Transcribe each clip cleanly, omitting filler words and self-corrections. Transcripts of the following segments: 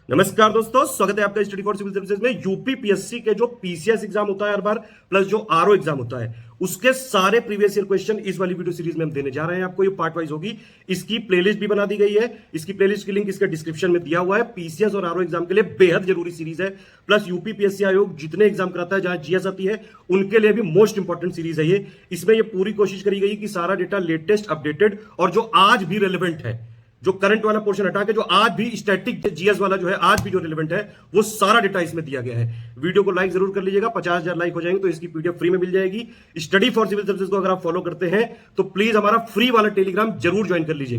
नमस्कार दोस्तों, स्वागत है आपका स्टडी फॉर सिविल सर्विसेज में। यूपी पीएससी के जो पीसीएस एग्जाम होता है हर बार, प्लस जो आरओ एग्जाम होता है, उसके सारे प्रीवियस ईयर क्वेश्चन इस वाली वीडियो सीरीज में हम देने जा रहे हैं आपको। ये पार्ट वाइज होगी। इसकी प्लेलिस्ट भी बना दी गई है। इसकी प्लेलिस्ट की लिंक इसके डिस्क्रिप्शन में दिया हुआ है। पीसीएस और आरओ एग्जाम के लिए बेहद जरूरी सीरीज है। प्लस यूपी पीएससी आयोग जितने एग्जाम कराता है, जहां जीएस आती है, उनके लिए भी मोस्ट इंपॉर्टेंट सीरीज है ये। इसमें ये पूरी कोशिश करी गई कि सारा डेटा लेटेस्ट, अपडेटेड और जो आज भी रेलिवेंट है, जो करंट वाला पोर्शन हटा के जो आज भी स्टैटिक जीएस वाला जो है, आज भी जो रिलेवेंट है, वो सारा डेटा इसमें दिया गया है। वीडियो को लाइक जरूर कर लीजिएगा। 50,000 लाइक हो जाएंगे तो इसकी पीडीएफ फ्री में मिल जाएगी। स्टडी फॉर सिविल सर्विसेज को अगर आप फॉलो करते हैं तो प्लीज हमारा फ्री वाला टेलीग्राम जरूर ज्वाइन कर लीजिए।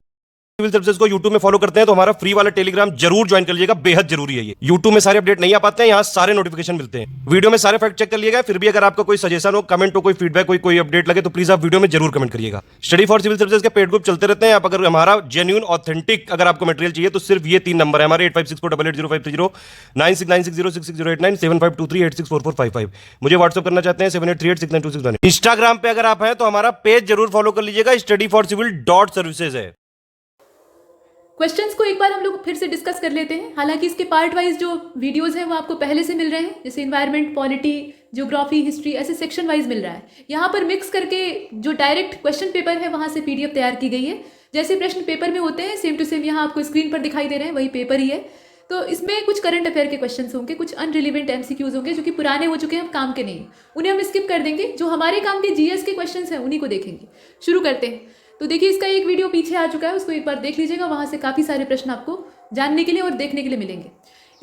सिविल सर्विसेज को यूट्यूब में फॉलो करते हैं तो हमारा फ्री वाला टेलीग्राम जरूर ज्वाइन कर लीजिएगा। बेहद जरूरी है ये। यूट्यूब में सारे अपडेट नहीं आ पाते हैं, यहाँ सारे नोटिफिकेशन मिलते हैं। वीडियो में सारे फैक्ट चेक कर लिएगा। फिर भी अगर आपका कोई सजेशन हो, कमेंट हो, कोई फीडबैक, कोई अपडेट लगे तो प्लीज आप वीडियो में जरूर कमेंट करिएगा। स्टडी फॉर सिविल सर्विसेज के पेड ग्रुप चलते रहते हैं। आप अगर हमारा जेन्युइन ऑथेंटिक अगर आपको मटेरियल चाहिए तो सिर्फ ये 3 नंबर है हमारे: 8564880530, 9696066089, 7523864455। मुझे व्हाट्सअप करना चाहते हैं 7838692619। इंस्टाग्राम पे अगर आप हैं तो हमारा पेज जरूर फॉलो कर लीजिएगा। studyforcivil.services है। क्वेश्चंस को एक बार हम लोग फिर से डिस्कस कर लेते हैं। हालांकि इसके पार्ट वाइज जो वीडियोस हैं वो आपको पहले से मिल रहे हैं, जैसे इन्वायरमेंट, पॉलिटी, ज्योग्राफी, हिस्ट्री, ऐसे सेक्शन वाइज मिल रहा है। यहाँ पर मिक्स करके जो डायरेक्ट क्वेश्चन पेपर है वहाँ से पीडीएफ तैयार की गई है। जैसे प्रश्न पेपर में होते हैं सेम टू सेम यहाँ आपको स्क्रीन पर दिखाई दे रहे हैं, वही पेपर ही है। तो इसमें कुछ करंट अफेयर के क्वेश्चंस होंगे, कुछ अनरिलेवेंट एमसीक्यूज होंगे जो कि पुराने हो चुके हैं, हम काम के नहीं, उन्हें हम स्किप कर देंगे। जो हमारे काम के जीएस के क्वेश्चंस हैं उन्हीं को देखेंगे। शुरू करते हैं। तो देखिए, इसका एक वीडियो पीछे आ चुका है, उसको एक बार देख लीजिएगा। वहाँ से काफ़ी सारे प्रश्न आपको जानने के लिए और देखने के लिए मिलेंगे।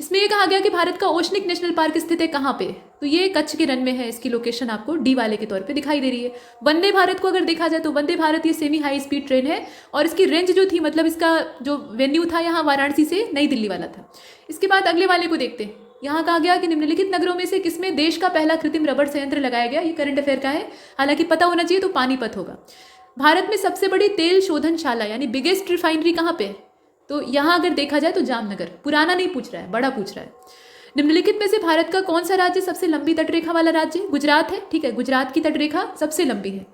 इसमें ये कहा गया कि भारत का ओशनिक नेशनल पार्क स्थित है कहाँ पे? तो ये कच्छ के रन में है। इसकी लोकेशन आपको डी वाले के तौर पे दिखाई दे रही है। वंदे भारत को अगर देखा जाए तो वंदे भारत ये सेमी हाई स्पीड ट्रेन है और इसकी रेंज जो थी, मतलब इसका जो वेन्यू था यहाँ वाराणसी से नई दिल्ली वाला था। इसके बाद अगले वाले को देखते हैं। यहाँ कहा गया कि निम्नलिखित नगरों में से किसमें देश का पहला कृत्रिम रबड़ संयंत्र लगाया गया? ये करंट अफेयर का है, हालांकि पता होना चाहिए। तो पानीपत होगा। भारत में सबसे बड़ी तेल शोधनशाला यानी बिगेस्ट रिफाइनरी कहाँ पे है? तो यहाँ अगर देखा जाए तो जामनगर। पुराना नहीं पूछ रहा है, बड़ा पूछ रहा है। निम्नलिखित में से भारत का कौन सा राज्य सबसे लंबी तटरेखा वाला राज्य है? गुजरात है। ठीक है, गुजरात की तटरेखा सबसे लंबी है।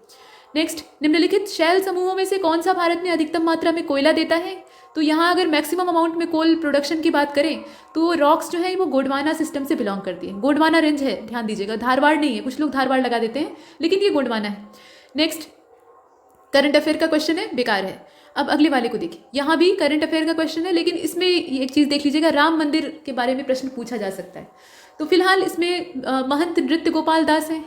नेक्स्ट, निम्नलिखित शैल समूहों में से कौन सा भारत में अधिकतम मात्रा में कोयला देता है? तो यहाँ अगर मैक्सिमम अमाउंट में कोल प्रोडक्शन की बात करें तो रॉक्स जो है वो गोंडवाना सिस्टम से बिलोंग करती है। गोंडवाना रेंज है, ध्यान दीजिएगा, धारवाड़ नहीं है। कुछ लोग धारवाड़ लगा देते हैं, लेकिन ये गोंडवाना है। नेक्स्ट, करंट अफेयर का क्वेश्चन है, बेकार है। अब अगले वाले को देखिए। यहाँ भी करंट अफेयर का क्वेश्चन है, लेकिन इसमें एक चीज़ देख लीजिएगा, राम मंदिर के बारे में प्रश्न पूछा जा सकता है। तो फिलहाल इसमें महंत नृत्य गोपाल दास हैं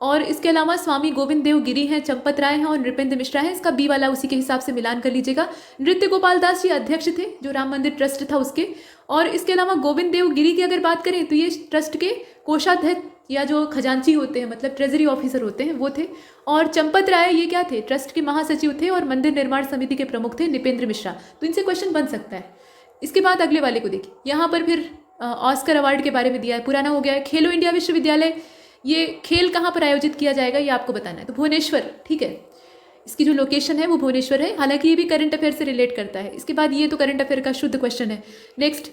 और इसके अलावा स्वामी गोविंद देव गिरी हैं, चंपत राय हैं और नृपेंद्र मिश्रा हैं। इसका बी वाला उसी के हिसाब से मिलान कर लीजिएगा। नृत्य गोपाल दास जी अध्यक्ष थे जो राम मंदिर ट्रस्ट था उसके। और इसके अलावा गोविंद देव गिरी की अगर बात करें तो ये ट्रस्ट के कोषाध्यक्ष या जो खजांची होते हैं, मतलब ट्रेजरी ऑफिसर होते हैं, वो थे। और चंपत राय ये क्या थे? ट्रस्ट के महासचिव थे और मंदिर निर्माण समिति के प्रमुख थे नृपेंद्र मिश्रा। तो इनसे क्वेश्चन बन सकता है। इसके बाद अगले वाले को देखिए। यहाँ पर फिर ऑस्कर अवार्ड के बारे में दिया है, पुराना हो गया है। खेलो इंडिया विश्वविद्यालय, ये खेल कहाँ पर आयोजित किया जाएगा ये आपको बताना है। तो भुवनेश्वर, ठीक है, इसकी जो लोकेशन है वो भुवनेश्वर है। हालांकि ये भी करंट अफेयर से रिलेट करता है। इसके बाद ये तो करंट अफेयर का शुद्ध क्वेश्चन है। नेक्स्ट,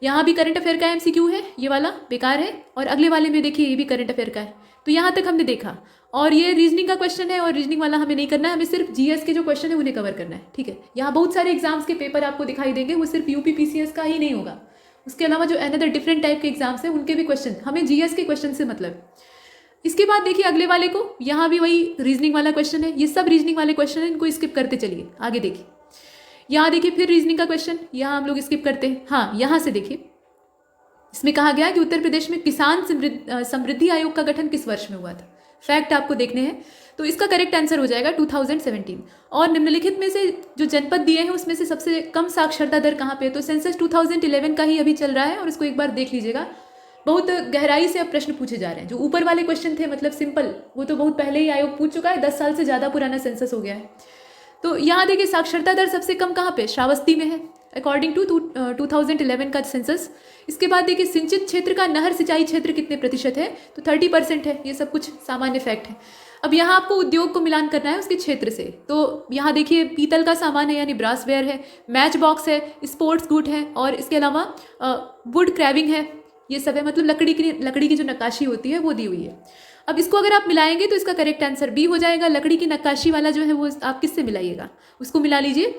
यहाँ भी करंट अफेयर का एमसीक्यू है, ये वाला बेकार है। और अगले वाले में देखिए, ये भी करंट अफेयर का है। तो यहाँ तक हमने देखा। और ये रीजनिंग का क्वेश्चन है और रीजनिंग वाला हमें नहीं करना है, हमें सिर्फ जीएस के जो क्वेश्चन है उन्हें कवर करना है। ठीक है, यहाँ बहुत सारे एग्जाम्स के पेपर आपको दिखाई देंगे, वो सिर्फ यूपी पीसीएस का ही नहीं होगा। उसके अलावा जो अनदर डिफरेंट टाइप के एग्जाम्स हैं उनके भी क्वेश्चन, हमें जीएस के क्वेश्चन से मतलब। इसके बाद देखिए अगले वाले को, यहाँ भी वही रीजनिंग वाला क्वेश्चन है। ये सब रीजनिंग वाले क्वेश्चन है, इनको स्किप करते चलिए। आगे देखिए, यहाँ देखिए फिर रीजनिंग का क्वेश्चन, यहाँ हम लोग स्किप करते हैं। हाँ, यहाँ से देखिए, इसमें कहा गया कि उत्तर प्रदेश में किसान समृद्धि आयोग का गठन किस वर्ष में हुआ था? फैक्ट आपको देखने हैं। तो इसका करेक्ट आंसर हो जाएगा 2017। और निम्नलिखित में से जो जनपद दिए हैं उसमें से सबसे कम साक्षरता दर कहाँ पे है? तो सेंसस 2011 का ही अभी चल रहा है और इसको एक बार देख लीजिएगा। बहुत गहराई से अब प्रश्न पूछे जा रहे हैं। जो ऊपर वाले क्वेश्चन थे मतलब सिंपल, वो तो बहुत पहले ही आयोग पूछ चुका है, 10 साल से ज़्यादा पुराना सेंसस हो गया है। तो यहाँ देखिए, साक्षरता दर सबसे कम कहाँ पे? श्रावस्ती में है, अकॉर्डिंग टू 2011 का सेंसस। इसके बाद देखिए, सिंचित क्षेत्र का नहर सिंचाई क्षेत्र कितने प्रतिशत है? तो 30% है। ये सब कुछ सामान्य फैक्ट है। अब यहाँ आपको उद्योग को मिलान करना है उसके क्षेत्र से। तो यहाँ देखिए, पीतल का सामान है यानी ब्रासवेयर है, मैच बॉक्स है, स्पोर्ट्स गुड है और इसके अलावा वुड क्रैविंग है। ये सब है, मतलब लकड़ी की जो नक्काशी होती है वो दी हुई है। अब इसको अगर आप मिलाएंगे तो इसका करेक्ट आंसर बी हो जाएगा। लकड़ी की नक्काशी वाला जो है वो आप किससे मिलाइएगा? उसको मिला लीजिए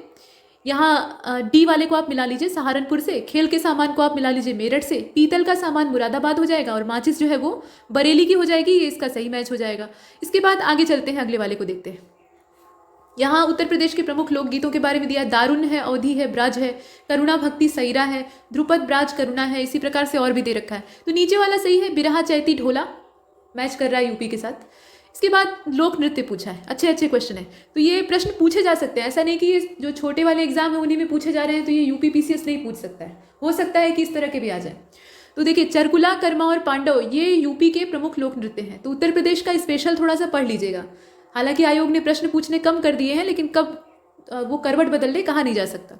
यहाँ डी वाले को आप मिला लीजिए सहारनपुर से, खेल के सामान को आप मिला लीजिए मेरठ से, पीतल का सामान मुरादाबाद हो जाएगा और माचिस जो है वो बरेली की हो जाएगी। ये इसका सही मैच हो जाएगा। इसके बाद आगे चलते हैं, अगले वाले को देखते हैं। यहाँ उत्तर प्रदेश के प्रमुख लोकगीतों के बारे में दिया है। दारुण है, अवधि है, ब्रज है, करुणा भक्ति सैरा है, ध्रुपद ब्राज करुणा है, इसी प्रकार से और भी दे रखा है। तो नीचे वाला सही है, बिरहा चैती ढोला मैच कर रहा है यूपी के साथ। इसके बाद लोक नृत्य पूछा है। अच्छे अच्छे क्वेश्चन है, तो ये प्रश्न पूछे जा सकते हैं। ऐसा नहीं कि ये जो छोटे वाले एग्जाम है उन्हीं में पूछे जा रहे हैं तो ये यूपी पीसीएस नहीं पूछ सकता है, हो सकता है कि इस तरह के भी आ जाए। तो देखिए, चरकुला, कर्मा और पांडव ये यूपी के प्रमुख लोक नृत्य हैं। तो उत्तर प्रदेश का स्पेशल थोड़ा सा पढ़ लीजिएगा। हालांकि आयोग ने प्रश्न पूछने कम कर दिए हैं, लेकिन कब वो करवट बदल ले कहा नहीं जा सकता।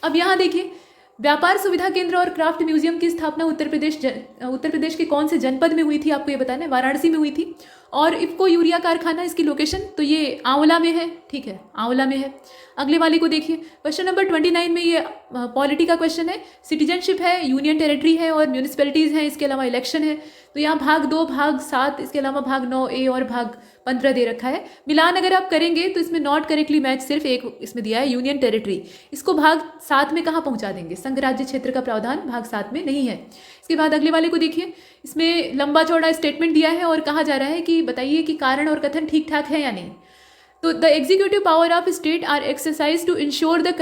अब यहाँ देखिए, व्यापार सुविधा केंद्र और क्राफ्ट म्यूजियम की स्थापना उत्तर प्रदेश के कौन से जनपद में हुई थी, आपको ये बताना है। वाराणसी में हुई थी। और इफ्को यूरिया कारखाना, इसकी लोकेशन तो ये आंवला में है। ठीक है, आंवला में है। अगले वाले को देखिए, क्वेश्चन नंबर 29 में ये पॉलिटी का क्वेश्चन है। सिटीजनशिप है, यूनियन टेरिटरी है और म्यूनिसिपैलिटीज़ हैं, इसके अलावा इलेक्शन है। तो यहाँ भाग 2, भाग 7, इसके अलावा भाग 9A और भाग 15 दे रखा है। मिलान अगर आप करेंगे तो इसमें नॉट करेक्टली मैच सिर्फ एक इसमें दिया है, यूनियन टेरिटरी। इसको भाग 7 में कहाँ पहुँचा देंगे? संघ राज्य क्षेत्र का प्रावधान भाग 7 में नहीं है। इसके बाद अगले वाले को देखिए, इसमें लंबा चौड़ा स्टेटमेंट दिया है और कहा जा रहा है कि बताइए कि कारण और कथन ठीक ठाक है या नहीं। तो the executive power of state are exercise to ensure the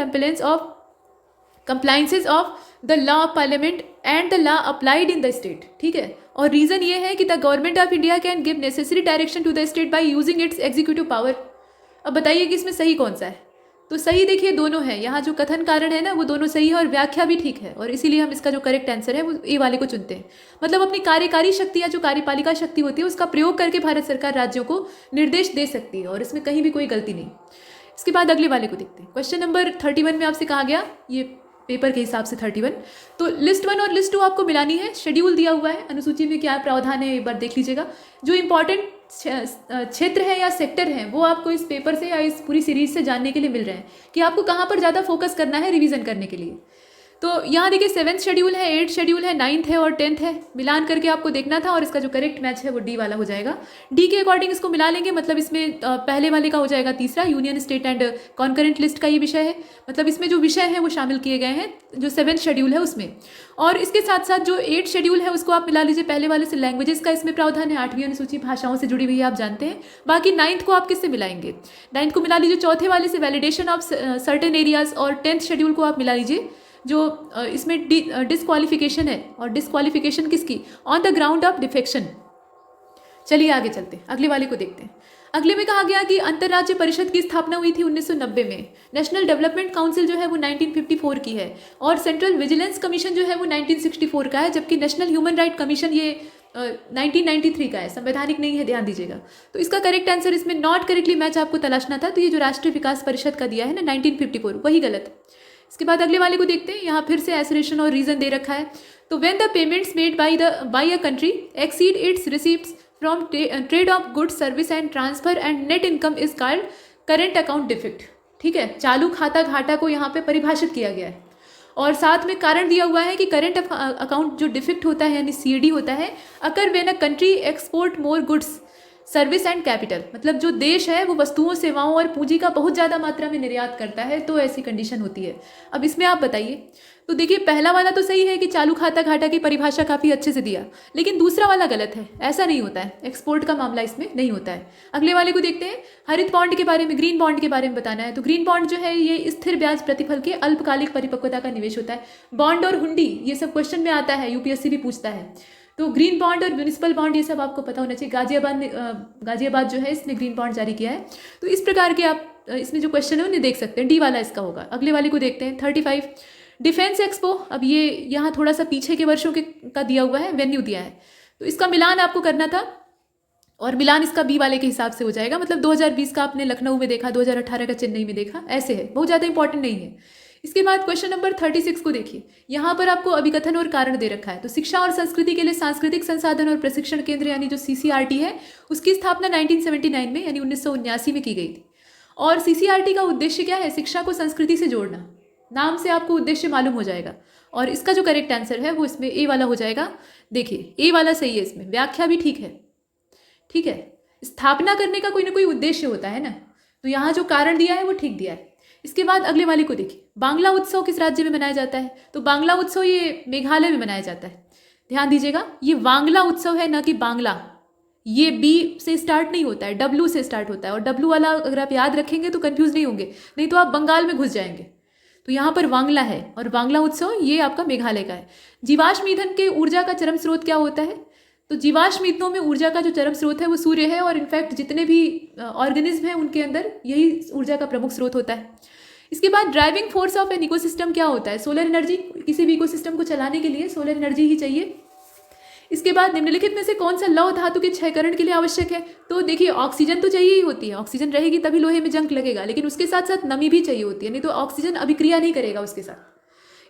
compliances of the law of parliament and the law applied in the state. ठीक है, और रीजन ये है कि the government of India can give necessary direction to the state by using its executive power. अब बताइए कि इसमें सही कौन सा है? तो सही देखिए दोनों है। यहाँ जो कथन कारण है ना वो दोनों सही है और व्याख्या भी ठीक है, और इसीलिए हम इसका जो करेक्ट आंसर है वो ए वाले को चुनते हैं। मतलब अपनी कार्यकारी शक्ति या जो कार्यपालिका शक्ति होती है उसका प्रयोग करके भारत सरकार राज्यों को निर्देश दे सकती है और इसमें कहीं भी कोई गलती नहीं। इसके बाद अगले वाले को देखते हैं। क्वेश्चन नंबर 31 में आपसे कहा गया, ये पेपर के हिसाब से 31, तो लिस्ट 1 और लिस्ट 2 आपको मिलानी है। शेड्यूल दिया हुआ है, अनुसूची में क्या प्रावधान है एक बार देख लीजिएगा। जो इंपॉर्टेंट क्षेत्र है या सेक्टर है वो आपको इस पेपर से या इस पूरी सीरीज से जानने के लिए मिल रहे हैं कि आपको कहाँ पर ज़्यादा फोकस करना है रिवीजन करने के लिए। तो यहाँ देखिए 7th शेड्यूल है, 8th शेड्यूल है, 9th है और 10th है। मिलान करके आपको देखना था और इसका जो करेक्ट मैच है वो डी वाला हो जाएगा। डी के अकॉर्डिंग इसको मिला लेंगे, मतलब इसमें पहले वाले का हो जाएगा तीसरा, union state and concurrent list का ये विषय है। मतलब इसमें जो विषय हैं वो शामिल किए गए हैं जो 7th शेड्यूल है उसमें। और इसके साथ साथ जो 8th शेड्यूल है उसको आप मिला लीजिए पहले वाले से। लैंग्वेजेस का इसमें प्रावधान है, 8वीं अनुसूची भाषाओं से जुड़ी हुई है, आप जानते हैं। बाकी 9th को आप किससे मिलाएंगे? 9th को मिला लीजिए चौथे वाले से, वैलिडेशन ऑफ सर्टेन एरियाज। और 10th शेड्यूल को आप मिला लीजिए जो इसमें डिस्क्वालिफिकेशन है, और डिस्क्वालिफिकेशन किसकी? On the ground of defection. चलिए आगे चलते हैं, अगले वाले को देखते हैं। अगले में कहा गया कि अंतर्राज्य परिषद की स्थापना हुई थी 1990 में। नेशनल डेवलपमेंट काउंसिल जो है वो 1954 की है, और सेंट्रल विजिलेंस कमीशन जो है वो 1964 का है, जबकि नेशनल ह्यूमन राइट कमीशन ये 1993 का है, संवैधानिक नहीं है, ध्यान दीजिएगा। तो इसका करेक्ट आंसर इसमें नॉट करेक्टली मैच आपको तलाशना था, तो ये जो राष्ट्रीय विकास परिषद का दिया है ना 1954 वही गलत। इसके बाद अगले वाले को देखते हैं। यहाँ फिर से एसरेशन और रीजन दे रखा है। तो when the payments made by a country exceed it's receipts from trade off goods service and transfer and net income is called current account deficit. ठीक है, चालू खाता घाटा को यहाँ पे परिभाषित किया गया है और साथ में कारण दिया हुआ है कि करेंट अकाउंट जो डिफिक्ट होता है यानी CAD होता है occur when a country export more goods service and capital. मतलब जो देश है वो वस्तुओं सेवाओं और पूंजी का बहुत ज़्यादा मात्रा में निर्यात करता है, तो ऐसी कंडीशन होती है। अब इसमें आप बताइए। तो देखिए पहला वाला तो सही है कि चालू खाता घाटा की परिभाषा काफ़ी अच्छे से दिया, लेकिन दूसरा वाला गलत है। ऐसा नहीं होता है, एक्सपोर्ट का मामला इसमें नहीं होता है। अगले वाले को देखते हैं। हरित बॉन्ड के बारे में, ग्रीन बॉन्ड के बारे में बताना है। तो ग्रीन बॉन्ड जो है ये स्थिर ब्याज प्रतिफल के अल्पकालिक परिपक्वता का निवेश होता है। बॉन्ड और हुंडी ये सब क्वेश्चन में आता है, UPSC भी पूछता है। तो ग्रीन बॉन्ड और म्यूनिसिपल बॉन्ड ये सब आपको पता होना चाहिए। गाजियाबाद जो है इसने ग्रीन बॉन्ड जारी किया है। तो इस प्रकार के आप इसमें जो क्वेश्चन है उन्हें देख सकते हैं। डी वाला इसका होगा। अगले वाले को देखते हैं 35 डिफेंस एक्सपो। अब ये यहाँ थोड़ा सा पीछे के वर्षों का दिया हुआ है, वेन्यू दिया है, तो इसका मिलान आपको करना था और मिलान इसका बी वाले के हिसाब से हो जाएगा। मतलब 2020 का आपने लखनऊ में देखा, 2018 का चेन्नई में देखा, ऐसे है, बहुत ज़्यादा इंपॉर्टेंट नहीं है। इसके बाद क्वेश्चन नंबर 36 को देखिए। यहाँ पर आपको अभिकथन और कारण दे रखा है। तो शिक्षा और संस्कृति के लिए सांस्कृतिक संसाधन और प्रशिक्षण केंद्र यानी जो CCRT है उसकी स्थापना 1979 में यानी 1979 में की गई थी। और CCRT का उद्देश्य क्या है? शिक्षा को संस्कृति से जोड़ना। नाम से आपको उद्देश्य मालूम हो जाएगा। और इसका जो करेक्ट आंसर है वो इसमें ए वाला हो जाएगा। देखिए ए वाला सही है, इसमें व्याख्या भी ठीक है। स्थापना करने का कोई ना कोई उद्देश्य होता है ना, तो यहाँ जो कारण दिया है वो ठीक दिया है। इसके बाद अगले वाले को देखिए, बांग्ला उत्सव किस राज्य में मनाया जाता है? तो बांग्ला उत्सव ये मेघालय में मनाया जाता है। ध्यान दीजिएगा, ये वांगला उत्सव है, ना कि बांग्ला। ये बी से स्टार्ट नहीं होता है, डब्लू से स्टार्ट होता है, और डब्लू वाला अगर आप याद रखेंगे तो कंफ्यूज नहीं होंगे, नहीं तो आप बंगाल में घुस जाएंगे। तो यहाँ पर वांगला है, और वांगला उत्सव ये आपका मेघालय का है। जीवाश्म ईंधन के ऊर्जा का चरम स्रोत क्या होता है? तो जीवाश्म ईंधनों में ऊर्जा का जो चरम स्रोत है वो सूर्य है, और इनफैक्ट जितने भी ऑर्गेनिज्म हैं उनके अंदर यही ऊर्जा का प्रमुख स्रोत होता है। इसके बाद driving force of an ecosystem क्या होता है? Solar energy. किसी भी इकोसिस्टम को चलाने के लिए सोलर एनर्जी ही चाहिए। इसके बाद निम्नलिखित में से कौन सा लौह धातु के क्षयकरण के लिए आवश्यक है? तो देखिए, ऑक्सीजन तो चाहिए ही होती है, ऑक्सीजन रहेगी तभी लोहे में जंग लगेगा, लेकिन उसके साथ साथ नमी भी चाहिए होती है, नहीं तो ऑक्सीजन अभिक्रिया नहीं करेगा उसके साथ।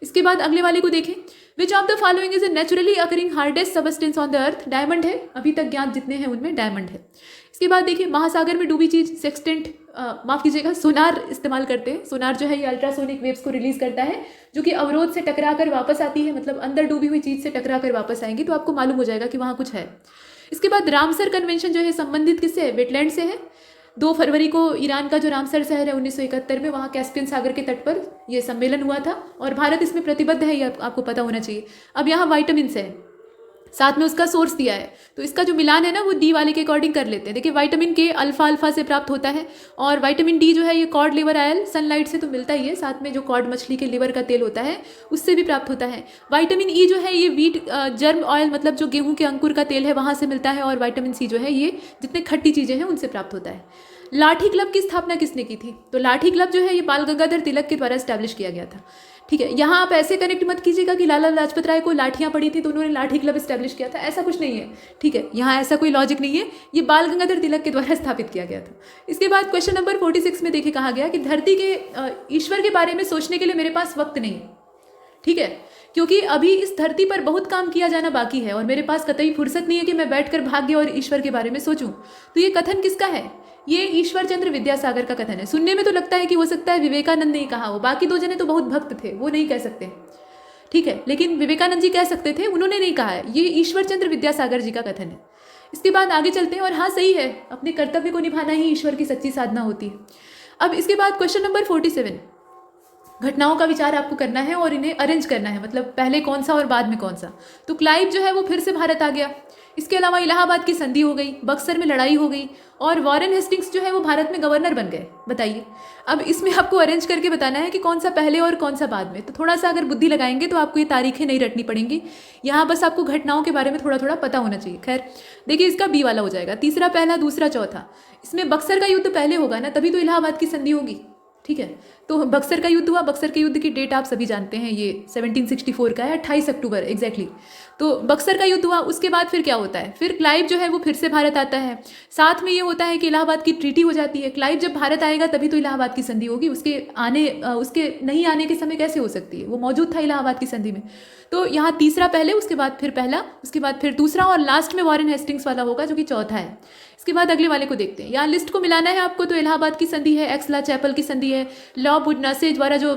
इसके बाद अगले वाले को देखें, विच of the following is a naturally occurring hardest substance on the earth? Diamond है, अभी तक ज्ञात जितने हैं उनमें डायमंड है। इसके बाद देखिए, महासागर में डूबी चीज सेक्सटेंट, माफ कीजिएगा, सोनार इस्तेमाल करते हैं। सोनार जो है ये अल्ट्रासोनिक वेव्स को रिलीज करता है, जो कि अवरोध से टकरा कर वापस आती है, मतलब अंदर डूबी हुई चीज से टकरा कर वापस आएंगी, तो आपको मालूम हो जाएगा कि वहाँ कुछ है। इसके बाद रामसर कन्वेंशन जो है संबंधित किससे है? वेटलैंड से है। 2 फरवरी को ईरान का जो रामसर शहर है 1971 में, वहाँ कैस्पियन सागर के तट पर यह सम्मेलन हुआ था, और भारत इसमें प्रतिबद्ध है, ये आपको पता होना चाहिए। अब यहाँ वाइटामिन है, साथ में उसका सोर्स दिया है, तो इसका जो मिलान है ना वो डी वाले के अकॉर्डिंग कर लेते हैं। देखिए, विटामिन के अल्फा अल्फा से प्राप्त होता है, और विटामिन डी जो है ये कॉड लिवर ऑयल, सनलाइट से तो मिलता ही है, साथ में जो कॉड मछली के लिवर का तेल होता है उससे भी प्राप्त होता है। विटामिन ई जो है ये व्हीट जर्म ऑयल, मतलब जो गेहूं के अंकुर का तेल है वहाँ से मिलता है, और विटामिन सी जो है ये जितने खट्टी चीज़ें हैं उनसे प्राप्त होता है। लाठी क्लब की स्थापना किसने की थी? तो लाठी क्लब जो है ये बाल गंगाधर तिलक के द्वारा स्टैब्लिश किया गया था। ठीक है, यहाँ आप ऐसे कनेक्ट मत कीजिएगा कि लाला लाजपत राय को लाठियाँ पड़ी थी तो उन्होंने लाठी क्लब स्टैब्लिश किया था, ऐसा कुछ नहीं है। ठीक है, यहाँ ऐसा कोई लॉजिक नहीं है, ये बाल गंगाधर तिलक के द्वारा स्थापित किया गया था। इसके बाद क्वेश्चन नंबर 46 में देखिए, कहा गया कि धरती के ईश्वर के बारे में सोचने के लिए मेरे पास वक्त नहीं। ठीक है, क्योंकि अभी इस धरती पर बहुत काम किया जाना बाकी है, और मेरे पास कतई फुर्सत नहीं है कि मैं बैठकर भाग्य और ईश्वर के बारे में सोचूं। तो ये कथन किसका है? ये ईश्वर चंद्र विद्यासागर का कथन है। सुनने में तो लगता है कि हो सकता है विवेकानंद ने कहा हो, बाकी 2 जने तो बहुत भक्त थे, वो नहीं कह सकते। ठीक है, लेकिन विवेकानंद जी कह सकते थे, उन्होंने नहीं कहा है। ये ईश्वर चंद्र विद्यासागर जी का कथन है। इसके बाद आगे चलते हैं, और हाँ सही है, अपने कर्तव्य को निभाना ही ईश्वर की सच्ची साधना होती है। अब इसके बाद क्वेश्चन नंबर 47, घटनाओं का विचार आपको करना है और इन्हें अरेंज करना है, मतलब पहले कौन सा और बाद में कौन सा। तो क्लाइव जो है वो फिर से भारत आ गया। इसके अलावा इलाहाबाद की संधि हो गई, बक्सर में लड़ाई हो गई, और वॉरेन हेस्टिंग्स जो है वो भारत में गवर्नर बन गए। बताइए, अब इसमें आपको अरेंज करके बताना है कि कौन सा पहले और कौन सा बाद में। तो थोड़ा सा अगर बुद्धि लगाएंगे तो आपको ये तारीखें नहीं रटनी पड़ेंगी, यहाँ बस आपको घटनाओं के बारे में थोड़ा थोड़ा पता होना चाहिए। खैर देखिए, इसका बी वाला हो जाएगा, तीसरा पहला दूसरा चौथा। इसमें बक्सर का युद्ध पहले होगा ना, तभी तो इलाहाबाद की संधि होगी। ठीक है, तो बक्सर का युद्ध हुआ, बक्सर के युद्ध की डेट आप सभी जानते हैं, ये 1764 का है, 28 अक्टूबर एग्जैक्टली। तो बक्सर का युद्ध हुआ, उसके बाद फिर क्या होता है? फिर क्लाइव जो है वो फिर से भारत आता है। साथ में ये होता है कि इलाहाबाद की ट्रीटी हो जाती है। क्लाइव जब भारत आएगा तभी तो इलाहाबाद की संधि होगी, उसके नहीं आने के समय कैसे हो सकती है? वो मौजूद था इलाहाबाद की संधि में। तो यहाँ तीसरा पहले, उसके बाद फिर पहला, उसके बाद फिर दूसरा, और लास्ट में वॉरेन हेस्टिंग्स वाला होगा जो कि चौथा है। इसके बाद अगले वाले को देखते हैं। यहाँ लिस्ट को मिलाना है आपको, तो इलाहाबाद की संधि है, एक्सला चैपल की संधि है, लॉ वुडनासे द्वारा जो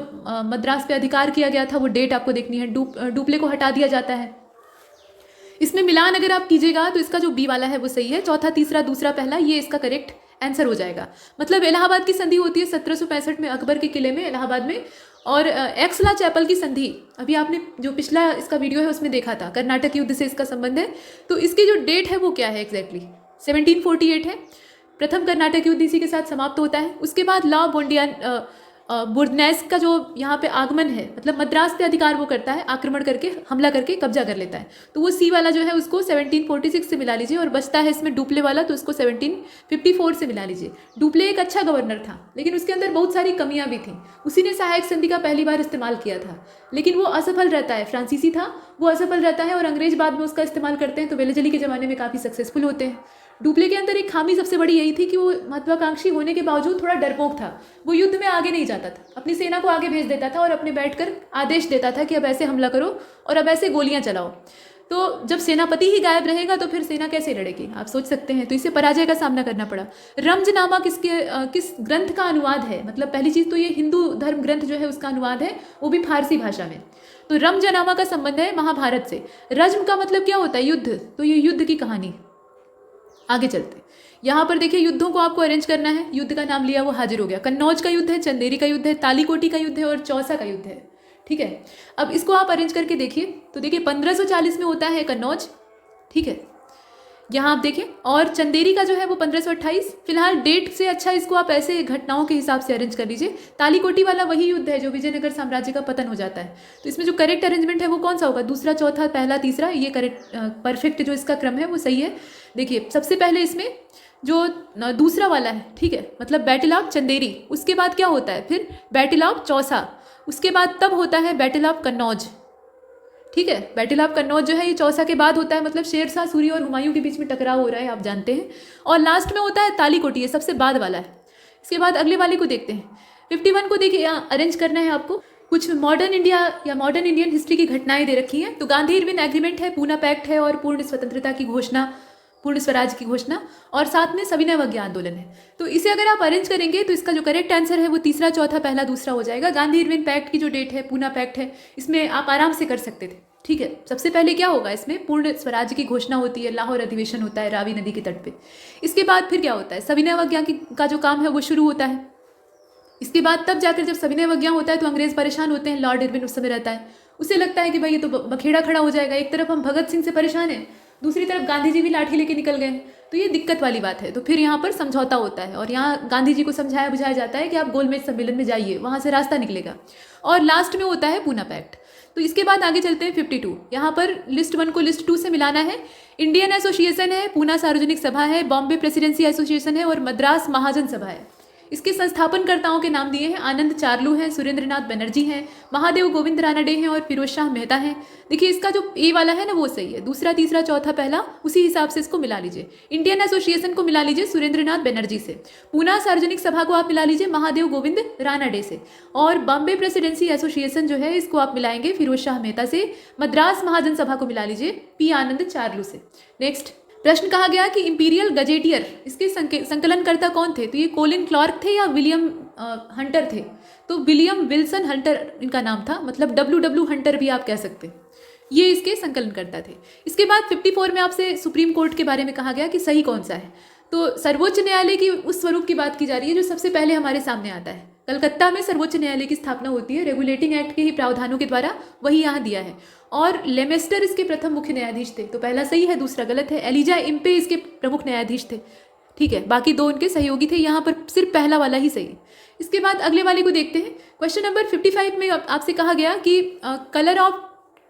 मद्रास पे अधिकार किया गया था वो डेट आपको देखनी है, डुप्ले को हटा दिया जाता है। इसमें मिलान अगर आप कीजिएगा तो इसका जो बी वाला है वो सही है, चौथा तीसरा दूसरा पहला, ये इसका करेक्ट आंसर हो जाएगा। मतलब इलाहाबाद की संधि होती है 1765 में अकबर के किले में इलाहाबाद में, और एक्सला चैपल की संधि अभी आपने जो पिछला इसका वीडियो है उसमें देखा था, कर्नाटक युद्ध से इसका संबंध है। तो इसकी जो डेट है वो क्या है एग्जैक्टली? 1748 है। प्रथम कर्नाटक युद्ध इसी के साथ समाप्त होता है। उसके बाद लॉ बुर्दनेस का जो यहाँ पे आगमन है, मतलब मद्रास पे अधिकार वो करता है, आक्रमण करके हमला करके कब्जा कर लेता है। तो वो सी वाला जो है उसको 1746 से मिला लीजिए, और बचता है इसमें डुप्ले वाला, तो उसको 1754 से मिला लीजिए। डुप्ले एक अच्छा गवर्नर था, लेकिन उसके अंदर बहुत सारी कमियां भी थीं। उसी ने सहायक संधि का पहली बार इस्तेमाल किया था, लेकिन वो असफल रहता है। फ्रांसीसी था, वो असफल रहता है, और अंग्रेज बाद में उसका इस्तेमाल करते हैं, तो वेलेजली के ज़माने में काफ़ी सक्सेसफुल होते हैं। डुप्ले के अंदर एक खामी सबसे बड़ी यही थी कि वो महत्वाकांक्षी होने के बावजूद थोड़ा डरपोक था। वो युद्ध में आगे नहीं जाता था, अपनी सेना को आगे भेज देता था और अपने बैठकर आदेश देता था कि अब ऐसे हमला करो और अब ऐसे गोलियां चलाओ। तो जब सेनापति ही गायब रहेगा तो फिर सेना कैसे लड़ेगी, आप सोच सकते हैं। तो इसे पराजय का सामना करना पड़ा। रमजनामा किस ग्रंथ का अनुवाद है? मतलब पहली चीज़ तो ये हिंदू धर्म ग्रंथ जो है उसका अनुवाद है, वो भी फारसी भाषा में। तो रमजनामा का संबंध है महाभारत से। रज्म का मतलब क्या होता है? युद्ध। तो ये युद्ध की कहानी। आगे चलते, यहाँ पर देखिए युद्धों को आपको अरेंज करना है, युद्ध का नाम लिया वो हाजिर हो गया। कन्नौज का युद्ध है, चंदेरी का युद्ध है, तालीकोटी का युद्ध है और चौसा का युद्ध है। ठीक है, अब इसको आप अरेंज करके देखिए तो देखिए 1540 में होता है कन्नौज। ठीक है, यहाँ आप देखें, और चंदेरी का जो है वो 1528। फिलहाल डेट से अच्छा इसको आप ऐसे घटनाओं के हिसाब से अरेंज कर लीजिए। तालीकोटी वाला वही युद्ध है जो विजयनगर साम्राज्य का पतन हो जाता है। तो इसमें जो करेक्ट अरेंजमेंट है वो कौन सा होगा, दूसरा, चौथा, पहला, तीसरा, ये करेक्ट परफेक्ट जो इसका क्रम है वो सही है। देखिए सबसे पहले इसमें जो दूसरा वाला है, ठीक है, मतलब बैटल ऑफ चंदेरी, उसके बाद क्या होता है फिर बैटल ऑफ चौसा, उसके बाद तब होता है बैटल ऑफ कन्नौज। ठीक है, बैटल ऑफ कन्नौज जो है ये चौसा के बाद होता है, मतलब शेरशाह सूरी और हुमायूं के बीच में टकराव हो रहा है, आप जानते हैं। और लास्ट में होता है तालीकोटी, ये सबसे बाद वाला है। इसके बाद अगले वाले को देखते हैं। 51 को देखिए, यहाँ अरेंज करना है आपको। कुछ मॉडर्न इंडिया या मॉडर्न इंडियन हिस्ट्री की घटनाएं दे रखी हैं। तो गांधी इरविन एग्रीमेंट है, पूना पैक्ट है और पूर्ण स्वतंत्रता की घोषणा, पूर्ण स्वराज की घोषणा, और साथ में सविनय अवज्ञा आंदोलन है। तो इसे अगर आप अरेंज करेंगे तो इसका जो करेक्ट आंसर है वो तीसरा, चौथा, पहला, दूसरा हो जाएगा। गांधी इरविन पैक्ट की जो डेट है, पूना पैक्ट है, इसमें आप आराम से कर सकते थे। ठीक है, सबसे पहले क्या होगा, इसमें पूर्ण स्वराज्य की घोषणा होती है, लाहौर अधिवेशन होता है रावी नदी के तट पे। इसके बाद फिर क्या होता है, सविनय अवज्ञा का जो काम है वो शुरू होता है। इसके बाद तब जाकर जब सविनय अवज्ञा होता है तो अंग्रेज परेशान होते हैं। लॉर्ड इरविन उस समय रहता है, उसे लगता है कि भाई ये तो बखेड़ा खड़ा हो जाएगा, एक तरफ हम भगत सिंह से परेशान हैं, दूसरी तरफ गांधी जी भी लाठी लेके निकल गए, तो ये दिक्कत वाली बात है। तो फिर यहाँ पर समझौता होता है और यहाँ गांधी जी को समझाया बुझाया जाता है कि आप गोलमेज सम्मेलन में जाइए, वहाँ से रास्ता निकलेगा। और लास्ट में होता है पूना पैक्ट। तो इसके बाद आगे चलते हैं 52। यहाँ पर लिस्ट 1 को लिस्ट 2 से मिलाना है। इंडियन एसोसिएशन है, पूना सार्वजनिक सभा है, बॉम्बे प्रेसिडेंसी एसोसिएशन है और मद्रास महाजन सभा है। इसके संस्थापनकर्ताओं के नाम दिए हैं, आनंद चार्लू हैं, सुरेंद्रनाथ बनर्जी हैं, महादेव गोविंद रानडे हैं और फिरोज शाह मेहता हैं। देखिए इसका जो ए वाला है ना वो सही है, दूसरा, तीसरा, चौथा, पहला, उसी हिसाब से इसको मिला लीजिए। इंडियन एसोसिएशन को मिला लीजिए सुरेंद्रनाथ बनर्जी से, पूना सार्वजनिक सभा को आप मिला लीजिए महादेव गोविंद रानडे से, और बॉम्बे प्रेसिडेंसी एसोसिएशन जो है इसको आप मिलाएंगे फिरोज शाह मेहता से, मद्रास महाजन सभा को मिला लीजिए पी आनंद चार्लू से। नेक्स्ट प्रश्न कहा गया कि इंपीरियल गजेटियर, इसके संकलनकर्ता कौन थे, तो ये कोलिन क्लार्क थे या विलियम हंटर थे, तो विलियम विल्सन हंटर इनका नाम था, मतलब WW हंटर भी आप कह सकते हैं, ये इसके संकलनकर्ता थे। इसके बाद 54 में आपसे सुप्रीम कोर्ट के बारे में कहा गया कि सही कौन सा है, तो सर्वोच्च न्यायालय की उस स्वरूप की बात की जा रही है जो सबसे पहले हमारे सामने आता है। कलकत्ता में सर्वोच्च न्यायालय की स्थापना होती है रेगुलेटिंग एक्ट के ही प्रावधानों के द्वारा, वही यहाँ दिया है, और लेमेस्टर इसके प्रथम मुख्य न्यायाधीश थे। तो पहला सही है, दूसरा गलत है। एलिजा इम्पे इसके प्रमुख न्यायाधीश थे, ठीक है, बाकी दो उनके सहयोगी थे, यहाँ पर सिर्फ पहला वाला ही सही है। इसके बाद अगले वाले को देखते हैं। क्वेश्चन नंबर 55 में आपसे कहा गया कि colour of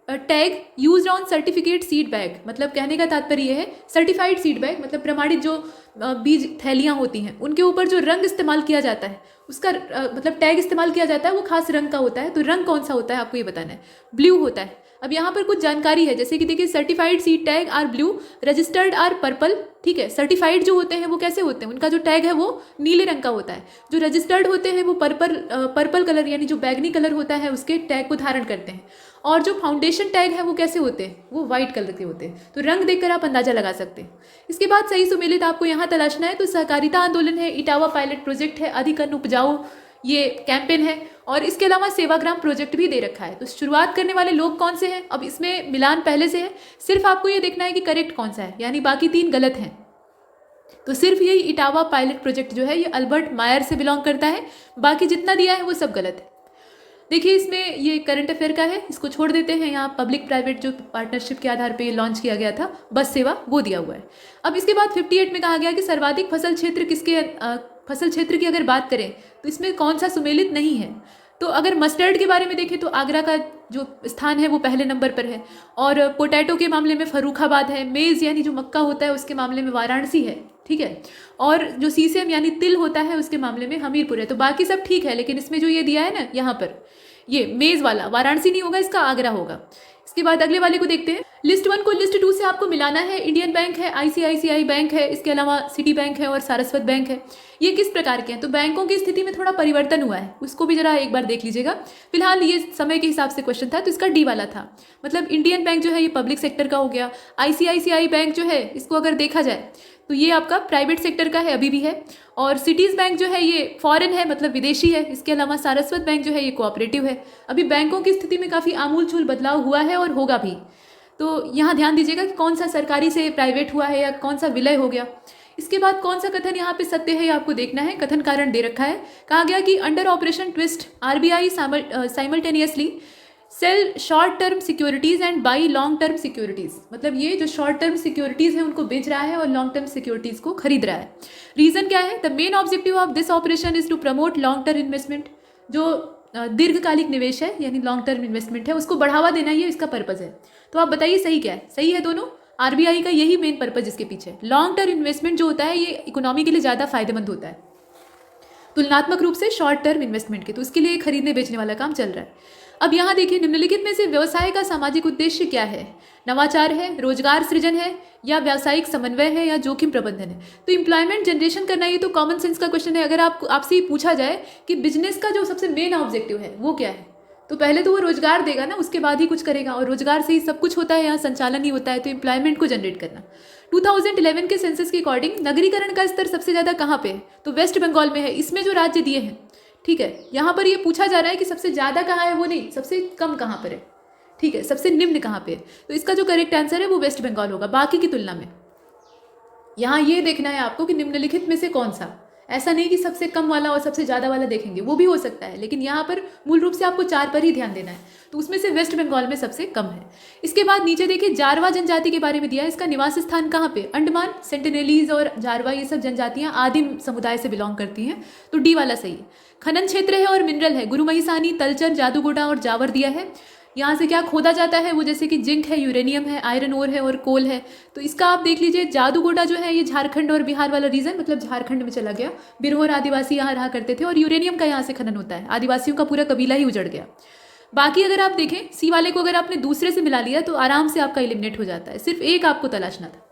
tag use on certificate seed bag, मतलब कहने का तात्पर्य है सर्टिफाइड सीड बैग, मतलब प्रमाणित जो बीज थैलियाँ होती हैं उनके ऊपर जो रंग इस्तेमाल किया जाता है, उसका मतलब टैग इस्तेमाल किया जाता है वो खास रंग का होता है। तो रंग कौन सा होता है आपको ये बताना है, ब्लू होता है। अब यहाँ पर कुछ जानकारी है, जैसे कि देखिए certified seed tag are blue, registered are purple, ठीक है। सर्टिफाइड जो होते हैं वो कैसे होते हैं, उनका जो टैग है वो नीले रंग का होता है, जो रजिस्टर्ड होते हैं वो पर्पल कलर यानी जो बैगनी कलर होता है उसके टैग को धारण करते हैं, और जो फाउंडेशन टैग है वो कैसे होते हैं, वो वाइट कलर के होते हैं। तो रंग देखकर आप अंदाजा लगा सकते हैं। इसके बाद सही सुमेलित आपको यहाँ तलाशना है, तो सहकारिता आंदोलन है, इटावा पायलट प्रोजेक्ट है, अधिक अन्न उपजाओ ये कैंपेन है, और इसके अलावा सेवाग्राम प्रोजेक्ट भी दे रखा है। तो शुरुआत करने वाले लोग कौन से हैं, अब इसमें मिलान पहले से है, सिर्फ आपको ये देखना है कि करेक्ट कौन सा है, यानी बाकी 3 गलत हैं। तो सिर्फ यही इटावा पायलट प्रोजेक्ट जो है ये अल्बर्ट मायर से बिलोंग करता है, बाकी जितना दिया है वो सब गलत है। देखिए इसमें ये करंट अफेयर का है, इसको छोड़ देते हैं। यहाँ पब्लिक प्राइवेट जो पार्टनरशिप के आधार पे लॉन्च किया गया था बस सेवा, वो दिया हुआ है। अब इसके बाद 58 में कहा गया कि सर्वाधिक फसल क्षेत्र किसके, फसल क्षेत्र की अगर बात करें तो इसमें कौन सा सुमेलित नहीं है। तो अगर मस्टर्ड के बारे में देखें तो आगरा का जो स्थान है वो पहले नंबर पर है, और पोटैटो के मामले में फर्रुखाबाद है, मेज़ यानी जो मक्का होता है उसके मामले में वाराणसी है, ठीक है, और जो सीसेम यानी तिल होता है उसके मामले में हमीरपुर है। तो बाकी सब ठीक है, लेकिन इसमें जो ये दिया है ना यहाँ पर ये मेज़ वाला वाराणसी नहीं होगा, इसका आगरा होगा। इसके बाद अगले वाले को देखते हैं। लिस्ट 1 को लिस्ट 2 से आपको मिलाना है। इंडियन बैंक है, ICICI बैंक है, इसके अलावा सिटी बैंक है और सारस्वत बैंक है। ये किस प्रकार के हैं, तो बैंकों की स्थिति में थोड़ा परिवर्तन हुआ है, उसको भी जरा एक बार देख लीजिएगा। फिलहाल ये समय के हिसाब से क्वेश्चन था तो इसका डी वाला था, मतलब इंडियन बैंक जो है ये पब्लिक सेक्टर का हो गया। ICICI बैंक जो है इसको अगर देखा जाए तो ये आपका प्राइवेट सेक्टर का है, अभी भी है, और सिटीज़ बैंक जो है ये फॉरेन है, मतलब विदेशी है। इसके अलावा सारस्वत बैंक जो है ये कोऑपरेटिव है। अभी बैंकों की स्थिति में काफ़ी आमूल-चूल बदलाव हुआ है और होगा भी, तो यहाँ ध्यान दीजिएगा कि कौन सा सरकारी से प्राइवेट हुआ है या कौन सा विलय हो गया। इसके बाद कौन सा कथन यहाँ पे सत्य है ये आपको देखना है। कथन कारण दे रखा है, कहा गया कि under operation twist RBI simultaneously sell short term securities and buy long term securities. मतलब ये जो शॉर्ट टर्म सिक्योरिटीज है उनको बेच रहा है और लॉन्ग टर्म सिक्योरिटीज को खरीद रहा है। रीजन क्या है? The main objective of this operation is to promote long term investment. जो दीर्घकालिक निवेश है यानी लॉन्ग टर्म इन्वेस्टमेंट है उसको बढ़ावा देना, ये इसका पर्पज है। तो आप बताइए सही क्या है? सही है दोनों। आरबीआई का यही मेन पर्पज इसके पीछे। लॉन्ग टर्म इन्वेस्टमेंट जो होता है ये इकोनॉमी के लिए ज़्यादा फायदेमंद होता है तुलनात्मक रूप से शॉर्ट टर्म इन्वेस्टमेंट के, तो इसके लिए खरीदने बेचने वाला काम चल रहा है। अब यहाँ देखिए, निम्नलिखित में से व्यवसाय का सामाजिक उद्देश्य क्या है? नवाचार है, रोजगार सृजन है, या व्यावसायिक समन्वय है, या जोखिम प्रबंधन है? तो एम्प्लॉयमेंट जनरेशन करना ये तो कॉमन सेंस का क्वेश्चन है। अगर आपसे पूछा जाए कि बिजनेस का जो सबसे मेन ऑब्जेक्टिव है वो क्या है, तो पहले तो वो रोजगार देगा ना, उसके बाद ही कुछ करेगा, और रोजगार से ही सब कुछ होता है, यहाँ संचालन ही होता है। तो एम्प्लॉयमेंट को जनरेट करना। 2011 के सेंसस के अकॉर्डिंग नगरीकरण का स्तर सबसे ज़्यादा कहाँ पे है? तो वेस्ट बंगाल में है। इसमें जो राज्य दिए हैं, ठीक है, यहाँ पर ये पूछा जा रहा है कि सबसे ज़्यादा कहाँ है, वो नहीं, सबसे कम कहाँ पर है, ठीक है, सबसे निम्न कहाँ पे है। तो इसका जो करेक्ट आंसर है वो वेस्ट बंगाल होगा बाकी की तुलना में। यहाँ ये देखना है आपको कि निम्नलिखित में से कौन सा, ऐसा नहीं कि सबसे कम वाला और सबसे ज़्यादा वाला देखेंगे, वो भी हो सकता है, लेकिन यहाँ पर मूल रूप से आपको 4 पर ही ध्यान देना है। तो उसमें से वेस्ट बंगाल में सबसे कम है। इसके बाद नीचे देखिए, जारवा जनजाति के बारे में दिया है। इसका निवास स्थान कहाँ पे? अंडमान, सेंटिनेलीज और जारवा, ये सब जनजातियाँ आदिम समुदाय से बिलोंग करती हैं, तो डी वाला सही है। खनन क्षेत्र है और मिनरल है, गुरुमहिसानी, तलचर, जादूगोड़ा और जावर दिया है। यहाँ से क्या खोदा जाता है? वो जैसे कि जिंक है, यूरेनियम है, आयरन ओर है और कोल है। तो इसका आप देख लीजिए, जादूगोड़ा जो है ये झारखंड और बिहार वाला रीजन, मतलब झारखंड में चला गया। बिरहोर आदिवासी यहाँ रहा करते थे, और यूरेनियम का यहाँ से खनन होता है। आदिवासियों का पूरा कबीला ही उजड़ गया। बाकी अगर आप देखें, सी वाले को अगर आपने दूसरे से मिला लिया तो आराम से आपका एलिमिनेट हो जाता है। सिर्फ एक आपको तलाशना था,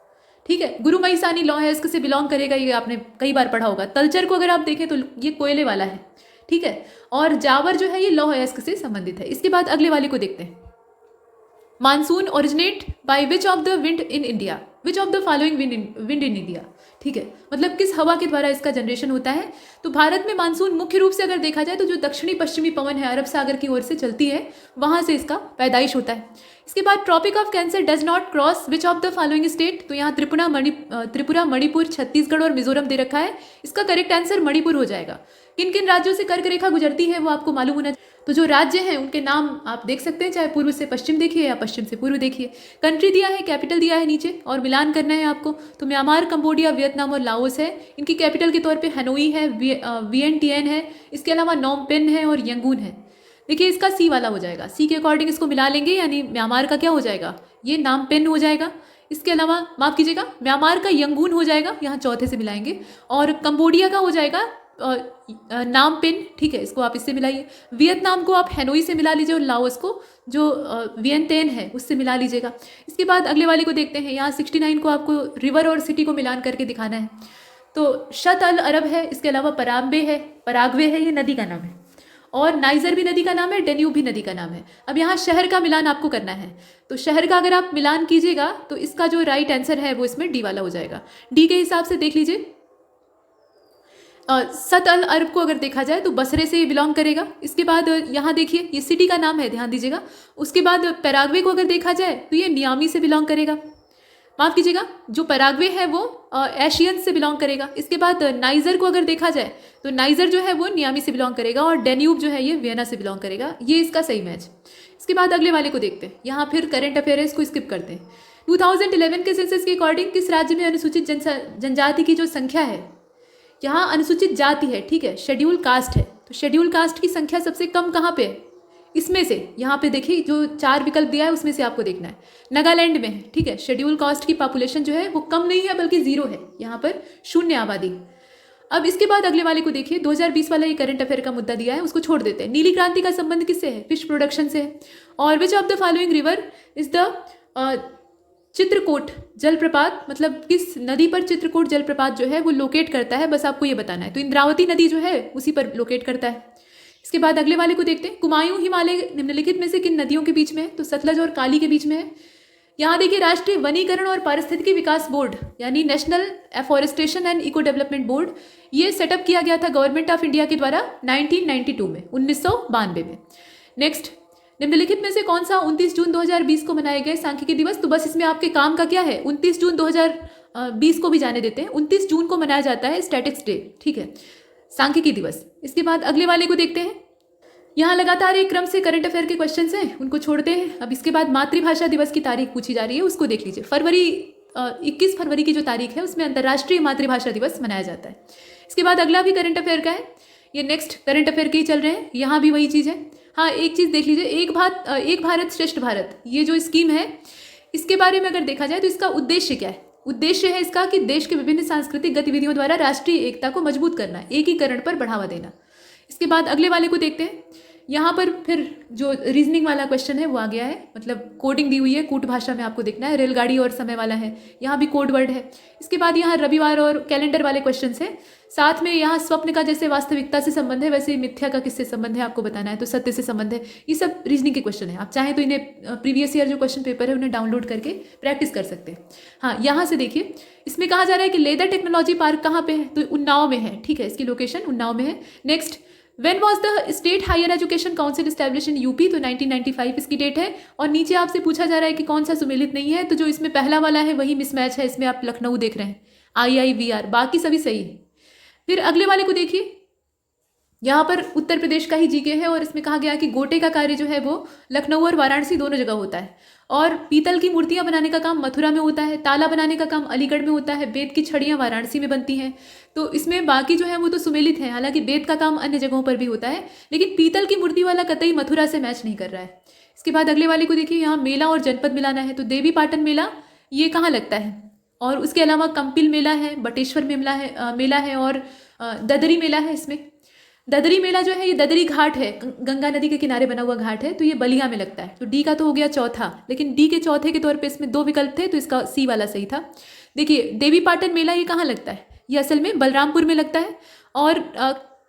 ठीक है। गुरुमहिसानी लौह से बिलोंग करेगा, ये आपने कई बार पढ़ा होगा। तलचर को अगर आप देखें तो ये कोयले वाला है, ठीक है। और जावर जो है ये लौह अयस्क से संबंधित है। इसके बाद अगले वाले को देखते हैं। Monsoon originate by which of the wind in India? Which of the following wind in India, ठीक है, मतलब किस हवा के द्वारा इसका जनरेशन होता है? तो भारत में मानसून मुख्य रूप से अगर देखा जाए तो जो दक्षिणी पश्चिमी पवन है अरब सागर की ओर से चलती है, वहां से इसका पैदाइश होता है। इसके बाद tropic of cancer does not cross which of the following state? तो यहाँ त्रिपुरा, मणिपुर, छत्तीसगढ़ और मिजोरम दे रखा है। इसका करेक्ट आंसर मणिपुर हो जाएगा। किन किन राज्यों से कर्क रेखा गुजरती है वो आपको मालूम होना चाहिए। तो जो राज्य हैं उनके नाम आप देख सकते हैं, चाहे पूर्व से पश्चिम देखिए या पश्चिम से पूर्व देखिए। कंट्री दिया है, कैपिटल दिया है नीचे, और मिलान करना है आपको। तो म्यांमार, कंबोडिया, वियतनाम और लाओस है। इनकी कैपिटल के तौर पे हनोई है, वियेंटियन है, इसके अलावा नोम पेन है और यंगून है। देखिए इसका सी वाला हो जाएगा। सी के अकॉर्डिंग इसको मिला लेंगे, यानी म्यांमार का क्या हो जाएगा? ये नाम पेन हो जाएगा। इसके अलावा माफ़ कीजिएगा, म्यांमार का यंगून हो जाएगा, यहाँ चौथे से मिलाएंगे। और कंबोडिया का हो जाएगा नाम पेन, ठीक है, इसको आप इससे मिलाइए। वियतनाम को आप हैनोई से मिला लीजिए, और लाओस को जो वियंतेन है उससे मिला लीजिएगा। इसके बाद अगले वाले को देखते हैं। यहाँ 69 को आपको रिवर और सिटी को मिलान करके दिखाना है। तो शत अल अरब है, इसके अलावा पराग्वे है, ये नदी का नाम है, और नाइजर भी नदी का नाम है, डेन्यूब भी नदी का नाम है। अब यहाँ शहर का मिलान आपको करना है, तो शहर का अगर आप मिलान कीजिएगा तो इसका जो राइट आंसर है वो इसमें डी वाला हो जाएगा। डी के हिसाब से देख लीजिए, सत अल अरब को अगर देखा जाए तो बसरे से बिलोंग करेगा। इसके बाद यहाँ देखिए, ये सिटी का नाम है, ध्यान दीजिएगा। उसके बाद पैराग्वे को अगर देखा जाए तो ये नियामी से बिलोंग करेगा। माफ़ कीजिएगा, जो पैराग्वे है वो एशियन से बिलोंग करेगा। इसके बाद नाइजर को अगर देखा जाए तो नाइजर जो है वो नियामी से बिलोंग करेगा, और डेन्यूब जो है ये वियना से बिलोंग करेगा। ये इसका सही मैच। इसके बाद अगले वाले को देखते हैं। यहाँ फिर करंट अफेयर्स को स्किप करते हैं। 2011 के सेंसस के अकॉर्डिंग किस राज्य में अनुसूचित जनजाति की जो संख्या है, यहाँ अनुसूचित जाति है, ठीक है, शेड्यूल कास्ट है, तो शेड्यूल कास्ट की संख्या सबसे कम कहाँ पे है? इसमें से यहाँ पे देखिए जो 4 विकल्प दिया है उसमें से आपको देखना है। नागालैंड में है, ठीक है। शेड्यूल कास्ट की पॉपुलेशन जो है वो कम नहीं है बल्कि 0 है, यहाँ पर 0 आबादी। अब इसके बाद अगले वाले को देखिए, 2020 वाला ये करंट अफेयर का मुद्दा दिया है, उसको छोड़ देते हैं। नीली क्रांति का संबंध किससे है? फिश प्रोडक्शन से है। और विच of the following river is the Chitrakoot जलप्रपात, मतलब किस नदी पर चित्रकूट जलप्रपात जो है वो लोकेट करता है, बस आपको ये बताना है। तो इंद्रावती नदी जो है उसी पर लोकेट करता है। इसके बाद अगले वाले को देखते हैं। कुमायूं हिमालय निम्नलिखित में से किन नदियों के बीच में है? तो सतलज और काली के बीच में है। यहाँ देखिए, राष्ट्रीय वनीकरण और पारिस्थितिकी विकास बोर्ड यानी national afforestation and eco development board, ये सेटअप किया गया था गवर्नमेंट ऑफ इंडिया के द्वारा 1992 में, 1992 में। नेक्स्ट, निम्नलिखित में से कौन सा 29 जून 2020 को मनाए गए सांख्यिकी दिवस? तो बस इसमें आपके काम का क्या है, 29 जून 2020 को भी जाने देते हैं, 29 जून को मनाया जाता है स्टैटिक्स डे, ठीक है, सांख्यिकी दिवस। इसके बाद अगले वाले को देखते हैं। यहाँ लगातार एक क्रम से करंट अफेयर के क्वेश्चंस हैं, उनको छोड़ते हैं। अब इसके बाद मातृभाषा दिवस की तारीख पूछी जा रही है, उसको देख लीजिए। 21 फरवरी की जो तारीख है उसमें अंतर्राष्ट्रीय मातृभाषा दिवस मनाया जाता है। इसके बाद अगला भी करंट अफेयर का है, ये नेक्स्ट करंट अफेयर के ही चल रहे हैं, यहाँ भी वही चीज़ है। हाँ, एक चीज़ देख लीजिए, एक भारत श्रेष्ठ भारत, ये जो स्कीम है इसके बारे में अगर देखा जाए तो इसका उद्देश्य क्या है? उद्देश्य है इसका कि देश के विभिन्न सांस्कृतिक गतिविधियों द्वारा राष्ट्रीय एकता को मजबूत करना, एकीकरण पर बढ़ावा देना। इसके बाद अगले वाले को देखते हैं। यहाँ पर फिर जो रीजनिंग वाला क्वेश्चन है वो आ गया है, मतलब कोडिंग दी हुई है, कूट भाषा में आपको देखना है। रेलगाड़ी और समय वाला है, यहाँ भी कोड वर्ड है। इसके बाद यहाँ रविवार और कैलेंडर वाले क्वेश्चन है। साथ में यहाँ स्वप्न का जैसे वास्तविकता से संबंध है, वैसे मिथ्या का किससे संबंध है आपको बताना है, तो सत्य से संबंध है। ये सब रीजनिंग के क्वेश्चन है। आप चाहें तो इन्हें प्रीवियस ईयर जो क्वेश्चन पेपर है उन्हें डाउनलोड करके प्रैक्टिस कर सकते हैं। हाँ, यहाँ से देखिए, इसमें कहा जा रहा है कि लेदर टेक्नोलॉजी पार्क कहाँ पे है, तो उन्नाव में है, ठीक है, इसकी लोकेशन उन्नाव में है। Next, When was the state higher education council establish in UP, तो 1995 इसकी डेट है। और नीचे आपसे पूछा जा रहा है कि कौन सा सुमेलित नहीं है, तो जो इसमें पहला वाला है वही मिसमैच है, इसमें आप लखनऊ देख रहे हैं, IIVR, बाकी सभी सही है। फिर अगले वाले को देखिए, यहाँ पर उत्तर प्रदेश का ही जीके है और इसमें कहा गया कि गोटे का कार्य जो है वो लखनऊ और वाराणसी दोनों जगह होता है, और पीतल की मूर्तियाँ बनाने का काम मथुरा में होता है, ताला बनाने का काम अलीगढ़ में होता है, बेत की छड़ियाँ वाराणसी में बनती हैं। तो इसमें बाकी जो है वो तो सुमेलित है, हालांकि बेत का काम अन्य जगहों पर भी होता है, लेकिन पीतल की मूर्ति वाला कतई मथुरा से मैच नहीं कर रहा है। इसके बाद अगले वाले को देखिए, यहाँ मेला और जनपद मिलाना है, तो देवी पाटन मेला ये कहाँ लगता है, और उसके अलावा कंपिल मेला है, बटेश्वर मेला है और ददरी मेला है। इसमें ददरी मेला जो है ये ददरी घाट है, गंगा नदी के किनारे बना हुआ घाट है, तो ये बलिया में लगता है। तो डी का तो हो गया चौथा, लेकिन डी के चौथे के तौर पे इसमें 2 विकल्प थे, तो इसका सी वाला सही था। देखिए, देवी पाटन मेला ये कहाँ लगता है, ये असल में बलरामपुर में लगता है। और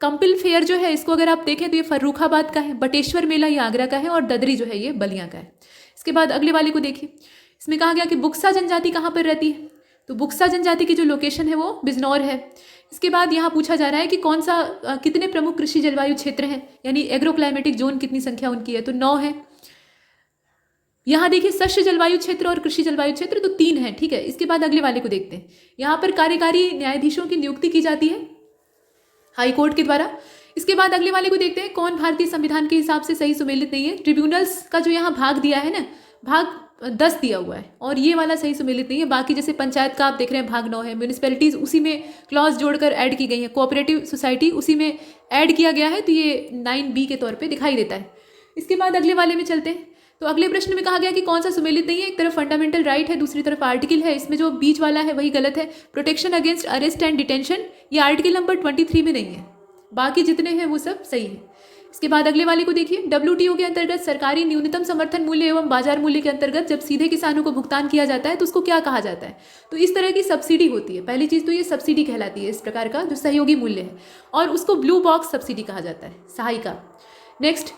कंपिल फेयर जो है इसको अगर आप देखें तो ये फर्रुखाबाद का है, बटेश्वर मेला ये आगरा का है, और ददरी जो है ये बलिया का है। इसके बाद अगले वाले को देखिए, इसमें कहा गया कि बुक्सा जनजाति कहाँ पर रहती है, तो बुक्सा जनजाति की जो लोकेशन है वो बिजनौर है। इसके बाद यहाँ पूछा जा रहा है कि कितने प्रमुख कृषि जलवायु क्षेत्र हैं, यानी एग्रो क्लाइमेटिक जोन कितनी संख्या उनकी है, तो 9 है। यहाँ देखिए, शस्य जलवायु क्षेत्र और कृषि जलवायु क्षेत्र तो 3 है, ठीक है। इसके बाद अगले वाले को देखते हैं। यहाँ पर कार्यकारी न्यायाधीशों की नियुक्ति की जाती है हाई कोर्ट के द्वारा। इसके बाद अगले वाले को देखते हैं, कौन भारतीय संविधान के हिसाब से सही सुमेलित नहीं है। ट्रिब्यूनल्स का जो यहाँ भाग दिया है ना, भाग 10 दिया हुआ है, और ये वाला सही सुमेलित नहीं है। बाकी जैसे पंचायत का आप देख रहे हैं भाग 9 है, म्यूनिसिपैलिटीज उसी में क्लॉज जोड़कर ऐड की गई है, कोऑपरेटिव सोसाइटी उसी में ऐड किया गया है, तो ये 9B के तौर पे दिखाई देता है। इसके बाद अगले वाले में चलते हैं। तो अगले प्रश्न में कहा गया कि कौन सा सुमेलित नहीं है। एक तरफ फंडामेंटल राइट है, दूसरी तरफ आर्टिकल है, इसमें जो बीच वाला है वही गलत है। Protection against arrest and detention, ये आर्टिकल नंबर 23 में नहीं है, बाकी जितने हैं वो सब सही है। इसके बाद अगले वाले को देखिए, WTO के अंतर्गत सरकारी न्यूनतम समर्थन मूल्य एवं बाजार मूल्य के अंतर्गत जब सीधे किसानों को भुगतान किया जाता है तो उसको क्या कहा जाता है, तो इस तरह की सब्सिडी होती है। पहली चीज़ तो ये सब्सिडी कहलाती है, इस प्रकार का जो सहयोगी मूल्य है, और उसको ब्लू बॉक्स सब्सिडी कहा जाता है, सहायिका। नेक्स्ट,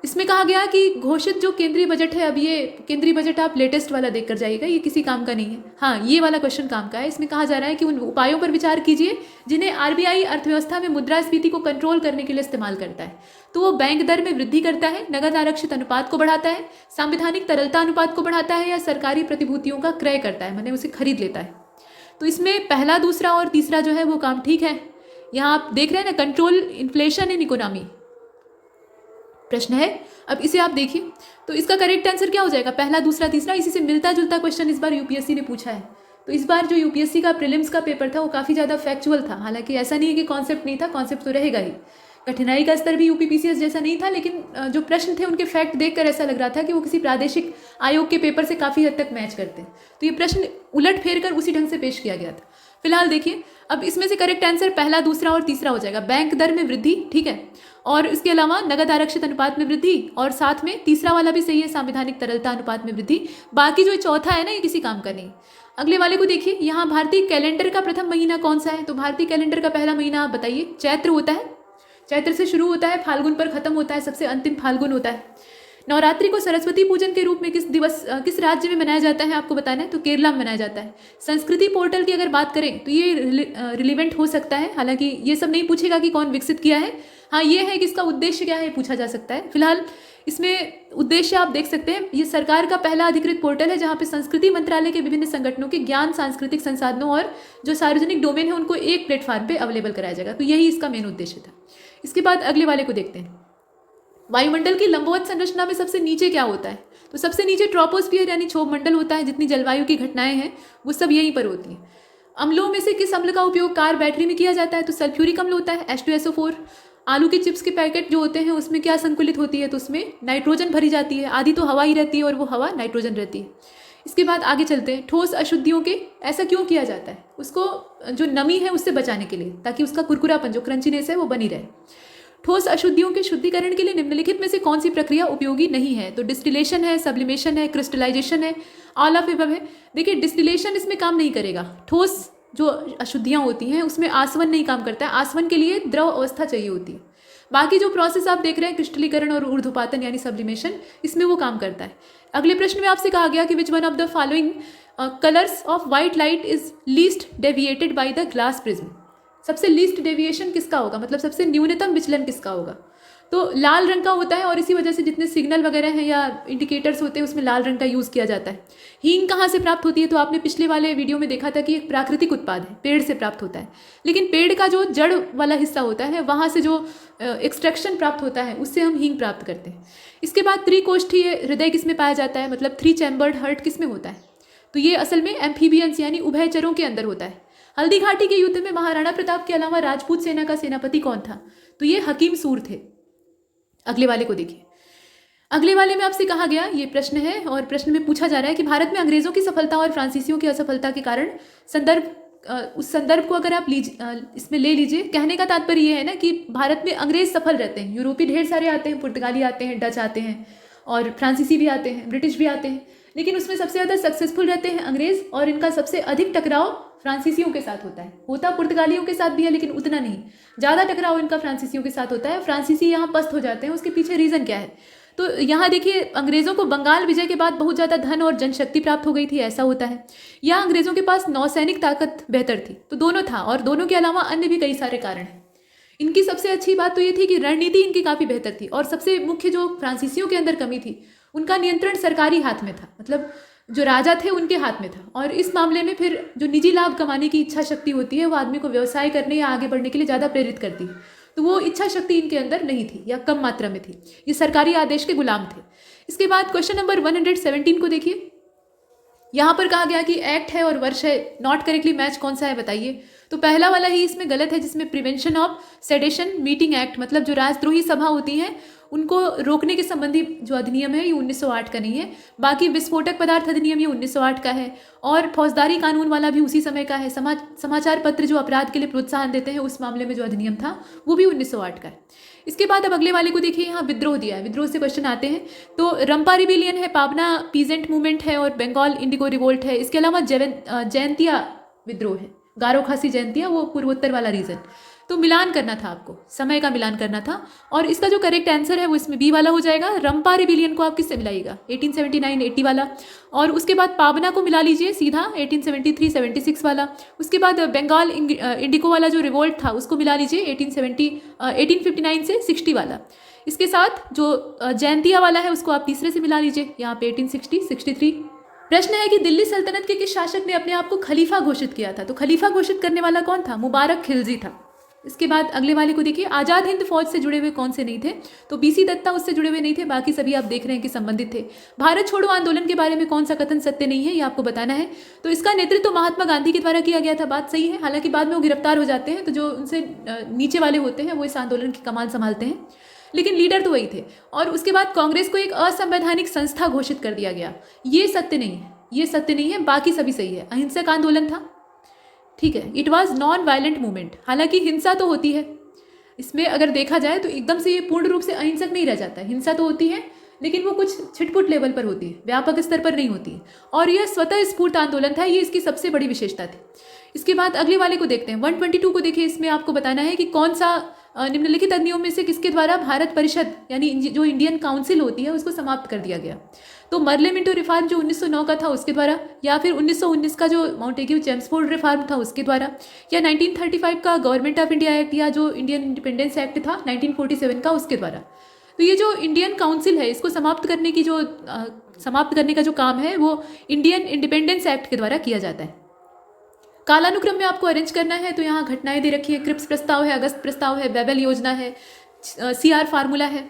इसमें कहा गया कि घोषित जो केंद्रीय बजट है, अब ये केंद्रीय बजट आप लेटेस्ट वाला देख कर जाइएगा, ये किसी काम का नहीं है। हाँ, ये वाला क्वेश्चन काम का है। इसमें कहा जा रहा है कि उन उपायों पर विचार कीजिए जिन्हें RBI अर्थव्यवस्था में मुद्रास्फीति को कंट्रोल करने के लिए इस्तेमाल करता है। तो वो बैंक दर में वृद्धि करता है, नगद आरक्षित अनुपात को बढ़ाता है, संवैधानिक तरलता अनुपात को बढ़ाता है, या सरकारी प्रतिभूतियों का क्रय करता है, मैंने उसे खरीद लेता है। तो इसमें पहला, दूसरा और तीसरा जो है वो काम ठीक है। यहाँ आप देख रहे हैं ना, कंट्रोल इन्फ्लेशन इन इकोनॉमी प्रश्न है। अब इसे आप देखिए, तो इसका करेक्ट आंसर क्या हो जाएगा, पहला, दूसरा, तीसरा। इसी से मिलता जुलता क्वेश्चन इस बार यूपीएससी ने पूछा है। तो इस बार जो यूपीएससी का प्रीलिम्स का पेपर था वो काफ़ी ज़्यादा फैक्चुअल था। हालांकि ऐसा नहीं है कि कॉन्सेप्ट नहीं था, कॉन्सेप्ट तो रहेगा ही। कठिनाई का स्तर भी यूपीपीसीएस जैसा नहीं था, लेकिन जो प्रश्न थे उनके फैक्ट देखकर ऐसा लग रहा था कि वो किसी प्रादेशिक आयोग के पेपर से काफ़ी हद तक मैच करते हैं। तो ये प्रश्न उलट फेर कर उसी ढंग से पेश किया गया था। फिलहाल देखिए, अब इसमें से करेक्ट आंसर पहला, दूसरा और तीसरा हो जाएगा। बैंक दर में वृद्धि, ठीक है, और इसके अलावा नगद आरक्षित अनुपात में वृद्धि, और साथ में तीसरा वाला भी सही है, संवैधानिक तरलता अनुपात में वृद्धि। बाकी जो चौथा है ना, ये किसी काम का नहीं। अगले वाले को देखिए, यहाँ भारतीय कैलेंडर का प्रथम महीना कौन सा है, तो भारतीय कैलेंडर का पहला महीना आप बताइए। चैत्र होता है, चैत्र से शुरू होता है, फाल्गुन पर खत्म होता है, सबसे अंतिम फाल्गुन होता है। नवरात्रि को सरस्वती पूजन के रूप में किस राज्य में मनाया जाता है आपको बताना है, तो केरला में मनाया जाता है। संस्कृति पोर्टल की अगर बात करें तो ये रिलेवेंट हो सकता है, हालांकि ये सब नहीं पूछेगा कि कौन विकसित किया है। हाँ, ये है कि इसका उद्देश्य क्या है पूछा जा सकता है। फिलहाल इसमें उद्देश्य आप देख सकते हैं, ये सरकार का पहला अधिकृत पोर्टल है जहाँ पे संस्कृति मंत्रालय के विभिन्न संगठनों के ज्ञान, सांस्कृतिक संसाधनों और जो सार्वजनिक डोमेन है उनको एक प्लेटफॉर्म पे अवेलेबल कराया जाएगा। तो यही इसका मेन उद्देश्य था। इसके बाद अगले वाले को देखते हैं। वायुमंडल की लंबवत संरचना में सबसे नीचे क्या होता है, तो सबसे नीचे ट्रोपोस्फियर यानी क्षोभ मंडल होता है। जितनी जलवायु की घटनाएं हैं वो सब यहीं पर होती हैं। अम्लों में से किस अम्ल का उपयोग कार बैटरी में किया जाता है, तो सल्फ्यूरिक अम्ल होता है, H2SO4। आलू के चिप्स के पैकेट जो होते हैं उसमें क्या संकुलित होती है, तो उसमें नाइट्रोजन भरी जाती है। आधी तो हवा ही रहती है और वो हवा नाइट्रोजन रहती है। इसके बाद आगे चलते हैं। ठोस अशुद्धियों के ऐसा क्यों किया जाता है, उसको जो नमी है उससे बचाने के लिए, ताकि उसका कुरकुरापन जो क्रंचीनेस है वो बनी रहे। ठोस अशुद्धियों के शुद्धिकरण के लिए निम्नलिखित में से कौन सी प्रक्रिया उपयोगी नहीं है, तो डिस्टिलेशन है, सब्लिमेशन है, क्रिस्टलाइजेशन है, ऑल ऑफ एबव है। देखिए डिस्टिलेशन इसमें काम नहीं करेगा। ठोस जो अशुद्धियाँ होती हैं उसमें आसवन नहीं काम करता है, आसवन के लिए द्रव अवस्था चाहिए होती है। बाकी जो प्रोसेस आप देख रहे हैं क्रिस्टलीकरण और ऊर्ध्वपातन यानी सब्लिमेशन, इसमें वो काम करता है। अगले प्रश्न में आपसे कहा गया कि which one of the following colours of white light is least deviated by the glass prism. सबसे लीस्ट डेविएशन किसका होगा, मतलब सबसे न्यूनतम विचलन किसका होगा, तो लाल रंग का होता है। और इसी वजह से जितने सिग्नल वगैरह हैं या इंडिकेटर्स होते हैं उसमें लाल रंग का यूज़ किया जाता है। हींग कहाँ से प्राप्त होती है, तो आपने पिछले वाले वीडियो में देखा था कि एक प्राकृतिक उत्पाद है, पेड़ से प्राप्त होता है। लेकिन पेड़ का जो जड़ वाला हिस्सा होता है वहाँ से जो एक्सट्रैक्शन प्राप्त होता है उससे हम हींग प्राप्त करते हैं। इसके बाद त्रिकोष्ठीय हृदय किस में पाया जाता है, मतलब 3 चैम्बर्ड हार्ट किस में होता है, तो ये असल में एम्फीबियंस यानी उभयचरों के अंदर होता है। हल्दी घाटी के युद्ध में महाराणा प्रताप के अलावा राजपूत सेना का सेनापति कौन था, तो ये हकीम सूर थे। अगले वाले को देखिए। अगले वाले में आपसे कहा गया, ये प्रश्न है और प्रश्न में पूछा जा रहा है कि भारत में अंग्रेजों की सफलता और फ्रांसीसियों की असफलता के कारण उस संदर्भ को अगर आप इसमें ले लीजिए। कहने का तात्पर्य ये है ना कि भारत में अंग्रेज सफल रहते हैं, यूरोपीय ढेर सारे आते हैं, पुर्तगाली आते हैं, डच आते हैं और फ्रांसीसी भी आते हैं, ब्रिटिश भी आते हैं, लेकिन उसमें सबसे ज़्यादा सक्सेसफुल रहते हैं अंग्रेज और इनका सबसे अधिक टकराव फ्रांसीसियों के साथ होता पुर्तगालियों के साथ भी है लेकिन उतना नहीं, ज़्यादा टकराव इनका फ्रांसीसियों के साथ होता है। फ्रांसीसी यहाँ पस्त हो जाते हैं। उसके पीछे रीज़न क्या है, तो यहाँ देखिए अंग्रेज़ों को बंगाल विजय के बाद बहुत ज़्यादा धन और जनशक्ति प्राप्त हो गई थी, ऐसा होता है, या अंग्रेज़ों के पास नौसैनिक ताकत बेहतर थी, तो दोनों था। और दोनों के अलावा अन्य भी कई सारे कारण हैं। इनकी सबसे अच्छी बात तो ये थी कि रणनीति इनकी काफ़ी बेहतर थी। और सबसे मुख्य जो फ्रांसीसियों के अंदर कमी थी, उनका नियंत्रण सरकारी हाथ में था, मतलब जो राजा थे उनके हाथ में था। और इस मामले में फिर जो निजी लाभ कमाने की इच्छा शक्ति होती है वो आदमी को व्यवसाय करने या आगे बढ़ने के लिए ज़्यादा प्रेरित करती है, तो वो इच्छा शक्ति इनके अंदर नहीं थी या कम मात्रा में थी। ये सरकारी आदेश के गुलाम थे। इसके बाद क्वेश्चन नंबर 117 को देखिए। यहाँ पर कहा गया कि एक्ट है और वर्ष है, नॉट करेक्टली मैच कौन सा है बताइए। तो पहला वाला ही इसमें गलत है, जिसमें prevention of sedition meeting act, मतलब जो राजद्रोही सभा होती हैं उनको रोकने के संबंधी जो अधिनियम है ये 1908 का नहीं है। बाकी विस्फोटक पदार्थ अधिनियम ये 1908 का है और फौजदारी कानून वाला भी उसी समय का है। समाचार पत्र जो अपराध के लिए प्रोत्साहन देते हैं उस मामले में जो अधिनियम था वो भी 1908 का है। इसके बाद अब अगले वाले को देखिए, यहाँ विद्रोह दिया है, विद्रोह से क्वेश्चन आते हैं। तो रंपा रिबिलियन है, पाबना पीजेंट मूवमेंट है और बंगाल इंडिगो रिवोल्ट है। इसके अलावा जयंतिया विद्रोह है, गारो खासी जयंतिया, वो पूर्वोत्तर वाला रीजन। तो मिलान करना था आपको, समय का मिलान करना था और इसका जो करेक्ट आंसर है वो इसमें बी वाला हो जाएगा। रंपा रिबिलियन को आप किससे मिलाइएगा, 1879 80 वाला, और उसके बाद पाबना को मिला लीजिए सीधा 1873 76 वाला। उसके बाद बंगाल इंडिको वाला जो रिवोल्ट था उसको मिला लीजिए 1859 से 60 वाला। इसके साथ जो जयंतिया वाला है उसको आप तीसरे से मिला लीजिए, यहाँ पे 1860 63। प्रश्न है कि दिल्ली सल्तनत के किस शासक ने अपने आप को खलीफा घोषित किया था, तो खलीफा घोषित करने वाला कौन था, मुबारक खिलजी था। इसके बाद अगले वाले को देखिए, आज़ाद हिंद फौज से जुड़े हुए कौन से नहीं थे, तो बीसी दत्ता उससे जुड़े हुए नहीं थे, बाकी सभी आप देख रहे हैं कि संबंधित थे। भारत छोड़ो आंदोलन के बारे में कौन सा कथन सत्य नहीं है, ये आपको बताना है। तो इसका नेतृत्व महात्मा गांधी के द्वारा किया गया था, बात सही है, हालांकि बाद में वो गिरफ्तार हो जाते हैं, तो जो उनसे नीचे वाले होते हैं वो इस आंदोलन की कमान संभालते हैं, लेकिन लीडर तो वही थे। और उसके बाद कांग्रेस को एक असंवैधानिक संस्था घोषित कर दिया गया, ये सत्य नहीं है, ये सत्य नहीं है, बाकी सभी सही है। अहिंसक आंदोलन था, ठीक है, it was non violent movement, हालांकि हिंसा तो होती है इसमें, अगर देखा जाए तो एकदम से ये पूर्ण रूप से अहिंसक नहीं रह जाता है, हिंसा तो होती है लेकिन वो कुछ छिटपुट लेवल पर होती है, व्यापक स्तर पर नहीं होती है। और यह स्वतः स्फूर्त आंदोलन था, ये इसकी सबसे बड़ी विशेषता थी। इसके बाद अगले वाले को देखते हैं, 122 को देखिए। इसमें आपको बताना है कि कौन सा निम्नलिखित अधिनियम में से किसके द्वारा भारत परिषद यानी जो इंडियन काउंसिल होती है उसको समाप्त कर दिया गया? तो मर्ले मिंटो रिफॉर्म जो 1909 का था उसके द्वारा, या फिर 1919 का जो माउंटेग्यू चेम्सफोर्ड रिफॉर्म था उसके द्वारा, या 1935 का गवर्नमेंट ऑफ इंडिया एक्ट या जो इंडियन इंडिपेंडेंस एक्ट था 1947 का उसके द्वारा। तो ये जो इंडियन काउंसिल है इसको समाप्त करने का जो काम है वो इंडियन इंडिपेंडेंस एक्ट के द्वारा किया जाता है। कालानुक्रम में आपको अरेंज करना है तो यहाँ घटनाएं दे रखी है, क्रिप्स प्रस्ताव है, अगस्त प्रस्ताव है, बेबल योजना है, CR फार्मूला है।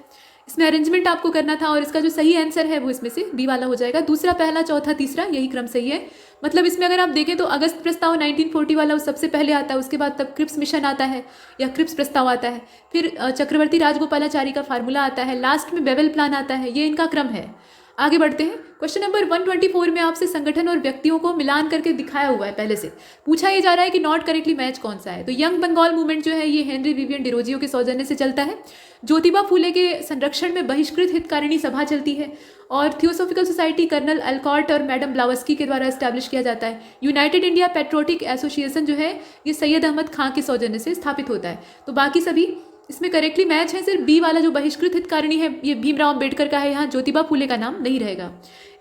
इसमें अरेंजमेंट आपको करना था और इसका जो सही आंसर है वो इसमें से बी वाला हो जाएगा। दूसरा, पहला, चौथा, तीसरा यही क्रम सही है। मतलब इसमें अगर आप देखें तो अगस्त प्रस्ताव 1940 वाला वो सबसे पहले आता है, उसके बाद तब क्रिप्स मिशन आता है या क्रिप्स प्रस्ताव आता है, फिर चक्रवर्ती राजगोपालाचारी का फार्मूला आता है, लास्ट में बेबल प्लान आता है। ये इनका क्रम है। आगे बढ़ते हैं। क्वेश्चन नंबर 124 में आपसे संगठन और व्यक्तियों को मिलान करके दिखाया हुआ है। पहले से पूछा ये जा रहा है कि नॉट करेक्टली मैच कौन सा है। तो यंग बंगाल मूवमेंट जो है ये हेनरी विवियन डिरोजियो के सौजन्य से चलता है। ज्योतिबा फूले के संरक्षण में बहिष्कृत हितकारिणी सभा चलती है और थियोसॉफिकल सोसाइटी कर्नल अल्कॉट और मैडम ब्लावस्की के द्वारा एस्टैब्लिश किया जाता है। यूनाइटेड इंडिया पेट्रोटिक एसोसिएशन जो है ये सैयद अहमद खां के सौजन्य से स्थापित होता है। तो बाकी सभी इसमें करेक्टली मैच है, सिर्फ बी वाला जो बहिष्कृत हितकारिणी है ये भीमराव अम्बेडकर का है, यहाँ ज्योतिबा फूले का नाम नहीं रहेगा।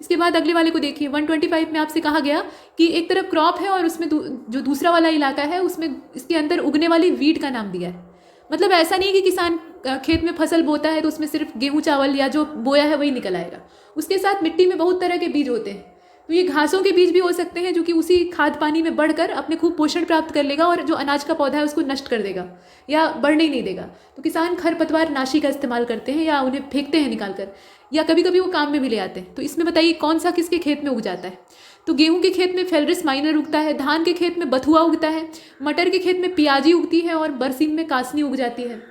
इसके बाद अगले वाले को देखिए। 125 में आपसे कहा गया कि एक तरफ क्रॉप है और उसमें जो दूसरा वाला इलाका है उसमें इसके अंदर उगने वाली वीट का नाम दिया है। मतलब ऐसा नहीं है कि किसान खेत में फसल बोता है तो उसमें सिर्फ गेहूँ चावल या जो बोया है वही निकल आएगा। उसके साथ मिट्टी में बहुत तरह के बीज होते हैं। तो ये घासों के बीज भी हो सकते हैं जो कि उसी खाद पानी में बढ़कर अपने खूब पोषण प्राप्त कर लेगा और जो अनाज का पौधा है उसको नष्ट कर देगा या बढ़ने ही नहीं देगा। तो किसान खरपतवार नाशी का इस्तेमाल करते हैं या उन्हें फेंकते हैं निकाल कर, या कभी कभी वो काम में भी ले आते हैं। तो इसमें बताइए कौन सा किसके खेत में उग जाता है? तो गेहूं के खेत में फेलरिस माइनर उगता है, धान के खेत में बथुआ उगता है, मटर के खेत में पियाजी उगती है और बरसीम में कासनी उग जाती है।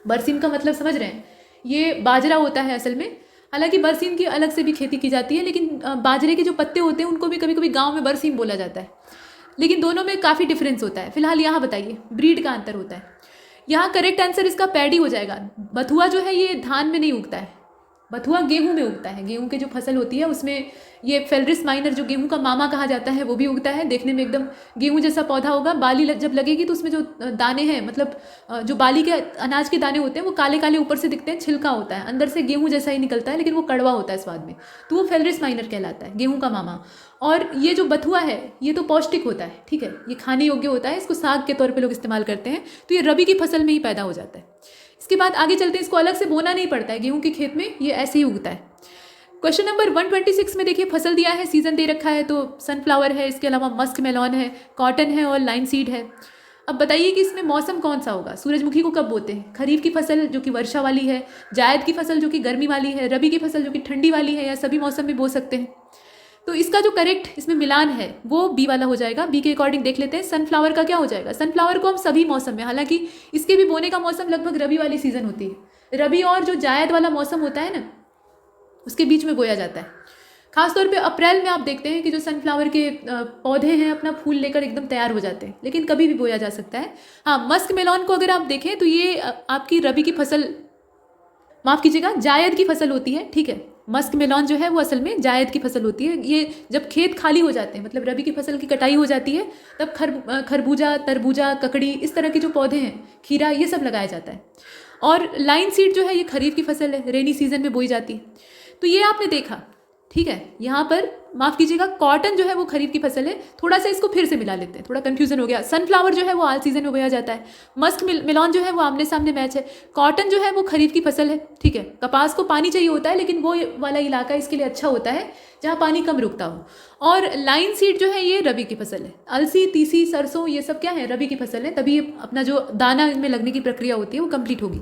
बरसीम का मतलब समझ रहे हैं, ये बाजरा होता है असल में। हालांकि बरसीम की अलग से भी खेती की जाती है, लेकिन बाजरे के जो पत्ते होते हैं उनको भी कभी कभी गांव में बरसीम बोला जाता है, लेकिन दोनों में काफ़ी डिफरेंस होता है। फिलहाल यहाँ बताइए, ब्रीड का अंतर होता है। यहाँ करेक्ट आंसर इसका पैडी हो जाएगा। बथुआ जो है ये धान में नहीं उगता है, बथुआ गेहूं में उगता है। गेहूं की जो फसल होती है उसमें ये फेलरिस माइनर जो गेहूं का मामा कहा जाता है वो भी उगता है। देखने में एकदम गेहूं जैसा पौधा होगा। बाली जब लगेगी तो उसमें जो दाने हैं, मतलब जो बाली के अनाज के दाने होते हैं वो काले काले ऊपर से दिखते हैं, छिलका होता है, अंदर से गेहूं जैसा ही निकलता है लेकिन वो कड़वा होता है स्वाद में, तो वो फेलरिस माइनर कहलाता है, गेहूं का मामा। और ये जो बथुआ है ये तो पौष्टिक होता है, ठीक है, ये खाने योग्य होता है, इसको साग के तौर पर लोग इस्तेमाल करते हैं। तो ये रबी की फसल में ही पैदा हो जाता है। इसके बाद आगे चलते हैं। इसको अलग से बोना नहीं पड़ता है, गेहूं के खेत में ये ऐसे ही उगता है। क्वेश्चन नंबर 126 में देखिए, फसल दिया है, सीजन दे रखा है, तो सनफ्लावर है, इसके अलावा मस्क मेलॉन है, कॉटन है और लाइन सीड है। अब बताइए कि इसमें मौसम कौन सा होगा? सूरजमुखी को कब बोते हैं? खरीफ की फसल जो कि वर्षा वाली है, जायद की फसल जो कि गर्मी वाली है, रबी की फसल जो कि ठंडी वाली है, या सभी मौसम में बो सकते हैं। तो इसका जो करेक्ट इसमें मिलान है वो बी वाला हो जाएगा। बी के अकॉर्डिंग देख लेते हैं। सनफ्लावर का क्या हो जाएगा? सनफ्लावर को हम सभी मौसम में, हालांकि इसके भी बोने का मौसम लगभग रबी वाली सीजन होती है। रबी और जो जायद वाला मौसम होता है ना, उसके बीच में बोया जाता है। खासतौर पे अप्रैल में आप देखते हैं कि जो सनफ्लावर के पौधे हैं अपना फूल लेकर एकदम तैयार हो जाते हैं, लेकिन कभी भी बोया जा सकता है। हाँ, मस्क मेलॉन को अगर आप देखें तो ये आपकी रबी की फसल, माफ़ कीजिएगा, जायद की फसल होती है, ठीक है। मस्क मेलॉन जो है वो असल में जायद की फसल होती है। ये जब खेत खाली हो जाते हैं, मतलब रबी की फसल की कटाई हो जाती है, तब खरबूजा, तरबूजा, ककड़ी, इस तरह के जो पौधे हैं, खीरा, ये सब लगाया जाता है। और लाइन सीड जो है ये खरीफ की फसल है, रेनी सीजन में बोई जाती है। तो ये आपने देखा, ठीक है। यहाँ पर माफ़ कीजिएगा, कॉटन जो है वो खरीफ की फसल है। थोड़ा सा इसको फिर से मिला लेते हैं, थोड़ा कंफ्यूजन हो गया। सनफ्लावर जो है वो ऑल सीजन में बोया जाता है। मस्क मेलॉन जो है वो आमने सामने मैच है। कॉटन जो है वो खरीफ की फसल है, ठीक है। कपास को पानी चाहिए होता है, लेकिन वो वाला इलाका इसके लिए अच्छा होता है जहाँ पानी कम रुकता हो। और लाइन सीड जो है ये रबी की फसल है। अलसी, तीसी, सरसों, ये सब क्या है? रबी की फसल है, तभी अपना जो दाना इनमें लगने की प्रक्रिया होती है वो कंप्लीट होगी।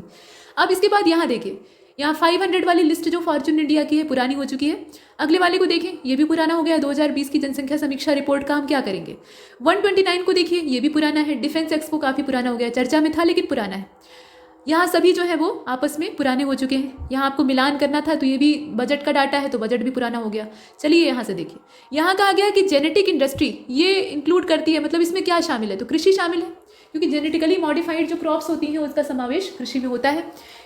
अब इसके बाद यहाँ देखिए, यहाँ 500 वाली लिस्ट जो फॉर्च्यून इंडिया की है पुरानी हो चुकी है। अगले वाले को देखें, ये भी पुराना हो गया। 2020 की जनसंख्या समीक्षा रिपोर्ट का हम क्या करेंगे? 129 को देखिए, ये भी पुराना है। डिफेंस एक्सपो काफ़ी पुराना हो गया, चर्चा में था लेकिन पुराना है। यहाँ सभी जो है वो आपस में पुराने हो चुके हैं। यहाँ आपको मिलान करना था, तो ये भी बजट का डाटा है, तो बजट भी पुराना हो गया। चलिए यहाँ से देखिए, यहाँ कहा गया कि जेनेटिक इंडस्ट्री ये इंक्लूड करती है, मतलब इसमें क्या शामिल है? तो कृषि शामिल है, क्योंकि जेनेटिकली मॉडिफाइड जो क्रॉप्स होती हैं उसका समावेश कृषि में होता है।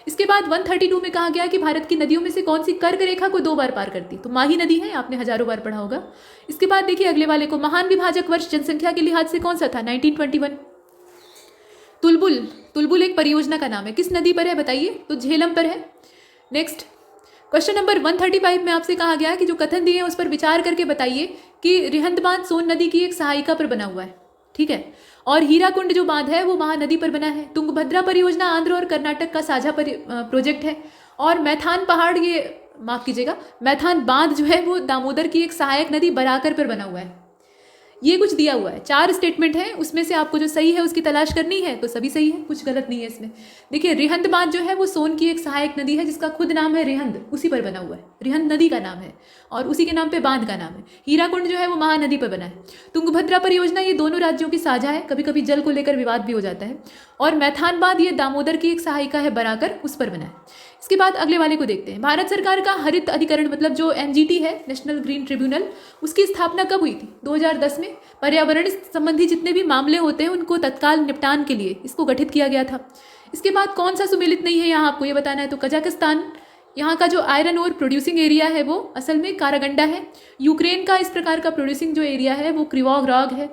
इसके बाद 132 में कहा गया कि भारत की नदियों में से कौन सी कर्क रेखा को 2 बार पार करती है? तो माही नदी है, आपने हजारों बार पढ़ा होगा। इसके बाद देखिए अगले वाले को, महान विभाजक वर्ष जनसंख्या के लिहाज से कौन सा था? 1921। तुलबुल, तुलबुल एक परियोजना का नाम है, किस नदी पर है बताइए? तो झेलम पर है। नेक्स्ट क्वेश्चन नंबर 135 में आपसे कहा गया है कि जो कथन दिए हैं उस पर विचार करके बताइए कि रिहंद बांध सोन नदी की एक सहायिका पर बना हुआ है, ठीक है। और हीराकुंड जो बांध है वो महानदी पर बना है। तुंगभद्रा परियोजना आंध्र और कर्नाटक का साझा प्रोजेक्ट है। और मैथान पहाड़, ये माफ कीजिएगा, मैथान बांध जो है वो दामोदर की एक सहायक नदी बराकर पर बना हुआ है। ये कुछ दिया हुआ है, 4 स्टेटमेंट है, उसमें से आपको जो सही है उसकी तलाश करनी है, तो सभी सही है, कुछ गलत नहीं है इसमें। देखिए रिहंद बांध जो है वो सोन की एक सहायक नदी है जिसका खुद नाम है रिहंद, उसी पर बना हुआ है, रिहंद नदी का नाम है और उसी के नाम पे बांध का नाम है। हीराकुंड जो है वो महानदी पर बना है। तुंगभद्रा परियोजना ये दोनों राज्यों की साझा है, कभी कभी जल को लेकर विवाद भी हो जाता है। और मैथान बांध ये दामोदर की एक सहायिका है बराकर, उस पर बना है। इसके बाद अगले वाले को देखते हैं। भारत सरकार का हरित अधिकरण मतलब जो एनजीटी है, नेशनल ग्रीन ट्रिब्यूनल, उसकी स्थापना कब हुई थी? 2010 में। पर्यावरण संबंधी जितने भी मामले होते हैं उनको तत्काल निपटान के लिए इसको गठित किया गया था। इसके बाद कौन सा सुमेलित नहीं है यहाँ आपको ये बताना है, तो कजाकिस्तान, यहाँ का जो आयरन और प्रोड्यूसिंग एरिया है वो असल में कारागंडा है। यूक्रेन का इस प्रकार का प्रोड्यूसिंग जो एरिया है वो क्रिवोग्राग है।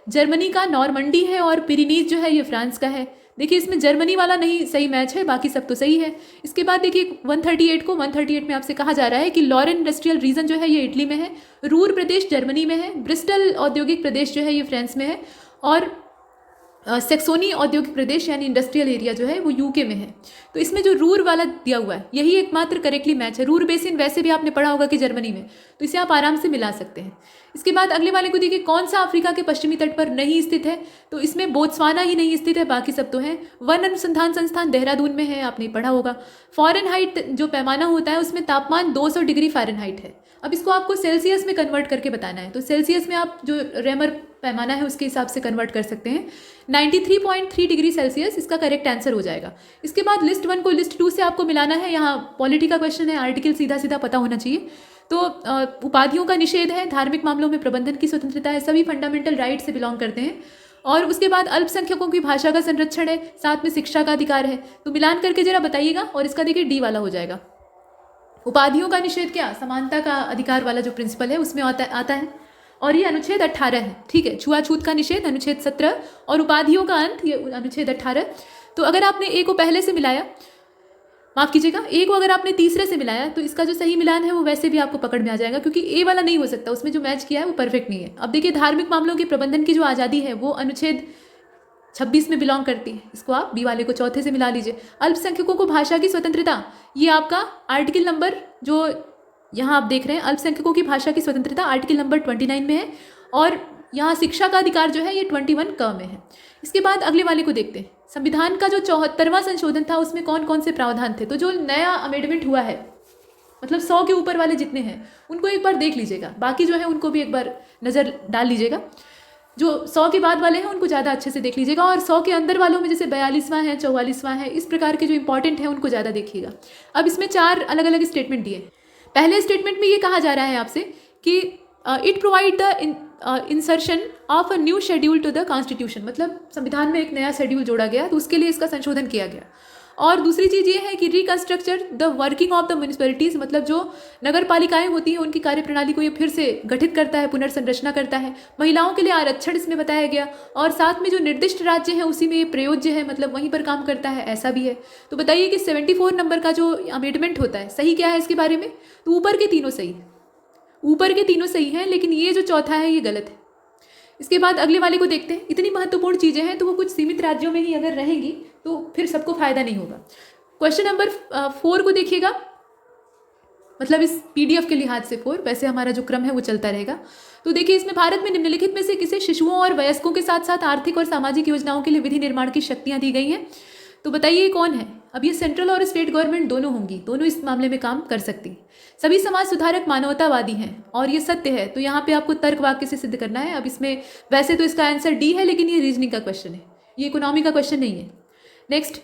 जर्मनी का नॉर्मंडी है और पिरिनीज जो है ये फ्रांस का है। देखिए इसमें जर्मनी वाला नहीं सही मैच है, बाकी सब तो सही है। इसके बाद देखिए 138 में आपसे कहा जा रहा है कि लॉरेन इंडस्ट्रियल रीजन जो है ये इटली में है, रूर प्रदेश जर्मनी में है, ब्रिस्टल औद्योगिक प्रदेश जो है ये फ्रांस में है और सेक्सोनी औद्योगिक प्रदेश यानी इंडस्ट्रियल एरिया जो है वो यूके में है। तो इसमें जो रूर वाला दिया हुआ है यही एकमात्र करेक्टली मैच है। रूर बेसिन वैसे भी आपने पढ़ा होगा कि जर्मनी में, तो इसे आप आराम से मिला सकते हैं। इसके बाद अगले वाले को देखिए, कौन सा अफ्रीका के पश्चिमी तट पर नहीं स्थित है, तो इसमें बोत्सवाना ही नहीं स्थित है, बाकी सब तो हैं। वन अनुसंधान संस्थान देहरादून में है, आपने पढ़ा होगा। फ़ारेनहाइट जो पैमाना होता है उसमें तापमान 200 डिग्री फ़ारेनहाइट है। अब इसको आपको सेल्सियस में कन्वर्ट करके बताना है, तो सेल्सियस में आप जो रेमर पैमाना है उसके हिसाब से कन्वर्ट कर सकते हैं। 93.3 डिग्री सेल्सियस इसका करेक्ट आंसर हो जाएगा। इसके बाद लिस्ट 1 को लिस्ट 2 से आपको मिलाना है। यहाँ पॉलिटी का क्वेश्चन है, आर्टिकल सीधा सीधा पता होना चाहिए। तो उपाधियों का निषेध है, धार्मिक मामलों में प्रबंधन की स्वतंत्रता है, सभी फंडामेंटल राइट से बिलोंग करते हैं। और उसके बाद अल्पसंख्यकों की भाषा का संरक्षण है, साथ में शिक्षा का अधिकार है। तो मिलान करके जरा बताइएगा, और इसका देखिए डी वाला हो जाएगा। उपाधियों का निषेध क्या, समानता का अधिकार वाला जो प्रिंसिपल है उसमें आता है, और ये अनुच्छेद 18 है, ठीक है। छुआछूत का निषेध अनुच्छेद 17 और उपाधियों का अंत ये अनुच्छेद 18। तो अगर आपने ए को पहले से मिलाया, माफ कीजिएगा, ए को अगर आपने तीसरे से मिलाया तो इसका जो सही मिलान है वो वैसे भी आपको पकड़ में आ जाएगा, क्योंकि ए वाला नहीं हो सकता, उसमें जो मैच किया है वो परफेक्ट नहीं है। अब देखिए धार्मिक मामलों के प्रबंधन की जो आज़ादी है वो अनुच्छेद 26 में बिलोंग करती है, इसको आप बी वाले को चौथे से मिला लीजिए। अल्पसंख्यकों को भाषा की स्वतंत्रता, ये आपका आर्टिकल नंबर जो यहाँ आप देख रहे हैं, अल्पसंख्यकों की भाषा की स्वतंत्रता आर्टिकल नंबर 29 में है, और यहाँ शिक्षा का अधिकार जो है ये 21 क में है। इसके बाद अगले वाले को देखते हैं। संविधान का जो 74वां संशोधन था उसमें कौन कौन से प्रावधान थे, तो जो नया अमेंडमेंट हुआ है, मतलब 100 के ऊपर वाले जितने हैं उनको एक बार देख लीजिएगा, बाकी जो है उनको भी एक बार नज़र डाल लीजिएगा। जो 100 के बाद वाले हैं उनको ज़्यादा अच्छे से देख लीजिएगा, और 100 के अंदर वालों में जैसे 42वां है, 44वां है, इस प्रकार के जो इंपॉर्टेंट हैं उनको ज़्यादा देखिएगा। अब इसमें 4 अलग अलग स्टेटमेंट दिए। पहले स्टेटमेंट में ये कहा जा रहा है आपसे कि it provide the insertion of a new schedule to the constitution, मतलब संविधान में एक नया शेड्यूल जोड़ा गया तो उसके लिए इसका संशोधन किया गया। और दूसरी चीज़ ये है कि restructure the working of the municipalities, मतलब जो नगर पालिकाएँ होती हैं उनकी कार्यप्रणाली को ये फिर से गठित करता है, पुनर्संरचना करता है। महिलाओं के लिए आरक्षण इसमें बताया गया, और साथ में जो निर्दिष्ट राज्य हैं उसी में ये प्रयोज्य है, मतलब वहीं पर काम करता है, ऐसा भी है। तो बताइए कि 74 नंबर का जो अमेंडमेंट होता है सही क्या है इसके बारे में, तो ऊपर के तीनों सही है, ऊपर के तीनों सही हैं, लेकिन ये जो चौथा है ये गलत है। इसके बाद अगले वाले को देखते हैं। इतनी महत्वपूर्ण चीज़ें हैं तो वो कुछ सीमित राज्यों में ही अगर रहेंगी तो फिर सबको फायदा नहीं होगा। क्वेश्चन नंबर 4 को देखिएगा, मतलब इस पीडीएफ के लिहाज से 4, वैसे हमारा जो क्रम है वो चलता रहेगा। तो देखिए इसमें भारत में निम्नलिखित में से किसे शिशुओं और वयस्कों के साथ साथ आर्थिक और सामाजिक योजनाओं के लिए विधि निर्माण की शक्तियाँ दी गई हैं, तो बताइए कौन है। अब ये सेंट्रल और स्टेट गवर्नमेंट दोनों होंगी, दोनों इस मामले में काम कर सकती। सभी समाज सुधारक मानवतावादी हैं और ये सत्य है, तो यहाँ पे आपको तर्क वाक्य से सिद्ध करना है। अब इसमें वैसे तो इसका आंसर डी है, लेकिन ये रीजनिंग का क्वेश्चन है, ये इकोनॉमी का क्वेश्चन नहीं है। नेक्स्ट,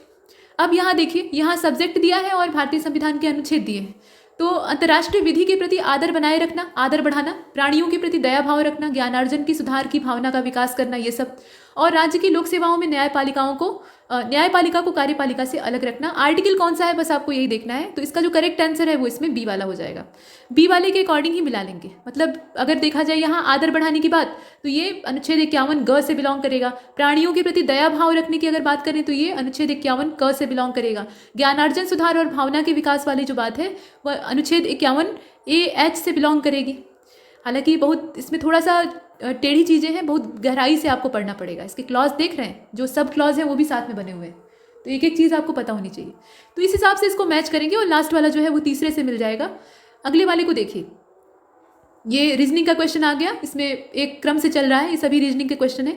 अब यहाँ देखिए, यहाँ सब्जेक्ट दिया है और भारतीय संविधान के अनुच्छेद दिए हैं। तो अंतर्राष्ट्रीय विधि के प्रति आदर बनाए रखना, आदर बढ़ाना, प्राणियों के प्रति दया भाव रखना, ज्ञानार्जन की सुधार की भावना का विकास करना, ये सब। और राज्य की लोक सेवाओं में न्यायपालिकाओं को न्यायपालिका को कार्यपालिका से अलग रखना। आर्टिकल कौन सा है बस आपको यही देखना है। तो इसका जो करेक्ट आंसर है वो इसमें बी वाला हो जाएगा। बी वाले के अकॉर्डिंग ही मिला लेंगे। मतलब अगर देखा जाए यहाँ आदर बढ़ाने की बात, तो ये अनुच्छेद 51 ग से बिलोंग करेगा। प्राणियों के प्रति दया भाव रखने की अगर बात करें तो ये अनुच्छेद 51 क से बिलोंग करेगा। ज्ञानार्जन, सुधार और भावना के विकास वाली जो बात है वह अनुच्छेद 51 ए एच से बिलोंग करेगी। हालांकि बहुत इसमें थोड़ा सा टेढ़ी चीज़ें हैं, बहुत गहराई से आपको पढ़ना पड़ेगा। इसके क्लॉज देख रहे हैं, जो सब क्लॉज हैं वो भी साथ में बने हुए हैं, तो एक एक चीज़ आपको पता होनी चाहिए। तो इस हिसाब से इसको मैच करेंगे और लास्ट वाला जो है वो तीसरे से मिल जाएगा। अगले वाले को देखिए, ये रीजनिंग का क्वेश्चन आ गया। इसमें एक क्रम से चल रहा है, ये सभी रीजनिंग के क्वेश्चन है।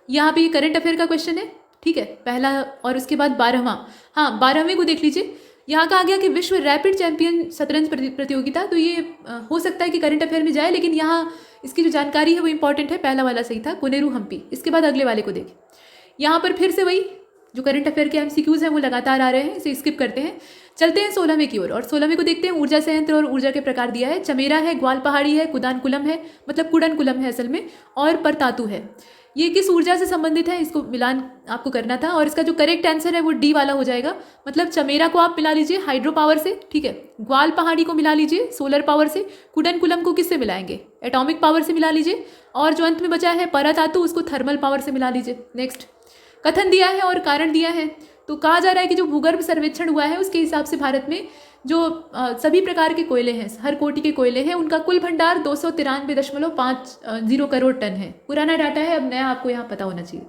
यहाँ पे ये करंट अफेयर का क्वेश्चन है, ठीक है, पहला, और उसके बाद 12वां। हाँ, 12वें को देख लीजिए। यहाँ का आ गया कि विश्व रैपिड चैंपियन शतरंज प्रतियोगिता। तो ये हो सकता है कि करंट अफेयर में जाए, लेकिन यहाँ इसकी जो जानकारी है वो इंपॉर्टेंट है। पहला वाला सही था, कोनेरू हम्पी। इसके बाद अगले वाले को देखें। यहाँ पर फिर से वही जो करंट अफेयर के एमसीक्यूज हैं वो लगातार आ रहे हैं, इसे स्किप करते हैं। चलते हैं 16वें की ओर, और 16वें को देखते हैं। ऊर्जा संयंत्र और ऊर्जा के प्रकार दिया है। चमेरा है, ग्वाल पहाड़ी है, कुदानकुलम है, मतलब कुडनकुलम है असल में, और परतातु है। ये किस ऊर्जा से संबंधित है, इसको मिलान आपको करना था। और इसका जो करेक्ट आंसर है वो डी वाला हो जाएगा। मतलब चमेरा को आप मिला लीजिए हाइड्रो पावर से, ठीक है, ग्वाल पहाड़ी को मिला लीजिए सोलर पावर से, कुडनकुलम को किससे मिलाएंगे, एटॉमिक पावर से मिला लीजिए, और जो अंत में बचा है परतातु, उसको थर्मल पावर से मिला लीजिए। नेक्स्ट, कथन दिया है और कारण दिया है। तो कहा जा रहा है कि जो भूगर्भ सर्वेक्षण हुआ है उसके हिसाब से भारत में जो सभी प्रकार के कोयले हैं, हर कोटि के कोयले हैं, उनका कुल भंडार 293.50 करोड़ टन है। पुराना डाटा है, अब नया आपको यहाँ पता होना चाहिए।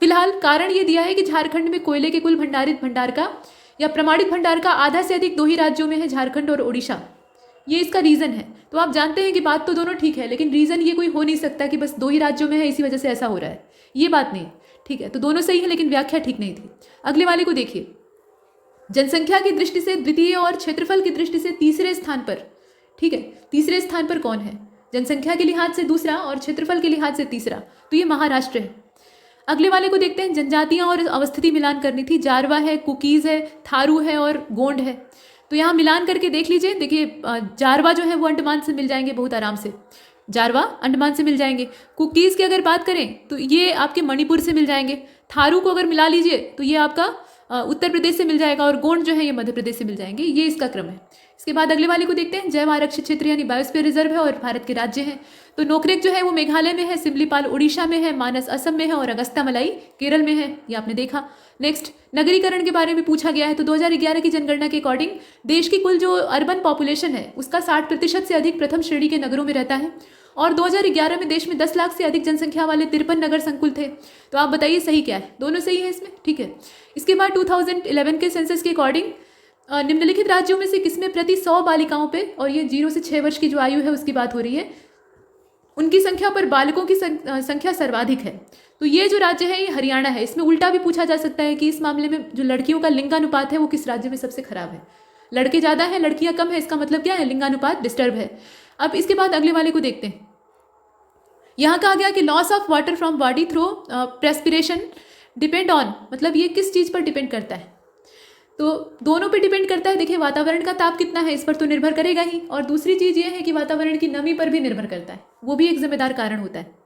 फिलहाल कारण ये दिया है कि झारखंड में कोयले के कुल भंडारित भंडार का या प्रमाणित भंडार का आधा से अधिक 2 ही राज्यों में है, झारखंड और ओडिशा। ये इसका रीज़न है। तो आप जानते हैं कि बात तो दोनों ठीक है, लेकिन रीज़न ये कोई हो नहीं सकता कि बस 2 ही राज्यों में है इसी वजह से ऐसा हो रहा है, ये बात नहीं, ठीक है। तो दोनों सही है, लेकिन व्याख्या ठीक नहीं थी। अगले वाले को देखिए। जनसंख्या की दृष्टि से द्वितीय और क्षेत्रफल की दृष्टि से तीसरे स्थान पर, ठीक है, तीसरे स्थान पर कौन है? जनसंख्या के लिहाज से दूसरा और क्षेत्रफल के लिहाज से तीसरा, तो ये महाराष्ट्र है। अगले वाले को देखते हैं। जनजातियां और अवस्थिति मिलान करनी थी। जारवा है, कुकीज़ है, थारू है और गोंड है। तो यहाँ मिलान करके देख लीजिए। देखिए, जारवा जो है वो अंडमान से मिल जाएंगे बहुत आराम से, जारवा अंडमान से मिल जाएंगे। कुकीज़ की अगर बात करें तो ये आपके मणिपुर से मिल जाएंगे। थारू को अगर मिला लीजिए तो ये आपका उत्तर प्रदेश से मिल जाएगा, और गोंड जो है ये मध्य प्रदेश से मिल जाएंगे। ये इसका क्रम है। इसके बाद अगले वाले को देखते हैं। जैव आरक्षित क्षेत्र यानी बायोस्फीयर रिजर्व है और भारत के राज्य हैं। तो नोकरेक जो है वो मेघालय में है, सिमलीपाल उड़ीसा में है, मानस असम में है और अगस्ता मलाई केरल में है, ये आपने देखा। नेक्स्ट, नगरीकरण के बारे में पूछा गया है। तो 2011 की जनगणना के अकॉर्डिंग देश की कुल जो अर्बन पॉपुलेशन है उसका 60% से अधिक प्रथम श्रेणी के नगरों में रहता है, और 2011 में देश में 10 लाख से अधिक जनसंख्या वाले 53 नगर संकुल थे। तो आप बताइए सही क्या है? दोनों सही है इसमें, ठीक है। इसके बाद 2011 के सेंसस के अकॉर्डिंग निम्नलिखित राज्यों में से किसमें प्रति 100 बालिकाओं पे, और ये 0 से 6 वर्ष की जो आयु है उसकी बात हो रही है, उनकी संख्या पर बालकों की संख्या सर्वाधिक है। तो ये जो राज्य है ये हरियाणा है। इसमें उल्टा भी पूछा जा सकता है कि इस मामले में जो लड़कियों का लिंगानुपात है वो किस राज्य में सबसे खराब है। लड़के ज़्यादा हैं, लड़कियाँ कम है, इसका मतलब क्या है? लिंगानुपात डिस्टर्ब है। अब इसके बाद अगले वाले को देखते हैं। यहाँ कहा गया कि loss of water from body through perspiration depend on, मतलब ये किस चीज़ पर डिपेंड करता है? तो दोनों पे डिपेंड करता है। देखिए, वातावरण का ताप कितना है इस पर तो निर्भर करेगा ही, और दूसरी चीज़ ये है कि वातावरण की नमी पर भी निर्भर करता है, वो भी एक जिम्मेदार कारण होता है।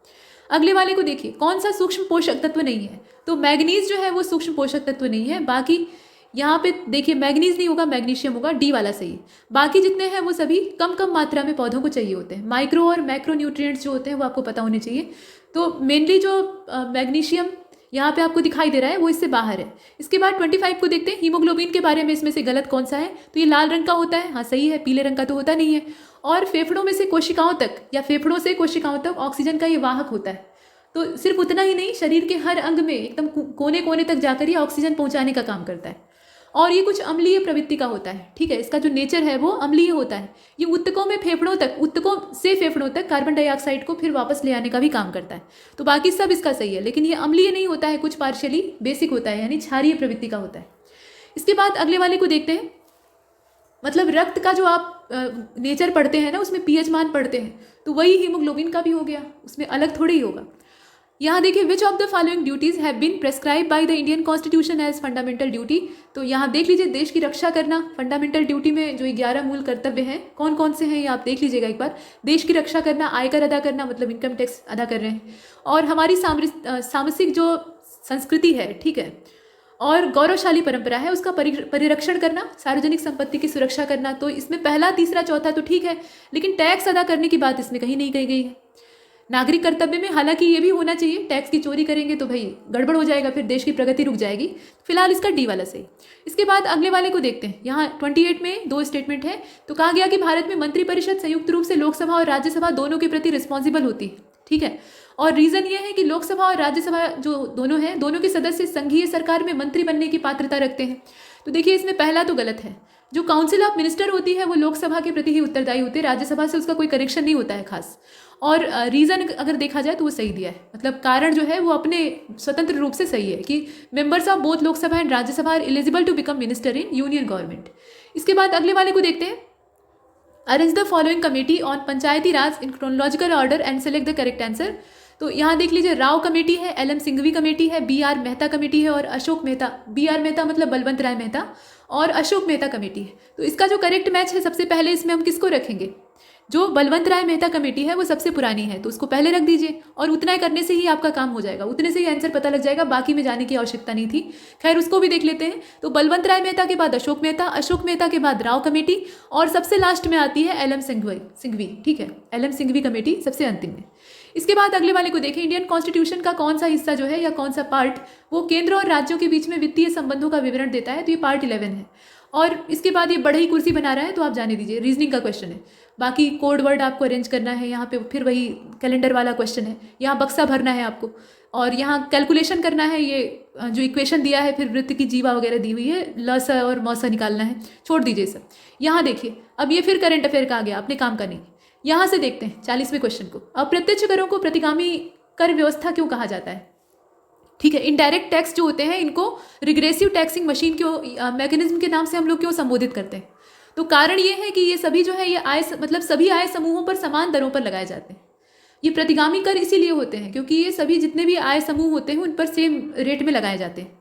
अगले वाले को देखिए। कौन सा सूक्ष्म पोषक तत्व नहीं है? तो मैग्नीज जो है वो सूक्ष्म पोषक तत्व नहीं है। बाकी यहाँ पे देखिए मैग्नीज नहीं होगा, मैग्नीशियम होगा, डी वाला सही है। बाकी जितने हैं वो सभी कम कम मात्रा में पौधों को चाहिए होते हैं। माइक्रो और मैक्रो न्यूट्रिएंट्स जो होते हैं वो आपको पता होने चाहिए। तो मेनली जो मैग्नीशियम यहाँ पे आपको दिखाई दे रहा है वो इससे बाहर है। इसके बाद 25 को देखते हैं। हीमोग्लोबिन के बारे में इसमें से गलत कौन सा है? तो ये लाल रंग का होता है, हाँ सही है, पीले रंग का तो होता नहीं है। और फेफड़ों में से कोशिकाओं तक या फेफड़ों से कोशिकाओं तक ऑक्सीजन का ये वाहक होता है। तो सिर्फ उतना ही नहीं, शरीर के हर अंग में एकदम कोने कोने तक जाकर ये ऑक्सीजन पहुँचाने का काम करता है। और ये कुछ अम्लीय प्रवृत्ति का होता है, ठीक है, इसका जो नेचर है वो अम्लीय होता है। ये ऊतकों में फेफड़ों तक, ऊतकों से फेफड़ों तक कार्बन डाइऑक्साइड को फिर वापस ले आने का भी काम करता है। तो बाकी सब इसका सही है, लेकिन ये अम्लीय नहीं होता है, कुछ पार्शियली बेसिक होता है, यानी क्षारीय प्रवृत्ति का होता है। इसके बाद अगले वाले को देखते हैं। मतलब रक्त का जो आप नेचर पढ़ते हैं ना, उसमें पीएच मान पढ़ते हैं, तो वही हीमोग्लोबिन का भी हो गया, उसमें अलग थोड़ी ही होगा। यहाँ देखिए, which of the following duties have been prescribe by the Indian constitution as fundamental duty. तो यहाँ देख लीजिए, देश की रक्षा करना फंडामेंटल ड्यूटी में जो 11 मूल कर्तव्य हैं कौन कौन से हैं ये आप देख लीजिएगा एक बार। देश की रक्षा करना, आयकर अदा करना, मतलब इनकम टैक्स अदा कर रहे हैं, और हमारी सामसिक जो संस्कृति है, ठीक है, और गौरवशाली परंपरा है उसका परिरक्षण करना, सार्वजनिक संपत्ति की सुरक्षा करना। तो इसमें पहला, तीसरा, चौथा तो ठीक है, लेकिन टैक्स अदा करने की बात इसमें कहीं नहीं कही गई है। नागरिक कर्तव्य में हालांकि ये भी होना चाहिए, टैक्स की चोरी करेंगे तो भाई गड़बड़ हो जाएगा, फिर देश की प्रगति रुक जाएगी। फिलहाल इसका डी वाला सही। इसके बाद अगले वाले को देखते हैं। यहाँ 28 में 2 स्टेटमेंट है। तो कहा गया कि भारत में मंत्रिपरिषद संयुक्त रूप से लोकसभा और राज्यसभा दोनों के प्रति रिस्पॉन्सिबल होती है, ठीक है। और रीजन ये है कि लोकसभा और राज्यसभा जो दोनों हैं, दोनों के सदस्य संघीय सरकार में मंत्री बनने की पात्रता रखते हैं। तो देखिए इसमें पहला तो गलत है। जो काउंसिल ऑफ मिनिस्टर होती है वो लोकसभा के प्रति ही उत्तरदायी होती है, राज्यसभा से उसका कोई कनेक्शन नहीं होता है खास। और रीज़न अगर देखा जाए तो वो सही दिया है, मतलब कारण जो है वो अपने स्वतंत्र रूप से सही है कि members of both Lok Sabha and Rajya Sabha are eligible to become minister in union government. इसके बाद अगले वाले को देखते हैं। Arrange the following committee on Panchayati Raj in chronological order and select the correct answer. तो यहाँ देख लीजिए, राव कमेटी है, एल एम सिंघवी कमेटी है, बी आर मेहता कमेटी है और अशोक मेहता, बी आर मेहता मतलब बलवंत राय मेहता और अशोक मेहता कमेटी है। तो इसका जो करेक्ट मैच है, सबसे पहले इसमें हम किसको रखेंगे? जो बलवंत राय मेहता कमेटी है वो सबसे पुरानी है, तो उसको पहले रख दीजिए और उतना करने से ही आपका काम हो जाएगा, उतने से ही आंसर पता लग जाएगा, बाकी में जाने की आवश्यकता नहीं थी। खैर उसको भी देख लेते हैं। तो बलवंत राय मेहता के बाद अशोक मेहता, अशोक मेहता के बाद राव कमेटी और सबसे लास्ट में आती है एल एम सिंघवी, ठीक है, एल एम सिंघवी कमेटी सबसे अंतिम में। इसके बाद अगले वाले को देखें। इंडियन कॉन्स्टिट्यूशन का कौन सा हिस्सा जो है या कौन सा पार्ट वो केंद्र और राज्यों के बीच में वित्तीय संबंधों का विवरण देता है? तो ये पार्ट 11 है। और इसके बाद ये बढ़ई कुर्सी बना रहा है, तो आप जाने दीजिए, रीजनिंग का क्वेश्चन है। बाकी कोड वर्ड आपको अरेंज करना है, यहाँ पे फिर वही कैलेंडर वाला क्वेश्चन है, यहाँ बक्सा भरना है आपको और यहाँ कैलकुलेशन करना है। ये जो इक्वेशन दिया है, फिर वृत्त की जीवा वगैरह दी हुई है, ल स और म स निकालना है, छोड़ दीजिए सब। यहाँ देखिए, अब ये फिर करंट अफेयर का आ गया, अपने काम का नहीं। यहाँ से देखते हैं 40वें क्वेश्चन को। अप्रत्यक्ष करों को प्रतिगामी कर व्यवस्था क्यों कहा जाता है? ठीक है, इनडायरेक्ट टैक्स जो होते हैं इनको रिग्रेसिव टैक्सिंग मशीन क्यों, मैकेनिज्म के नाम से हम लोग क्यों संबोधित करते हैं? तो कारण ये है कि ये सभी जो है ये आय, मतलब सभी आय समूहों पर समान दरों पर लगाए जाते हैं। ये प्रतिगामी कर इसीलिए होते हैं क्योंकि ये सभी जितने भी आय समूह होते हैं उन पर सेम रेट में लगाए जाते हैं।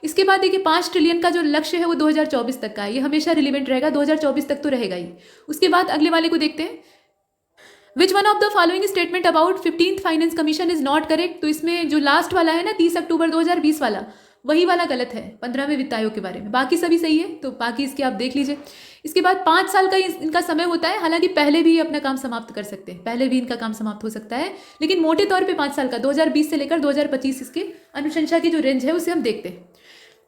इसके बाद देखिए 5 ट्रिलियन का जो लक्ष्य है वो 2024 तक का है, ये हमेशा रिलेवेंट रहेगा, 2024 तक तो रहेगा ही। उसके बाद अगले वाले को देखते हैं। Which one of the following statement about 15th finance commission is not correct? तो इसमें जो लास्ट वाला है ना 30 अक्टूबर 2020 वाला, वही वाला गलत है 15वें वित्त आयोग के बारे में, बाकी सभी सही है। तो बाकी इसके आप देख लीजिए। इसके बाद 5 साल का इनका समय होता है, हालांकि पहले भी अपना काम समाप्त कर सकते हैं, पहले भी इनका काम समाप्त हो सकता है, लेकिन मोटे तौर पे 5 साल का 2020 से लेकर 2025 इसके अनुशंसा की जो रेंज है उसे हम देखते हैं।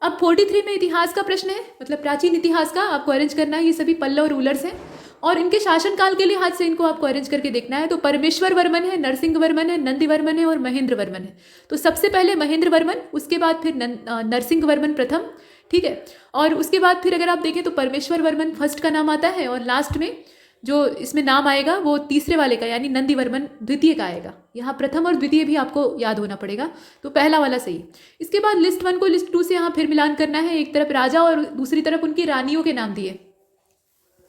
अब 43 में इतिहास का प्रश्न है, मतलब प्राचीन इतिहास का आपको अरेंज करना है। ये सभी पल्लव और रूलर्स हैं और इनके शासनकाल के लिहाज से इनको आपको अरेंज करके देखना है। तो परमेश्वर वर्मन है, नरसिंह वर्मन है, नंदी वर्मन है और महेंद्र वर्मन है। तो सबसे पहले महेंद्र वर्मन, उसके बाद फिर नरसिंह वर्मन प्रथम, ठीक है। और उसके बाद फिर अगर आप देखें तो परमेश्वर वर्मन फर्स्ट का नाम आता है और लास्ट में जो इसमें नाम आएगा वो तीसरे वाले का यानी नंदी वर्मन द्वितीय का आएगा। यहाँ प्रथम और द्वितीय भी आपको याद होना पड़ेगा, तो पहला वाला सही। इसके बाद लिस्ट 1 को लिस्ट 2 से यहाँ फिर मिलान करना है, एक तरफ राजा और दूसरी तरफ उनकी रानियों के नाम दिए।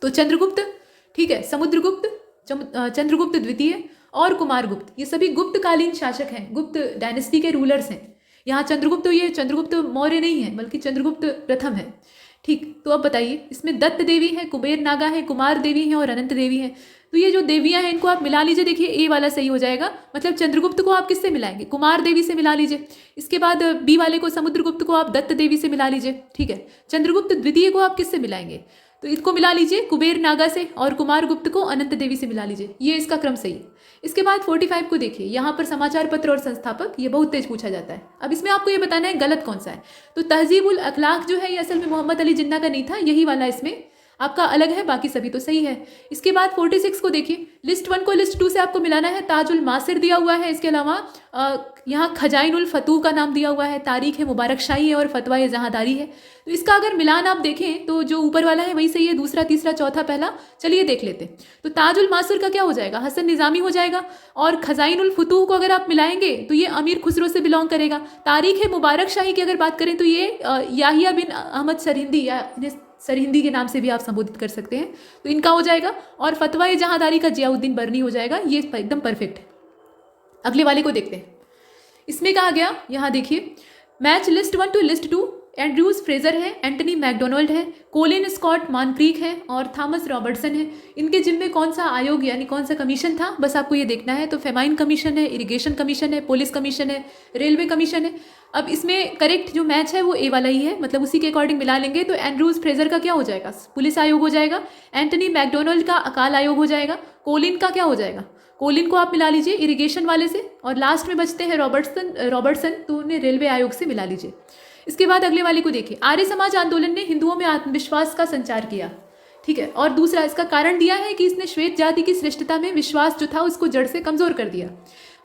तो चंद्रगुप्त, ठीक है, समुद्रगुप्त, चंद्रगुप्त द्वितीय और कुमारगुप्त, ये सभी गुप्तकालीन शासक हैं, गुप्त डायनेस्टी के रूलर्स हैं। यहाँ चंद्रगुप्त, ये चंद्रगुप्त मौर्य नहीं है बल्कि चंद्रगुप्त प्रथम है, ठीक। तो अब बताइए, इसमें दत्त देवी है, कुबेर नागा है, कुमार देवी है और अनंत देवी है। तो ये जो देवियां हैं इनको आप मिला लीजिए। देखिए ए वाला सही हो जाएगा, मतलब चंद्रगुप्त को आप किससे मिलाएंगे? कुमार देवी से मिला लीजिए। इसके बाद बी वाले को, समुद्रगुप्त को आप दत्त देवी से मिला लीजिए, ठीक है। चंद्रगुप्त द्वितीय को आप किससे मिलाएंगे? तो इसको मिला लीजिए कुबेर नागा से और कुमार गुप्त को अनंत देवी से मिला लीजिए, ये इसका क्रम सही है। इसके बाद 45 को देखिए, यहाँ पर समाचार पत्र और संस्थापक, ये बहुत तेज पूछा जाता है। अब इसमें आपको ये बताना है गलत कौन सा है। तो तहजीबुल अखलाक जो है ये असल में मोहम्मद अली जिन्ना का नहीं था, यही वाला इसमें आपका अलग है, बाकी सभी तो सही है। इसके बाद 46 को देखिए, लिस्ट 1 को लिस्ट 2 से आपको मिलाना है। ताजुल मासिर दिया हुआ है, इसके अलावा यहाँ खजाइनुल फतूह का नाम दिया हुआ है, तारीख है मुबारक शाही है और फतवा ये जहांदारी है। तो इसका अगर मिलान आप देखें तो जो ऊपर वाला है वही सही है, दूसरा, तीसरा, चौथा, पहला। चलिए देख लेते हैं। तो ताजुल मासिर का क्या हो जाएगा? हसन निज़ामी हो जाएगा। और खजाइनुल फतूह को अगर आप मिलाएंगे तो ये अमीर खुसरो से बिलोंग करेगा। तारीख है मुबारक शाही की अगर बात करें तो ये याहिया बिन अहमद सरहिंदी या सरहिंदी के नाम से भी आप संबोधित कर सकते हैं, तो इनका हो जाएगा। और फतवा ए जहांदारी का जियाउद्दीन बरनी हो जाएगा, ये एकदम परफेक्ट है। अगले वाले को देखते हैं। इसमें कहा गया, यहाँ देखिए, match list 1 to list 2 Andrews Fraser है, एंटनी मैकडोनाल्ड है, कोलिन स्कॉट मॉनक्रीक है और थॉमस रॉबर्टसन है। इनके जिम्मे कौन सा आयोग यानी कौन सा कमीशन था, बस आपको ये देखना है। तो फेमाइन कमीशन है, इरिगेशन कमीशन है, पुलिस कमीशन है, रेलवे कमीशन है। अब इसमें करेक्ट जो मैच है वो ए वाला ही है, मतलब उसी के अकॉर्डिंग मिला लेंगे। तो एंड्रयूज फ्रेजर का क्या हो जाएगा, पुलिस आयोग हो जाएगा। एंटनी मैकडोनाल्ड का अकाल आयोग हो जाएगा। कोलिन का क्या हो जाएगा, कोलिन को आप मिला लीजिए इरिगेशन वाले से। और लास्ट में बचते हैं रॉबर्टसन, तो उन्हें रेलवे आयोग से मिला लीजिए। इसके बाद अगले वाले को देखिए, आर्य समाज आंदोलन ने हिंदुओं में आत्मविश्वास का संचार किया, ठीक है। और दूसरा इसका कारण दिया है कि इसने श्वेत जाति की श्रेष्ठता में विश्वास जो था उसको जड़ से कमजोर कर दिया।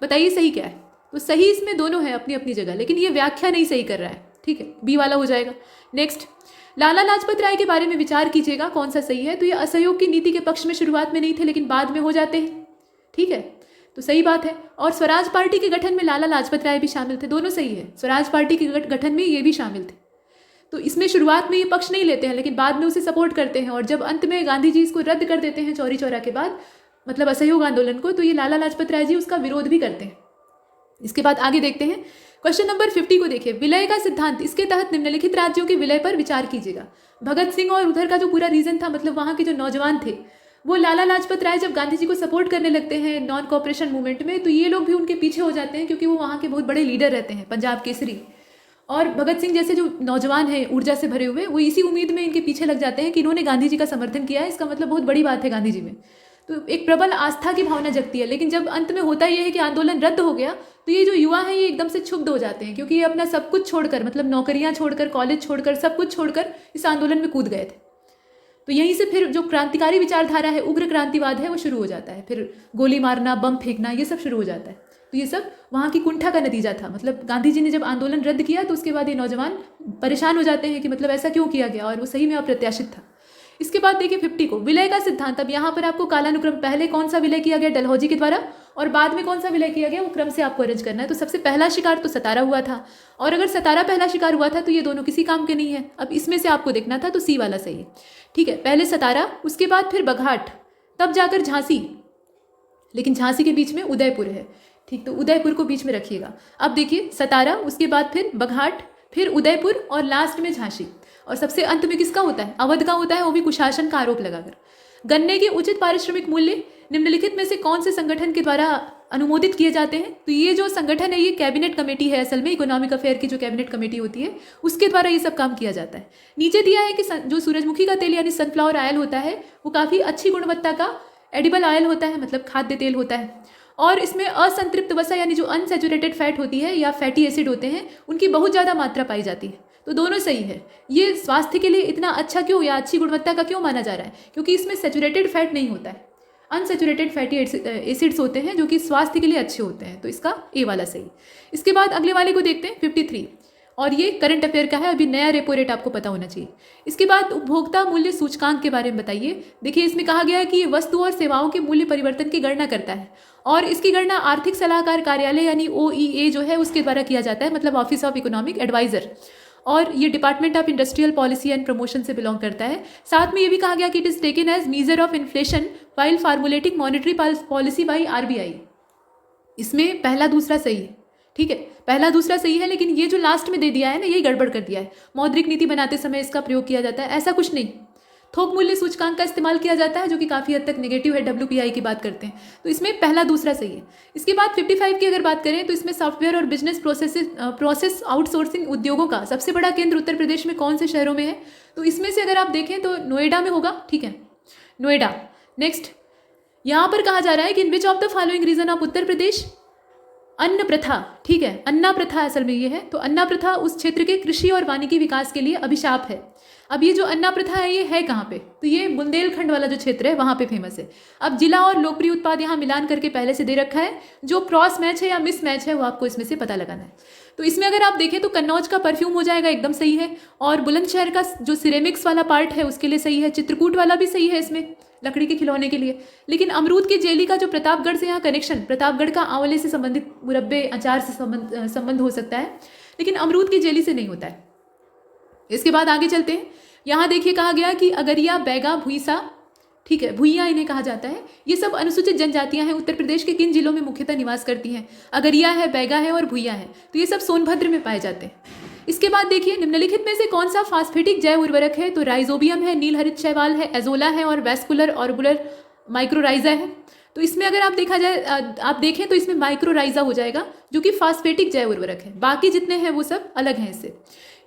बताइए सही क्या है। तो सही इसमें दोनों है अपनी अपनी जगह, लेकिन ये व्याख्या नहीं सही कर रहा है, ठीक है, बी वाला हो जाएगा। नेक्स्ट, लाला लाजपत राय के बारे में विचार कीजिएगा कौन सा सही है। तो ये असहयोग की नीति के पक्ष में शुरुआत में नहीं थे, लेकिन बाद में हो जाते हैं, ठीक है, तो सही बात है। और स्वराज पार्टी के गठन में लाला लाजपत राय भी शामिल थे, दोनों सही है। स्वराज पार्टी के गठन में ये भी शामिल थे। तो इसमें शुरुआत में ये पक्ष नहीं लेते हैं, लेकिन बाद में उसे सपोर्ट करते हैं। और जब अंत में गांधी जी इसको रद्द कर देते हैं चौरी चौरा के बाद, मतलब असहयोग आंदोलन को, तो ये लाला लाजपत राय जी उसका विरोध भी करते हैं। इसके बाद आगे देखते हैं क्वेश्चन नंबर 50 को देखिए, विलय का सिद्धांत, इसके तहत निम्नलिखित राज्यों के विलय पर विचार कीजिएगा। भगत सिंह और उधर का जो पूरा रीजन था, मतलब वहाँ के जो नौजवान थे, वो लाला लाजपत राय जब गांधी जी को सपोर्ट करने लगते हैं नॉन कोऑपरेशन मूवमेंट में, तो ये लोग भी उनके पीछे हो जाते हैं, क्योंकि वो वहाँ के बहुत बड़े लीडर रहते हैं, पंजाब केसरी। और भगत सिंह जैसे जो नौजवान हैं ऊर्जा से भरे हुए, वो इसी उम्मीद में इनके पीछे लग जाते हैं कि इन्होंने गांधी जी का समर्थन किया है, इसका मतलब बहुत बड़ी बात है गांधी जी में। तो एक प्रबल आस्था की भावना जगती है। लेकिन जब अंत में होता यह है कि आंदोलन रद्द हो गया, तो ये जो युवा हैं ये एकदम से क्षुब्ध हो जाते हैं, क्योंकि ये अपना सब कुछ छोड़कर, मतलब नौकरियां छोड़कर, कॉलेज छोड़कर, सब कुछ छोड़कर इस आंदोलन में कूद गए थे। तो यहीं से फिर जो क्रांतिकारी विचारधारा है, उग्र क्रांतिवाद है, वो शुरू हो जाता है। फिर गोली मारना, बम फेंकना, ये सब शुरू हो जाता है। तो ये सब वहाँ की कुंठा का नतीजा था। मतलब गांधी जी ने जब आंदोलन रद्द किया, तो उसके बाद ये नौजवान परेशान हो जाते हैं कि मतलब ऐसा क्यों किया गया, और वो सही में अप्रत्याशित था। इसके बाद देखिए 50 को, विलय का सिद्धांत। अब यहाँ पर आपको कालानुक्रम, पहले कौन सा विलय किया गया डलहौजी के द्वारा, और बाद में कौन सा विलय किया गया, वो क्रम से आपको अरेंज करना है। तो सबसे पहला शिकार तो सतारा हुआ था, और अगर सतारा पहला शिकार हुआ था तो ये दोनों किसी काम के नहीं है। अब इसमें से आपको देखना था, तो सी वाला सही है, ठीक है। पहले सतारा, उसके बाद फिर बघाट, तब जाकर झांसी, लेकिन झांसी के बीच में उदयपुर है, ठीक। तो उदयपुर को बीच में रखिएगा। अब देखिए सतारा, उसके बाद फिर बघाट, फिर उदयपुर, और लास्ट में झांसी। और सबसे अंत में किसका होता है, अवध का होता है, वो भी कुशासन का आरोप लगाकर। गन्ने के उचित पारिश्रमिक मूल्य निम्नलिखित में से कौन से संगठन के द्वारा अनुमोदित किए जाते हैं। तो ये जो संगठन है, ये कैबिनेट कमेटी है, असल में इकोनॉमिक अफेयर की जो कैबिनेट कमेटी होती है, उसके द्वारा ये सब काम किया जाता है। नीचे दिया है कि जो सूरजमुखी का तेल यानी सनफ्लावर ऑयल होता है, वो काफ़ी अच्छी गुणवत्ता का एडिबल ऑयल होता है, मतलब खाद्य तेल होता है। और इसमें असंतृप्त वसा यानी जो अनसैचुरेटेड फैट होती है या फैटी एसिड होते हैं, उनकी बहुत ज़्यादा मात्रा पाई जाती है। तो दोनों सही है। ये स्वास्थ्य के लिए इतना अच्छा क्यों या अच्छी गुणवत्ता का क्यों माना जा रहा है, क्योंकि इसमें सैचुरेटेड फैट नहीं होता है, अनसैचुरेटेड फैटी एसिड्स होते हैं, जो कि स्वास्थ्य के लिए अच्छे होते हैं। तो इसका ए वाला सही। इसके बाद अगले वाले को देखते हैं 53, और ये करंट अफेयर का है, अभी नया रेपो रेट आपको पता होना चाहिए। इसके बाद उपभोक्ता मूल्य सूचकांक के बारे में बताइए। देखिए इसमें कहा गया है कि ये वस्तु और सेवाओं के मूल्य परिवर्तन की गणना करता है, और इसकी गणना आर्थिक सलाहकार कार्यालय यानी OEA जो है उसके द्वारा किया जाता है, मतलब ऑफिस ऑफ इकोनॉमिक एडवाइजर। और ये department of industrial policy and promotion से बिलोंग करता है। साथ में ये भी कहा गया कि it is taken as measure of inflation while formulating monetary policy by RBI। इसमें पहला दूसरा सही है, ठीक है, पहला दूसरा सही है। लेकिन ये जो लास्ट में दे दिया है ना, यही गड़बड़ कर दिया है। मौद्रिक नीति बनाते समय इसका प्रयोग किया जाता है, ऐसा कुछ नहीं। थोक मूल्य सूचकांक का इस्तेमाल किया जाता है, जो कि काफ़ी हद तक नेगेटिव है, WPI की बात करते हैं। तो इसमें पहला दूसरा सही है। इसके बाद 55 की अगर बात करें, तो इसमें सॉफ्टवेयर और बिजनेस प्रोसेस आउटसोर्सिंग उद्योगों का सबसे बड़ा केंद्र उत्तर प्रदेश में कौन से शहरों में है। तो इसमें से अगर आप देखें तो नोएडा में होगा, ठीक है, नोएडा। नेक्स्ट, यहाँ पर कहा जा रहा है कि in which of the following region of Uttar Pradesh अन्न प्रथा, ठीक है, अन्ना प्रथा असल में ये है। तो अन्ना प्रथा उस क्षेत्र के कृषि और वानिकी विकास के लिए अभिशाप है। अब ये जो अन्ना प्रथा है, ये है कहाँ पे, तो ये बुंदेलखंड वाला जो क्षेत्र है वहाँ पे फेमस है। अब जिला और लोकप्रिय उत्पाद यहाँ मिलान करके पहले से दे रखा है। जो क्रॉस मैच है या मिस मैच है, वो आपको इसमें से पता लगाना है। तो इसमें अगर आप देखें तो कन्नौज का परफ्यूम हो जाएगा, एकदम सही है। और बुलंदशहर का जो सिरेमिक्स वाला पार्ट है उसके लिए सही है। चित्रकूट वाला भी सही है इसमें, लकड़ी के खिलौने के लिए। लेकिन अमरूद की जेली का जो प्रतापगढ़ से यहाँ कनेक्शन, प्रतापगढ़ का आंवले से संबंधित मुरब्बे अचार से संबंध हो सकता है, लेकिन अमरूद की जेली से नहीं होता है। इसके बाद आगे चलते हैं। यहाँ देखिए कहा गया कि अगरिया, बैगा, भुईसा, ठीक है, भुइयाँ इन्हें कहा जाता है। ये सब अनुसूचित जनजातियां हैं। उत्तर प्रदेश के किन जिलों में मुख्यतः निवास करती हैं। अगरिया है, बैगा है और भुइयाँ है। तो ये सब सोनभद्र में पाए जाते हैं। इसके बाद देखिए निम्नलिखित में से कौन सा फास्फेटिक जैव उर्वरक है? तो राइजोबियम है, नील हरित शैवाल है, एजोला है और वेस्कुलर ऑर्बुलर माइक्रोराइजा है। तो इसमें अगर आप देखा जाए आप देखें तो इसमें माइक्रोराइजा हो जाएगा जो कि फास्फेटिक जैव उर्वरक है, बाकी जितने हैं वो सब अलग हैं इससे।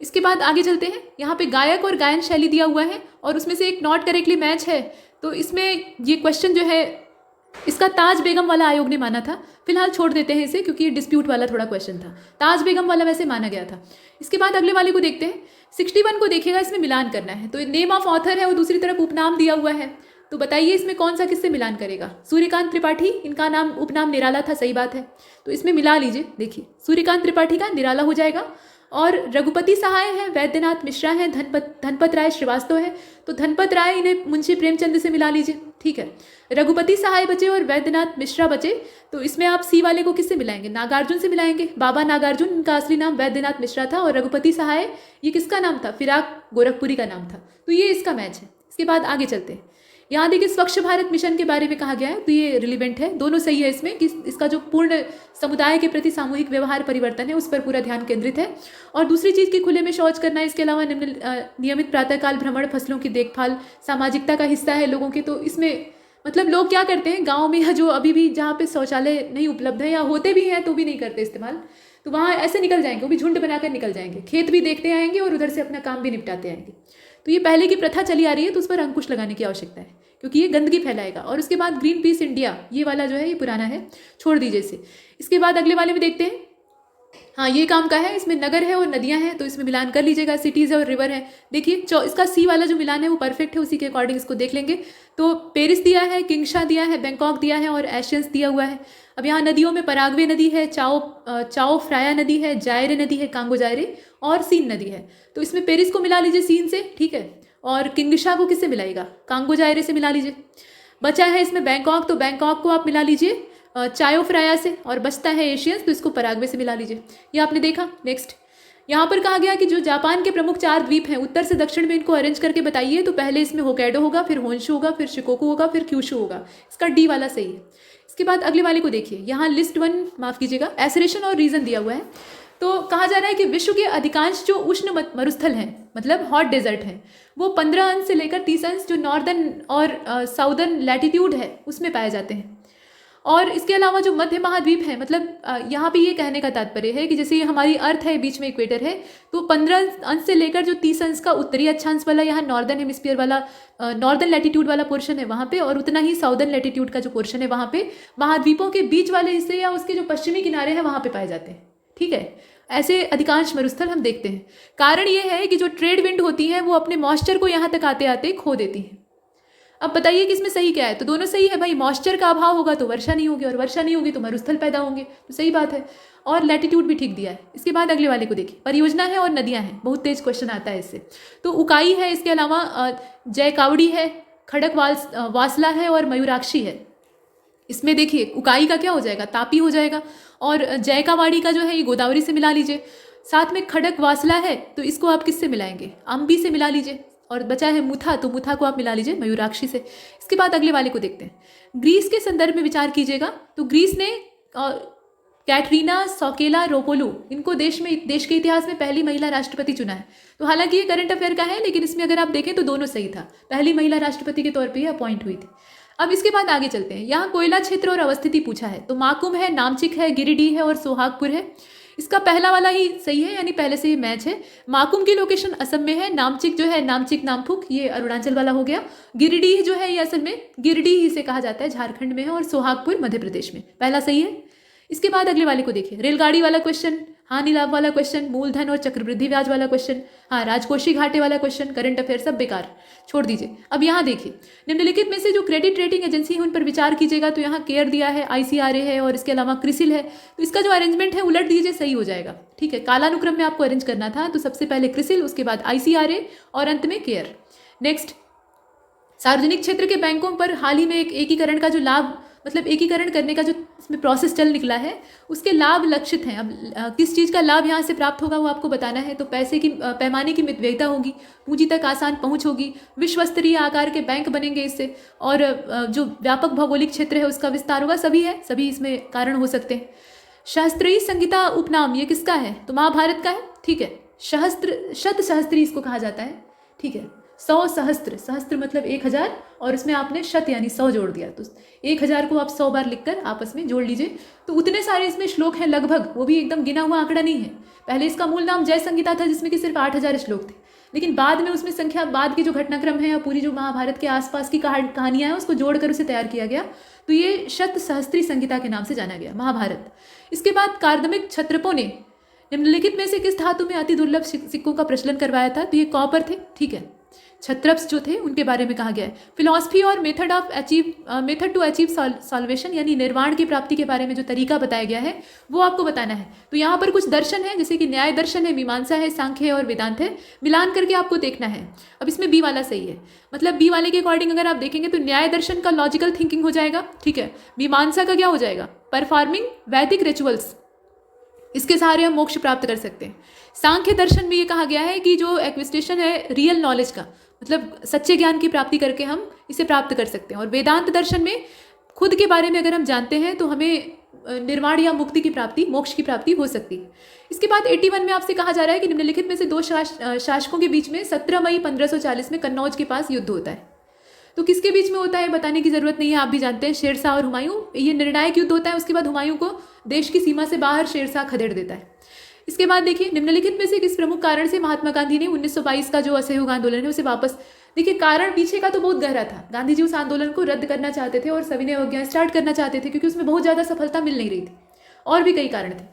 इसके बाद आगे चलते हैं, यहाँ पे गायक और गायन शैली दिया हुआ है और उसमें से एक नॉट करेक्टली मैच है। तो इसमें ये क्वेश्चन जो है इसका ताज बेगम वाला आयोग ने माना था, फिलहाल छोड़ देते हैं इसे क्योंकि ये डिस्प्यूट वाला थोड़ा क्वेश्चन था। ताज बेगम वाला वैसे माना गया था। इसके बाद अगले वाले को देखते हैं, 61 को देखिएगा, इसमें मिलान करना है। तो नेम ऑफ ऑथर है और दूसरी तरफ उपनाम दिया हुआ है। तो बताइए इसमें कौन सा किससे मिलान करेगा? सूर्यकांत त्रिपाठी, इनका नाम उपनाम निराला था, सही बात है। तो इसमें मिला लीजिए, देखिए सूर्यकांत त्रिपाठी का निराला हो जाएगा। और रघुपति सहाय है, वैद्यनाथ मिश्रा है, धनपत राय श्रीवास्तव है। तो धनपत राय इन्हें मुंशी प्रेमचंद से मिला लीजिए, ठीक है। रघुपति सहाय बचे और वैद्यनाथ मिश्रा बचे। तो इसमें आप सी वाले को किससे मिलाएंगे? नागार्जुन से मिलाएंगे। बाबा नागार्जुन, इनका असली नाम वैद्यनाथ मिश्रा था और रघुपति सहाय ये किसका नाम था? फिराक गोरखपुरी का नाम था। तो ये इसका मैच है। इसके बाद आगे चलते हैं, यहाँ देखिए स्वच्छ भारत मिशन के बारे में कहा गया है, तो ये रिलीवेंट है, दोनों सही है इसमें कि इसका जो पूर्ण समुदाय के प्रति सामूहिक व्यवहार परिवर्तन है उस पर पूरा ध्यान केंद्रित है। और दूसरी चीज़ कि खुले में शौच करना है। इसके अलावा नियमित प्रातःकाल भ्रमण, फसलों की देखभाल सामाजिकता का हिस्सा है लोगों के। तो इसमें मतलब लोग क्या करते हैं गाँव में, या जो अभी भी जहाँ पे शौचालय नहीं उपलब्ध है या होते भी हैं तो भी नहीं करते इस्तेमाल, तो वहाँ ऐसे निकल जाएंगे, वो भी झुंड बनाकर निकल जाएंगे, खेत भी देखते आएंगे और उधर से अपना काम भी निपटाते आएंगे। तो ये पहले की प्रथा चली आ रही है, तो उस पर अंकुश लगाने की आवश्यकता है क्योंकि ये गंदगी फैलाएगा। और उसके बाद ग्रीन पीस इंडिया, ये वाला जो है ये पुराना है, छोड़ दीजिए इसे। इसके बाद अगले वाले में देखते हैं, हाँ ये काम का है, इसमें नगर है और नदियां हैं, तो इसमें मिलान कर लीजिएगा। सिटीज़ है और रिवर है। देखिए इसका सी वाला जो मिलान है वो परफेक्ट है, उसी के अकॉर्डिंग इसको देख लेंगे। तो पेरिस दिया है, किंगशा दिया है, बैंकॉक दिया है और एशियंस दिया हुआ है। अब यहाँ नदियों में पराग्वे नदी है, चाओ फ्राया नदी है, जायरे नदी है, कांगो जायरे और सीन नदी है। तो इसमें पेरिस को मिला लीजिए सीन से, ठीक है। और किंगशा को किससे मिलाएगा? कांगो जायरे से मिला लीजिए। बचा है इसमें बैंकॉक, तो बैंकॉक को आप मिला लीजिए चायो फ्राया से। और बचता है एशियंस, तो इसको पराग्वे से मिला लीजिए। ये आपने देखा। नेक्स्ट यहाँ पर कहा गया कि जो जापान के प्रमुख 4 द्वीप हैं उत्तर से दक्षिण में, इनको अरेंज करके बताइए। तो पहले इसमें होकैडो होगा, फिर होन्शु होगा, फिर शिकोकू होगा, फिर क्यूशु होगा। इसका डी वाला सही है। इसके बाद अगले वाले को देखिए, यहाँ लिस्ट 1 माफ कीजिएगा, एसरेशन और रीजन दिया हुआ है। तो कहा जा रहा है कि विश्व के अधिकांश जो उष्ण मरुस्थल हैं, मतलब हॉट डेजर्ट हैं, वो 15 अंश से लेकर 30 अंश जो नॉर्दर्न और साउदर्न लैटिट्यूड है उसमें पाए जाते हैं। और इसके अलावा जो मध्य महाद्वीप है, मतलब यहाँ पे ये कहने का तात्पर्य है कि जैसे ये हमारी अर्थ है, बीच में इक्वेटर है, तो 15 अंश से लेकर जो 30 अंश का उत्तरी अक्षांश वाला यहाँ नॉर्दर्न हेमिस्फीयर वाला नॉर्दर्न लैटिट्यूड वाला पोर्शन है वहाँ पे, और उतना ही साउदर्न लैटिट्यूड का जो पोर्शन है वहाँ पे महाद्वीपों के बीच वाले हिस्से या उसके जो पश्चिमी किनारे हैं वहाँ पे पाए जाते हैं, ठीक है। ऐसे अधिकांश मरुस्थल हम देखते हैं। कारण ये है कि जो ट्रेड विंड होती हैं वो अपने मॉइस्चर को यहाँ तक आते आते खो देती हैं। अब बताइए कि इसमें सही क्या है? तो दोनों सही है भाई। मॉइस्चर का अभाव होगा तो वर्षा नहीं होगी, और वर्षा नहीं होगी तो मरुस्थल पैदा होंगे, तो सही बात है। और लैटिट्यूड भी ठीक दिया है। इसके बाद अगले वाले को देखिए, परियोजना है और नदियां हैं, बहुत तेज क्वेश्चन आता है इससे। तो उकाई है, इसके अलावा जयकावड़ी है, खड़क वासला है और मयूराक्षी है। इसमें देखिए उकाई का क्या हो जाएगा? तापी हो जाएगा। और जयकावाड़ी का जो है ये गोदावरी से मिला लीजिए। साथ में खड़क वासला है, तो इसको आप किससे मिलाएंगे? अम्बी से मिला लीजिए। और बचा है मुथा, तो मुथा को आप मिला लीजिए मयूराक्षी से। इसके बाद अगले वाले को देखते हैं। ग्रीस के संदर्भ में विचार कीजिएगा। तो ग्रीस ने कैटरीना सोकेला रोपोलू, इनको देश के इतिहास में पहली महिला राष्ट्रपति चुना है। तो हालांकि ये करंट अफेयर का है, लेकिन इसमें अगर आप देखें तो दोनों सही था। पहली महिला राष्ट्रपति के तौर पर यह अपॉइंट हुई थी। अब इसके बाद आगे चलते हैं। यहाँ कोयला क्षेत्र और अवस्थिति पूछा है। तो माकुम है, नामचिक है, गिरिडीह है और सोहागपुर है। इसका पहला वाला ही सही है, यानी पहले से ही मैच है। माकुम की लोकेशन असम में है, नामचिक जो है नामचिक नामफुक ये अरुणाचल वाला हो गया। गिरिडीह जो है ये असल में गिरिडीह ही से कहा जाता है, झारखंड में है। और सोहागपुर मध्य प्रदेश में, पहला सही है। इसके बाद अगले वाले को देखिए, रेलगाड़ी वाला क्वेश्चन, हानि लाभ वाला क्वेश्चन, मूलधन और चक्रवृद्धि ब्याज वाला क्वेश्चन, हाँ राजकोषीय घाटे वाला क्वेश्चन, करंट अफेयर सब बेकार, छोड़ दीजिए। अब यहाँ देखिए, निम्नलिखित में से जो क्रेडिट रेटिंग एजेंसी है उन पर विचार कीजिएगा। तो यहाँ केयर दिया है, ICRA है और इसके अलावा क्रिसिल है। तो इसका जो अरेंजमेंट है उलट दीजिए, सही हो जाएगा, ठीक है। कालानुक्रम में आपको अरेंज करना था, तो सबसे पहले क्रिसिल, उसके बाद ICRA और अंत में केयर। नेक्स्ट, सार्वजनिक क्षेत्र के बैंकों पर हाल ही में एक एकीकरण का जो लाभ, मतलब एकीकरण करने का जो इसमें प्रोसेस चल निकला है, उसके लाभ लक्षित हैं। अब किस चीज़ का लाभ यहाँ से प्राप्त होगा वो आपको बताना है। तो पैसे की पैमाने की मितव्ययिता होगी, पूंजी तक आसान पहुँच होगी, विश्व स्तरीय आकार के बैंक बनेंगे इससे, और जो व्यापक भौगोलिक क्षेत्र है उसका विस्तार होगा। सभी है, सभी इसमें कारण हो सकते हैं। शास्त्रीय संगीता उपनाम ये किसका है? तो महाभारत का है, ठीक है। शत सहस्त्री इसको कहा जाता है, ठीक है। 100 सहस्त्र, सहस्त्र मतलब 1000 और उसमें आपने शत यानी 100 जोड़ दिया, तो 1000 को आप 100 बार लिखकर आपस में जोड़ लीजिए। तो उतने सारे इसमें श्लोक हैं लगभग, वो भी एकदम गिना हुआ आंकड़ा नहीं है। पहले इसका मूल नाम जय संहिता था जिसमें कि सिर्फ 8000 श्लोक थे, लेकिन बाद में उसमें संख्या, बाद की जो घटनाक्रम है या पूरी जो महाभारत के आसपास की कहानियां हैं उसको जोड़कर उसे तैयार किया गया, तो ये शत सहस्त्री संहिता के नाम से जाना गया महाभारत। इसके बाद कार्दमिक क्षत्रपों ने निम्नलिखित में से किस धातु में अति दुर्लभ सिक्कों का प्रचलन करवाया था? तो ये कॉपर थे, ठीक है। क्षत्रप्स जो थे उनके बारे में कहा गया है। फिलॉसफी और मेथड टू अचीव सॉल्वेशन यानी निर्वाण की प्राप्ति के बारे में जो तरीका बताया गया है वो आपको बताना है। तो यहाँ पर कुछ दर्शन है, जैसे कि न्याय दर्शन है, मीमांसा है, सांख्य है और वेदांत है, मिलान करके आपको देखना है। अब इसमें बी वाला सही है, मतलब बी वाले के अकॉर्डिंग अगर आप देखेंगे तो न्याय दर्शन का लॉजिकल थिंकिंग हो जाएगा, ठीक है। मीमांसा का क्या हो जाएगा? परफॉर्मिंग वैदिक रिचुअल्स, इसके सहारे हम मोक्ष प्राप्त कर सकते हैं। सांख्य दर्शन में ये कहा गया है कि जो एक्विजिशन है रियल नॉलेज का, मतलब सच्चे ज्ञान की प्राप्ति करके हम इसे प्राप्त कर सकते हैं। और वेदांत दर्शन में खुद के बारे में अगर हम जानते हैं तो हमें निर्वाण या मुक्ति की प्राप्ति, मोक्ष की प्राप्ति हो सकती है। इसके बाद 81 में आपसे कहा जा रहा है कि निम्नलिखित में से दो शासकों के बीच में 17 मई 1540 में कन्नौज के पास युद्ध होता है। तो किसके बीच में होता है बताने की जरूरत नहीं है, आप भी जानते हैं, शेरशाह और हुमायूं। ये निर्णायक युद्ध होता है। उसके बाद हुमायूं को देश की सीमा से बाहर शेरशाह खदेड़ देता है। इसके बाद देखिए निम्नलिखित में से किस प्रमुख कारण से महात्मा गांधी ने 1922 का जो असहयोग आंदोलन है उसे वापस, देखिए कारण पीछे का तो बहुत गहरा था। गांधी जी उस आंदोलन को रद्द करना चाहते थे और सविनय अवज्ञा स्टार्ट करना चाहते थे क्योंकि उसमें बहुत ज़्यादा सफलता मिल नहीं रही थी और भी कई कारण थे।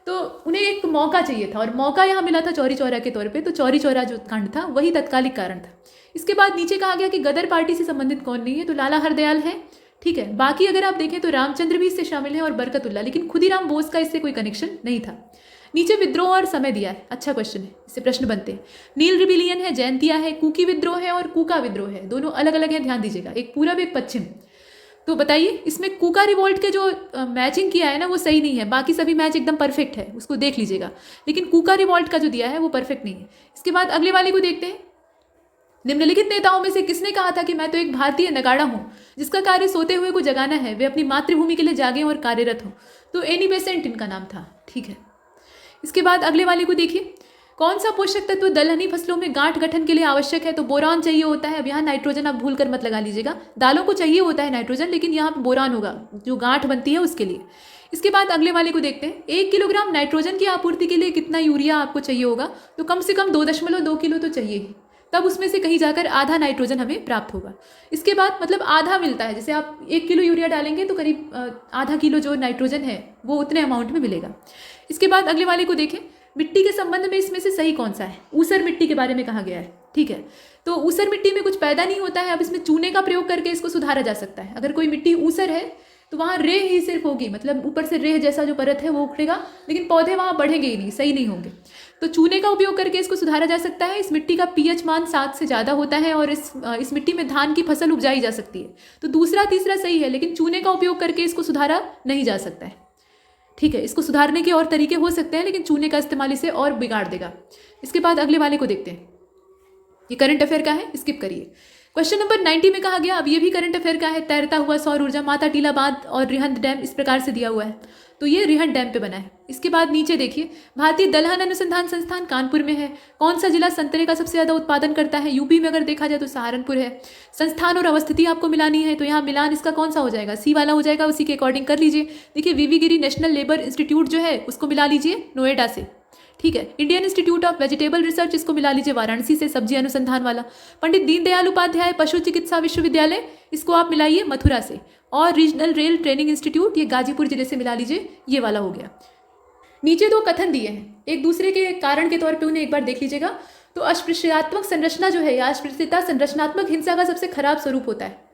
तो उन्हें एक मौका चाहिए था और मौका यहाँ मिला था चौरी चौरा के तौर पे। तो चौरी चौरा जो कांड था वही तत्कालिक कारण था। इसके बाद नीचे कहा गया कि गदर पार्टी से संबंधित कौन नहीं है, तो लाला हरदयाल है, ठीक है। बाकी अगर आप देखें तो रामचंद्र भी इससे शामिल है और बरकतुल्ला, लेकिन खुदीराम बोस का इससे कोई कनेक्शन नहीं था। नीचे विद्रोह और समय दिया है, अच्छा क्वेश्चन है, इससे प्रश्न बनते हैं। नील रिबिलियन है, जयंतिया है, कुकी विद्रोह है और कूका विद्रोह है, दोनों अलग अलग हैं, ध्यान दीजिएगा, एक पूरब एक पश्चिम। तो बताइए इसमें कूका रिवोल्ट के जो मैचिंग किया है ना वो सही नहीं है, बाकी सभी मैच एकदम परफेक्ट है, उसको देख लीजिएगा, लेकिन कूका रिवोल्ट का जो दिया है वो परफेक्ट नहीं है। इसके बाद अगले वाले को देखते हैं। निम्नलिखित नेताओं में से किसने कहा था कि मैं तो एक भारतीय नगाड़ा हूं जिसका कार्य सोते हुए को जगाना है, वे अपनी मातृभूमि के लिए जागे और कार्यरत हों? तो एनी बेसेंट इनका नाम था, ठीक है। इसके बाद अगले वाले को देखिए, कौन सा पोषक तत्व दलहनी फसलों में गांठ गठन के लिए आवश्यक है? तो बोरान चाहिए होता है। अब यहाँ नाइट्रोजन आप भूल कर मत लगा लीजिएगा, दालों को चाहिए होता है नाइट्रोजन, लेकिन यहाँ पे बोरान होगा जो गांठ बनती है उसके लिए। इसके बाद अगले वाले को देखते हैं। 1 किलोग्राम नाइट्रोजन की आपूर्ति के लिए कितना यूरिया आपको चाहिए होगा? तो कम से कम 2.2 किलो तो चाहिए ही, तब उसमें से कहीं जाकर आधा नाइट्रोजन हमें प्राप्त होगा। इसके बाद मतलब आधा मिलता है, जैसे आप 1 किलो यूरिया डालेंगे तो करीब आधा किलो जो नाइट्रोजन है वो उतने अमाउंट में मिलेगा। इसके बाद अगले वाले को देखें, मिट्टी के संबंध में इसमें से सही कौन सा है? ऊसर मिट्टी के बारे में कहा गया है, ठीक है। तो ऊसर मिट्टी में कुछ पैदा नहीं होता है, अब इसमें चूने का प्रयोग करके इसको सुधारा जा सकता है। अगर कोई मिट्टी ऊसर है तो वहाँ रेह ही सिर्फ होगी, मतलब ऊपर से रेह जैसा जो परत है वो उखड़ेगा, लेकिन पौधे वहाँ बढ़ेंगे ही नहीं, सही नहीं होंगे। तो चूने का उपयोग करके इसको सुधारा जा सकता है। इस मिट्टी का पीएच मान 7 से ज़्यादा होता है और इस मिट्टी में धान की फसल उपजाई जा सकती है। तो दूसरा तीसरा सही है, लेकिन चूने का उपयोग करके इसको सुधारा नहीं जा सकता है, ठीक है। इसको सुधारने के और तरीके हो सकते हैं, लेकिन चूने का इस्तेमाल इसे और बिगाड़ देगा। इसके बाद अगले वाले को देखते हैं, ये करंट अफेयर का है, स्किप करिए। क्वेश्चन नंबर 90 में कहा गया, अब ये भी करंट अफेयर का है, तैरता हुआ सौर ऊर्जा, माता टीला बांध और रिहंद डैम इस प्रकार से दिया हुआ है, तो ये रिहंद डैम पे बना है। इसके बाद नीचे देखिए, भारतीय दलहन अनुसंधान संस्थान कानपुर में है। कौन सा जिला संतरे का सबसे ज़्यादा उत्पादन करता है? यूपी में अगर देखा जाए तो सहारनपुर है। संस्थान और अवस्थिति आपको मिलानी है, तो यहाँ मिलान इसका कौन सा हो जाएगा? सी वाला हो जाएगा, उसी के अकॉर्डिंग कर लीजिए। देखिए वीवी गिरी नेशनल लेबर इंस्टीट्यूट जो है उसको मिला लीजिए नोएडा से, ठीक है। Indian institute of vegetable research इसको मिला लीजिए वाराणसी से, सब्जी अनुसंधान वाला। पंडित दीनदयाल उपाध्याय पशु चिकित्सा विश्वविद्यालय इसको आप मिलाइए मथुरा से, और रीजनल रेल ट्रेनिंग इंस्टीट्यूट ये गाजीपुर जिले से मिला लीजिए, ये वाला हो गया। नीचे 2 कथन दिए हैं, एक दूसरे के कारण के तौर पे उन्हें एक बार देख लीजिएगा। तो अस्पृश्यात्मक संरचना जो है या अस्पृश्यता संरचनात्मक हिंसा का सबसे खराब स्वरूप होता है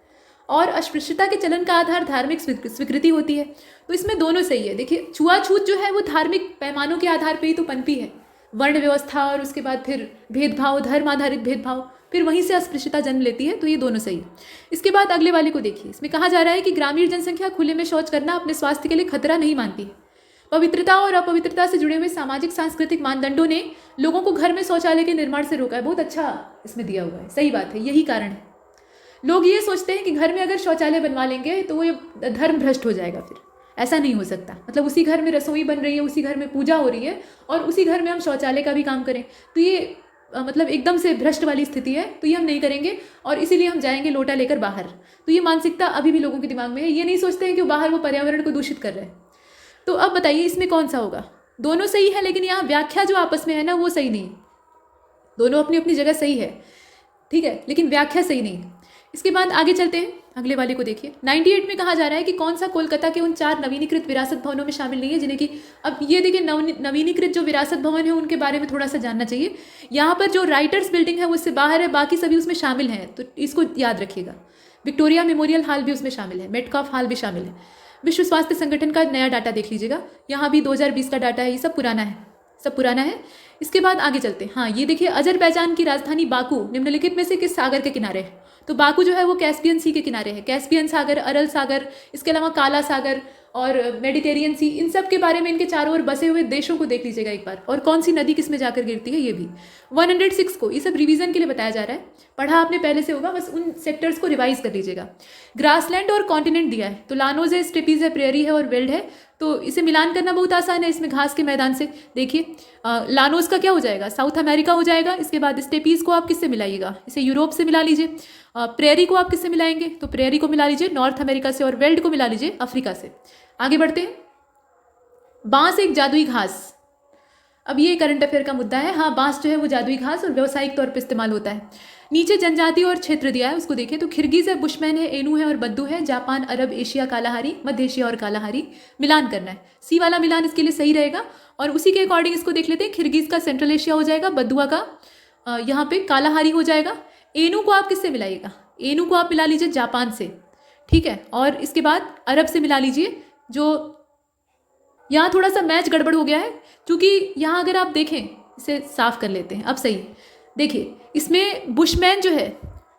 और अस्पृश्यता के चलन का आधार धार्मिक स्वीकृति होती है। तो इसमें दोनों सही है। देखिए छुआछूत जो है वो धार्मिक पैमानों के आधार पर ही तो पनपी है, वर्ण व्यवस्था और उसके बाद फिर भेदभाव, धर्म आधारित भेदभाव, फिर वहीं से अस्पृश्यता जन्म लेती है, तो ये दोनों सही है। इसके बाद अगले वाले को देखिए, इसमें कहा जा रहा है कि ग्रामीण जनसंख्या खुले में शौच करना अपने स्वास्थ्य के लिए खतरा नहीं मानती है। पवित्रता और अपवित्रता से जुड़े हुए सामाजिक सांस्कृतिक मानदंडों ने लोगों को घर में शौचालय के निर्माण से रोका है। बहुत अच्छा इसमें दिया हुआ है, सही बात है, यही कारण है। लोग ये सोचते हैं कि घर में अगर शौचालय बनवा लेंगे तो वो धर्म भ्रष्ट हो जाएगा, फिर ऐसा नहीं हो सकता। मतलब उसी घर में रसोई बन रही है, उसी घर में पूजा हो रही है और उसी घर में हम शौचालय का भी काम करें, तो ये मतलब एकदम से भ्रष्ट वाली स्थिति है। तो ये हम नहीं करेंगे और इसीलिए हम जाएंगे लोटा लेकर बाहर। तो ये मानसिकता अभी भी लोगों के दिमाग में है। ये नहीं सोचते हैं कि बाहर वो पर्यावरण को दूषित कर रहे हैं। तो अब बताइए इसमें कौन सा होगा? दोनों सही है, लेकिन यहाँ व्याख्या जो आपस में है ना वो सही नहीं। दोनों अपनी अपनी जगह सही है, ठीक है, लेकिन व्याख्या सही नहीं। इसके बाद आगे चलते हैं, अगले वाले को देखिए। 98 में कहा जा रहा है कि कौन सा कोलकाता के उन 4 नवीनीकृत विरासत भवनों में शामिल नहीं है जिन्हें कि, अब ये देखिए नवीनीकृत जो विरासत भवन है उनके बारे में थोड़ा सा जानना चाहिए। यहाँ पर जो राइटर्स बिल्डिंग है वो उससे बाहर है, बाकी सभी उसमें शामिल हैं, तो इसको याद रखिएगा। विक्टोरिया मेमोरियल हॉल भी उसमें शामिल है, मेटकाफ हॉल भी शामिल है। विश्व स्वास्थ्य संगठन का नया डाटा देख लीजिएगा, यहाँ भी 2020 का डाटा है, ये सब पुराना है, सब पुराना है। इसके बाद आगे चलते हैं। हाँ, ये देखिए अजरबैजान की राजधानी बाकू निम्नलिखित में से किस सागर के किनारे है? तो बाकू जो है वो कैस्पियन सी के किनारे है। कैस्पियन सागर, अरल सागर, इसके अलावा काला सागर और मेडिटेरियन सी, इन सब के बारे में इनके चारों ओर बसे हुए देशों को देख लीजिएगा एक बार, और कौन सी नदी किस में जाकर गिरती है ये भी। 106 को, ये सब रिवीजन के लिए बताया जा रहा है, पढ़ा आपने पहले से होगा, बस उन सेक्टर्स को रिवाइज कर लीजिएगा। ग्रासलैंड और कॉन्टिनेंट दिया है, तो लानोज है, स्टेपीज है, प्रेयरी है और वेल्ड है। तो इसे मिलान करना बहुत आसान है इसमें घास के मैदान से। देखिए लानोज का क्या हो जाएगा? साउथ अमेरिका हो जाएगा। इसके बाद स्टेपीज को आप किससे मिलाइएगा? इसे यूरोप से मिला लीजिए। प्रेयरी को आप किससे मिलाएंगे? तो प्रेयरी को मिला लीजिए नॉर्थ अमेरिका से, और वेल्ड को मिला लीजिए अफ्रीका से। आगे बढ़ते हैं। बांस एक जादुई घास, अब ये करंट अफेयर का मुद्दा है। हाँ, बांस जो है वो जादुई घास और व्यावसायिक तौर पर इस्तेमाल होता है। नीचे जनजाति और क्षेत्र दिया है, उसको देखें तो खिरगिज है, बुशमैन है, एनू है और बद्दू है। जापान, अरब, एशिया, कालाहारी, मध्य एशिया और कालाहारी। मिलान करना है, सी वाला मिलान इसके लिए सही रहेगा। और उसी के अकॉर्डिंग इसको देख लेते हैं। खिरगिज का सेंट्रल एशिया हो जाएगा, बद्दुआ का यहाँ पे कालाहारी हो जाएगा। एनू को आप किससे मिलाइएगा? एनू को आप मिला लीजिए जापान से, ठीक है। और इसके बाद अरब से मिला लीजिए, जो यहाँ थोड़ा सा मैच गड़बड़ हो गया है, क्योंकि यहाँ अगर आप देखें, इसे साफ कर लेते हैं, अब सही देखिए। इसमें बुशमैन जो है,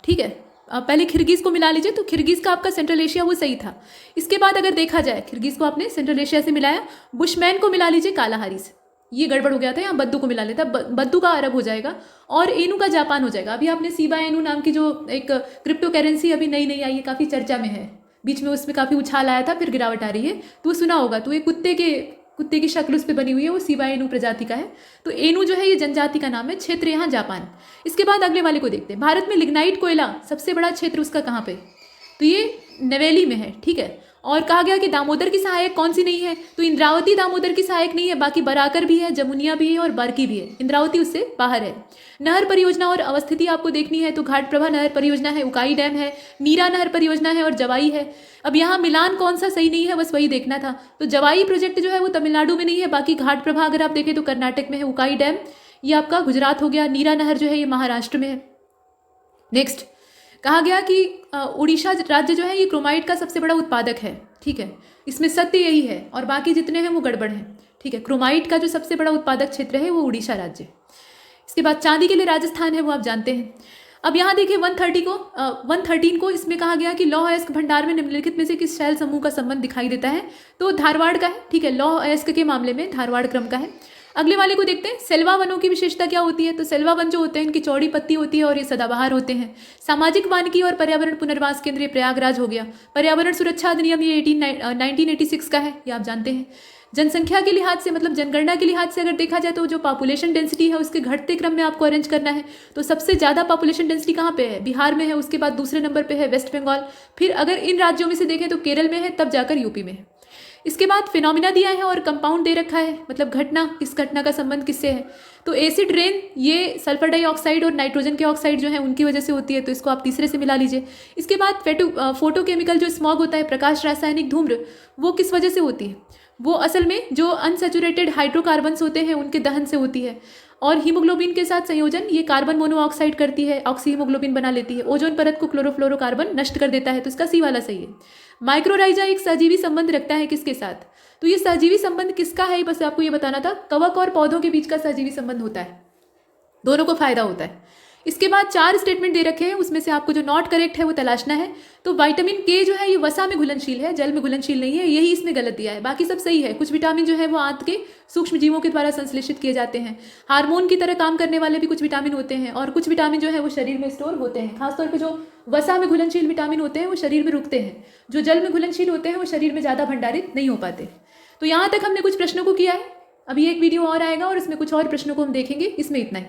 ठीक है, पहले खिरगिज को मिला लीजिए, तो खिरगिज का आपका सेंट्रल एशिया वो सही था। इसके बाद अगर देखा जाए, खिरगिज को आपने सेंट्रल एशिया से मिलाया, बुशमैन को मिला लीजिए कालाहारी से, ये गड़बड़ हो गया था। यहाँ बद्दू को मिला लेता, बद्दू का अरब हो जाएगा और एनू का जापान हो जाएगा। अभी आपने सीबा एनू नाम की जो एक क्रिप्टो करेंसी अभी नई नई आई है, काफ़ी चर्चा में है, बीच में उसमें काफ़ी उछाल आया था, फिर गिरावट आ रही है, तो वो सुना होगा। तो ये कुत्ते की शक्ल उस पर बनी हुई है, वो सीबा एनू प्रजाति का है। तो एनू जो है ये जनजाति का नाम है, क्षेत्र यहाँ जापान। इसके बाद अगले वाले को देखते हैं। भारत में लिग्नाइट कोयला सबसे बड़ा क्षेत्र उसका कहाँ पे? तो ये नवेली में है, ठीक है। और कहा गया कि दामोदर की सहायक कौन सी नहीं है? तो इंद्रावती दामोदर की सहायक नहीं है, बाकी बराकर भी है, जमुनिया भी है और बारकी भी है। इंद्रावती उससे बाहर है। नहर परियोजना और अवस्थिति आपको देखनी है, तो घाटप्रभा नहर परियोजना है, उकाई डैम है, मीरा नहर परियोजना है और जवाई है। अब यहाँ मिलान कौन सा सही नहीं है, बस वही देखना था। तो जवाई प्रोजेक्ट जो है वो तमिलनाडु में नहीं है, बाकी घाटप्रभा अगर आप देखें तो कर्नाटक में है। उकाई डैम ये आपका गुजरात हो गया। नीरा नहर जो है ये महाराष्ट्र में है। नेक्स्ट कहा गया कि उड़ीसा राज्य जो है ये क्रोमाइट का सबसे बड़ा उत्पादक है, ठीक है। इसमें सत्य यही है और बाकी जितने हैं वो गड़बड़ हैं, ठीक है। क्रोमाइट का जो सबसे बड़ा उत्पादक क्षेत्र है वो उड़ीसा राज्य। इसके बाद चांदी के लिए राजस्थान है, वो आप जानते हैं। अब यहाँ देखिए 113 को इसमें कहा गया कि लौह अयस्क भंडार में निम्नलिखित में से किस शैल समूह का संबंध दिखाई देता है? तो धारवाड़ का है, ठीक है। लौह अयस्क के मामले में धारवाड़ क्रम का है। अगले वाले को देखते हैं। सेल्वा वनों की विशेषता क्या होती है? तो सेल्वा वन जो होते हैं इनकी चौड़ी पत्ती होती है और ये सदाबहार होते हैं। सामाजिक वानिकी और पर्यावरण पुनर्वास केंद्र ये प्रयागराज हो गया। पर्यावरण सुरक्षा अधिनियम ये 1986 का है, ये आप जानते हैं। जनसंख्या के लिहाज से, मतलब जनगणना के लिहाज से अगर देखा जाए तो जो पॉपुलेशन डेंसिटी है उसके घटते क्रम में आपको अरेंज करना है। तो सबसे ज़्यादा पॉपुलेशन डेंसिटी कहाँ पे है? बिहार में है। उसके बाद दूसरे नंबर पे है वेस्ट बंगाल। फिर अगर इन राज्यों में से देखें तो केरल में है, तब जाकर यूपी में है। इसके बाद फिनोमिना दिया है और कंपाउंड दे रखा है, मतलब घटना, इस घटना का संबंध किससे है? तो एसिड रेन ये सल्फर डाइऑक्साइड और नाइट्रोजन के ऑक्साइड जो है उनकी वजह से होती है, तो इसको आप तीसरे से मिला लीजिए। इसके बाद फोटोकेमिकल जो स्मॉग होता है, प्रकाश रासायनिक धूम्र, वो किस वजह से होती है? वो असल में जो अनसैचुरेटेड हाइड्रोकार्बन्स होते हैं उनके दहन से होती है। और हीमोग्लोबिन के साथ संयोजन ये कार्बन मोनोऑक्साइड करती है, ऑक्सी हीमोग्लोबिन बना लेती है। ओजोन परत को क्लोरोफ्लोरोकार्बन नष्ट कर देता है, तो इसका सी वाला सही है। माइक्रोराइजा एक सहजीवी संबंध रखता है किसके साथ? तो ये सहजीवी संबंध किसका है, बस आपको ये बताना था। कवक और पौधों के बीच का सहजीवी संबंध होता है, दोनों को फायदा होता है। इसके बाद 4 स्टेटमेंट दे रखे हैं, उसमें से आपको जो नॉट करेक्ट है वो तलाशना है। तो विटामिन के जो है ये वसा में घुलनशील है, जल में घुलनशील नहीं है, यही इसमें गलत दिया है। बाकी सब सही है। कुछ विटामिन जो है वो आंत के सूक्ष्म जीवों के द्वारा संश्लेषित किए जाते हैं। हार्मोन की तरह काम करने वाले भी कुछ विटामिन होते हैं, और कुछ विटामिन जो है वो शरीर में स्टोर होते हैं। खासतौर पर जो वसा में घुलनशील विटामिन होते हैं वो शरीर में रुकते हैं, जो जल में घुलनशील होते हैं वो शरीर में ज़्यादा भंडारित नहीं हो पाते। तो यहाँ तक हमने कुछ प्रश्नों को किया है। अभी एक वीडियो और आएगा और इसमें कुछ और प्रश्नों को हम देखेंगे। इसमें इतना ही।